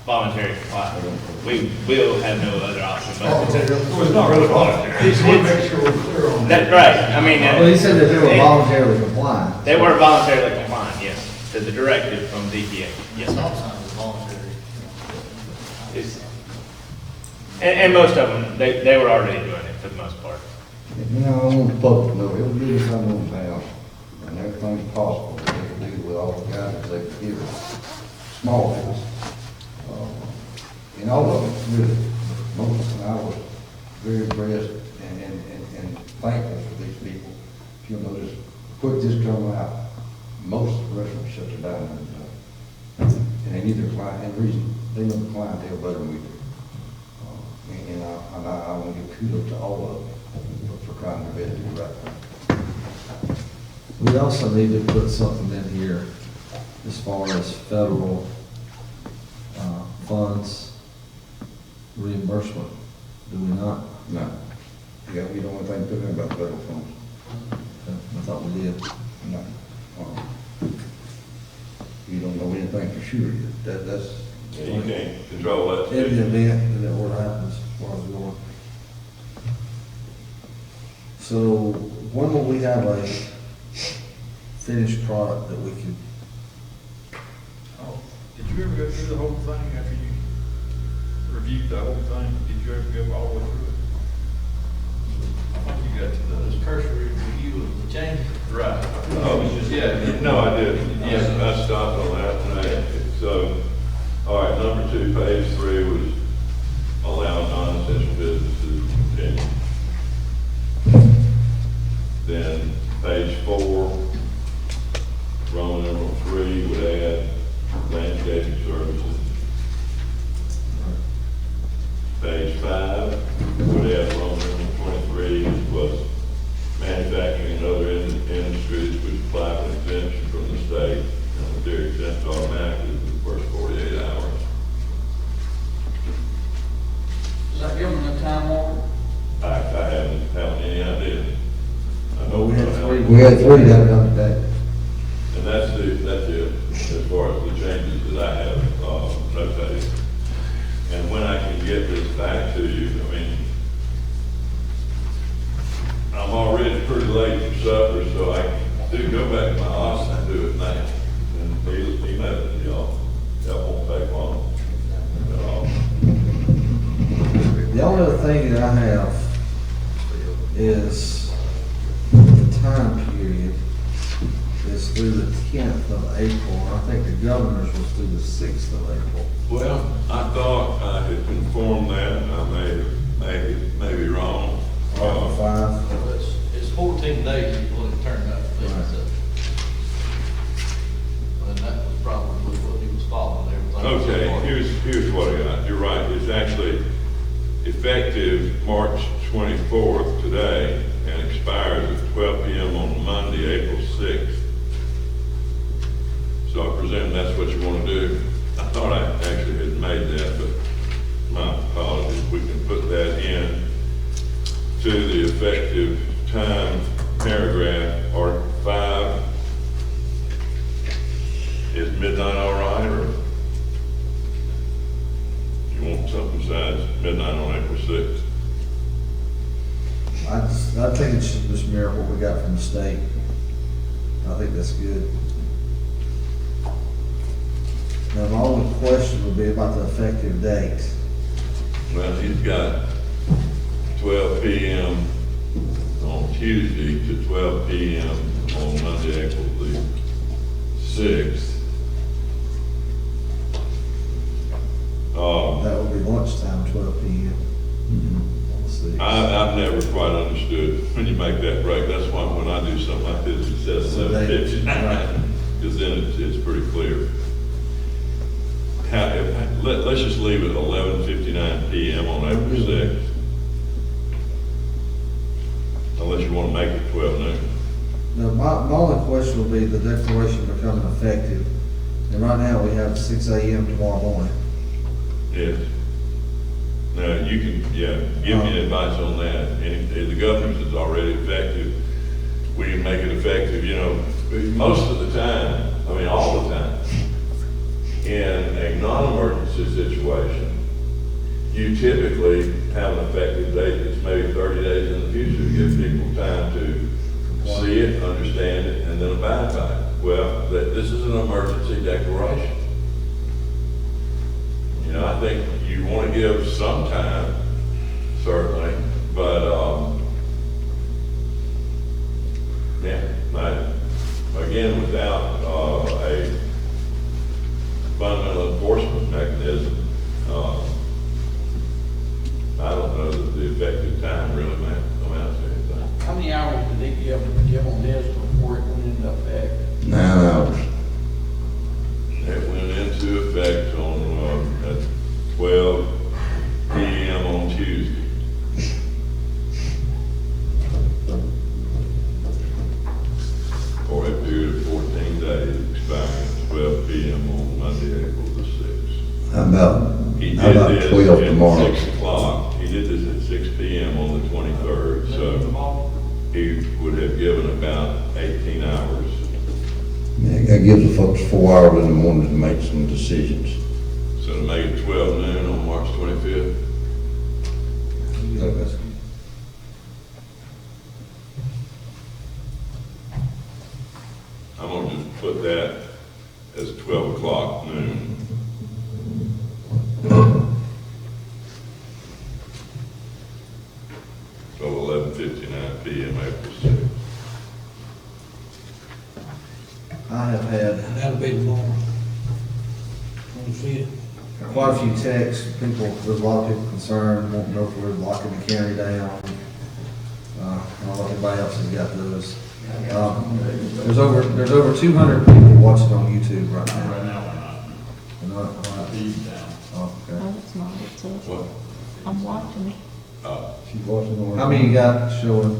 voluntarily comply, we will have no other option. But It's not really voluntary. Just want to make sure we're clear on that. that's right. I mean, Well, he said that they were voluntarily compliant. They were voluntarily compliant, yes, to the directive from DPH. Yes, Stop signs is voluntary. It's- and most of them, they were already doing it for the most part. You know, I want the public to know, every business I'm in town, and everything's possible, they can do with all the guidance they can give us, small business. And all of them, really, most, and I was very impressed and thankful for these people. If you'll notice, quick this come out, most restaurants shut their dining rooms down. And they need their client, and the reason, they know the clientele better than we do. And I want to give kudos to all of them for trying their best to do the right thing. We also need to put something in here as far as federal funds reimbursement. Do we not? No. Yeah, we don't want anything to put in about federal funds. I thought we did. No. You don't know anything for sure yet. That's, Yeah, you can't control that. In the event that what happens, where I was going. So when will we have a finished product that we can, Oh, did you ever go through the whole thing after you reviewed the whole thing? Did you ever go all the way through it? I think you got to This the. cursory review of the changes. Right. Oh, yeah, no, I didn't. Yes, I stopped on that. So, all right, number 2, page 3 was allow non-essential businesses to continue. Then page 4, Roman numeral 3 would add landscaping services. Page 5 would add Roman numeral 23, which was manufacturing and other industries which apply for exemption from the state. And they're exempt automatically for the first 48 hours. Does that give them the time warning? I haven't any idea. I know we had 3. we had 3 that done today. And that's it, as far as the changes that I have notated. And when I can get this back to you, I mean, I'm already pretty late for supper, so I do go back to my office and do it now. And email it to y'all. That won't take long at all. The only other thing that I have is the time period is through the 10th of April. I think the governor's was through the 6th of April. Well, I thought I had confirmed that, I may be wrong. Article 5. Well, it's 14 days before it turned out to be, so. And that was probably what he was following, everything. Okay, here's what I got. You're right, it's actually effective March 24th today and expires at 12 p.m. on Monday, April 6th. So I presume that's what you want to do. I thought I actually had made that, but my apologies. We can put that in to the effective time paragraph, Article 5. Is midnight all right, or you want something besides midnight on April 6th? I think it should just mirror what we got from the state. I think that's good. Now, my only question would be about the effective date. Well, he's got 12 p.m. on Tuesday to 12 p.m. on Monday, April the 6th. That would be lunchtime, 12 p.m. on the 6th. I've never quite understood when you make that break. That's why when I do something like this, it says 7:59, because then it's pretty clear. Let's just leave it 11:59 p.m. on April 6th. Unless you want to make it 12 noon. Now, my only question would be the declaration becoming effective. And right now, we have 6 a.m. tomorrow morning. Yes. Now, you can, give me advice on that. And if the governor's is already effective, we can make it effective, most of the time, all the time. In a non-emergency situation, you typically have an effective date that's maybe 30 days in the future to give people time to see it, understand it, and then abide by it. Well, this is an emergency declaration. I think you want to give some time, certainly, but, again, without a fundamental enforcement mechanism, I don't know that the effective time really amounts to anything. How many hours did they give on this before it went into effect? 9 hours. It went into effect on, at 12 p.m. on Tuesday. For a period of 14 days, expiring at 12 p.m. on Monday, April the 6th. How about He How did about this 12 at tomorrow? 6 o'clock. He did this at 6 p.m. on the 23rd, so he would have given about 18 hours that gives the folks 4 hours in the morning to make some decisions. So to make it 12 noon on March 25th? I'm gonna just put that as 12 o'clock noon. So 11:59 PM, April 6th. I have had That'll be tomorrow. 25th. quite a few texts, people, there's a lot of people concerned, won't know if we're locking the county down. I don't know if anybody else has got those. There's over 200 people watching on YouTube right now. Right now, we're not. We're not- He's down. Oh, okay. No, it's not, it's up. What? I'm watching it. She's watching on. How many you got showing?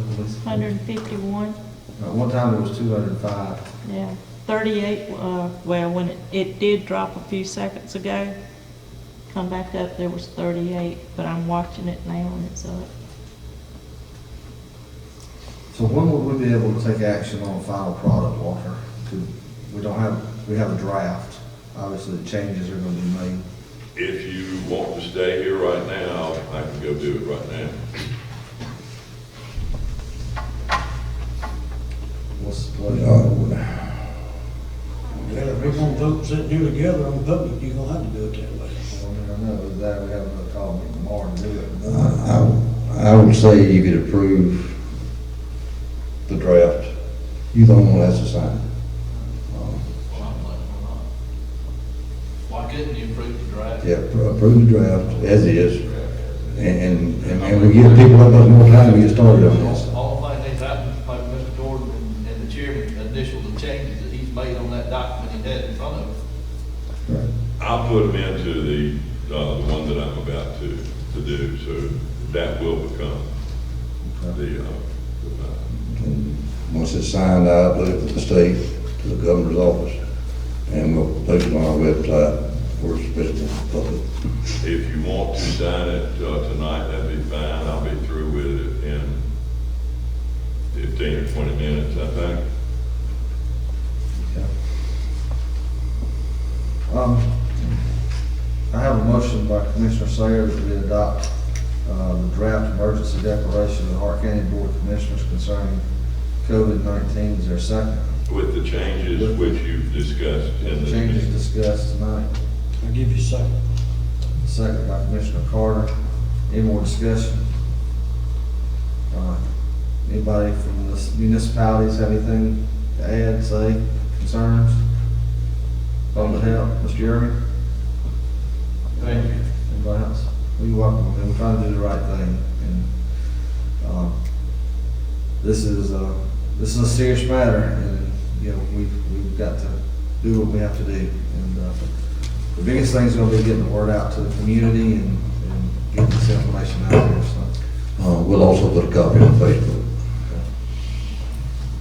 151, One time it was 205. yeah. 38, well, when it did drop a few seconds ago, come back up, there was 38, but I'm watching it now and it's up. So when would we be able to take action on a final product, Walter? We have a draft. Obviously, the changes are gonna be made. If you want to stay here right now, I can go do it right now. Yeah, if we're gonna vote sitting here together on public, you're gonna have to do it that way. I know that we have another call meeting tomorrow to do it. I would say you could approve the draft. You the only one that has to sign it. Why couldn't you approve the draft? Yeah, approve the draft as is, and we give people that much more time to get started on this. All the thing needs to happen, like Mr. Jordan and the chairman initial the changes that he's made on that document he had in front of him. I'll put them into the one that I'm about to do, so that will become the And once it's signed, I'll upload it to the state, to the governor's office, and we'll post it on our website for visible public. if you want to sign it tonight, that'd be fine. I'll be through with it in 15 or 20 minutes, I think. I have a motion by Commissioner Sayer that we adopt the draft emergency declaration of the Hart County Board of Commissioners concerning COVID-19. Is there a second? With the changes which you've discussed in the Changes meeting. discussed tonight. I'll give you a second. Second by Commissioner Carter. Any more discussion? Anybody from the municipalities have anything to add, say, concerns? Public health, Mr. Jeremy? Thank you. Anybody else? Well, you're welcome. We're trying to do the right thing. And this is a serious matter, and you know we've got to do what we have to do. And the biggest thing is going to be getting the word out to the community and getting this information out there. So We'll also put a copy on Facebook.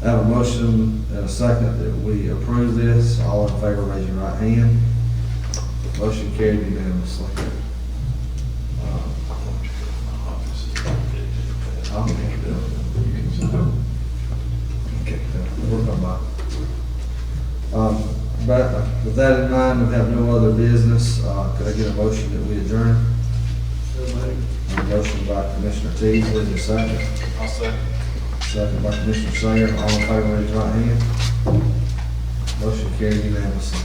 I have a motion and a second that we approve this. All in favor, raise your right hand. Motion carried unanimously. We'll come by. But with that in mind, we have no other business. Could I get a motion that we adjourn? A motion by Commissioner Teasley, is there a second? I'll second. Second by Commissioner Sayer. All in favor, raise your right hand. Motion carried unanimously.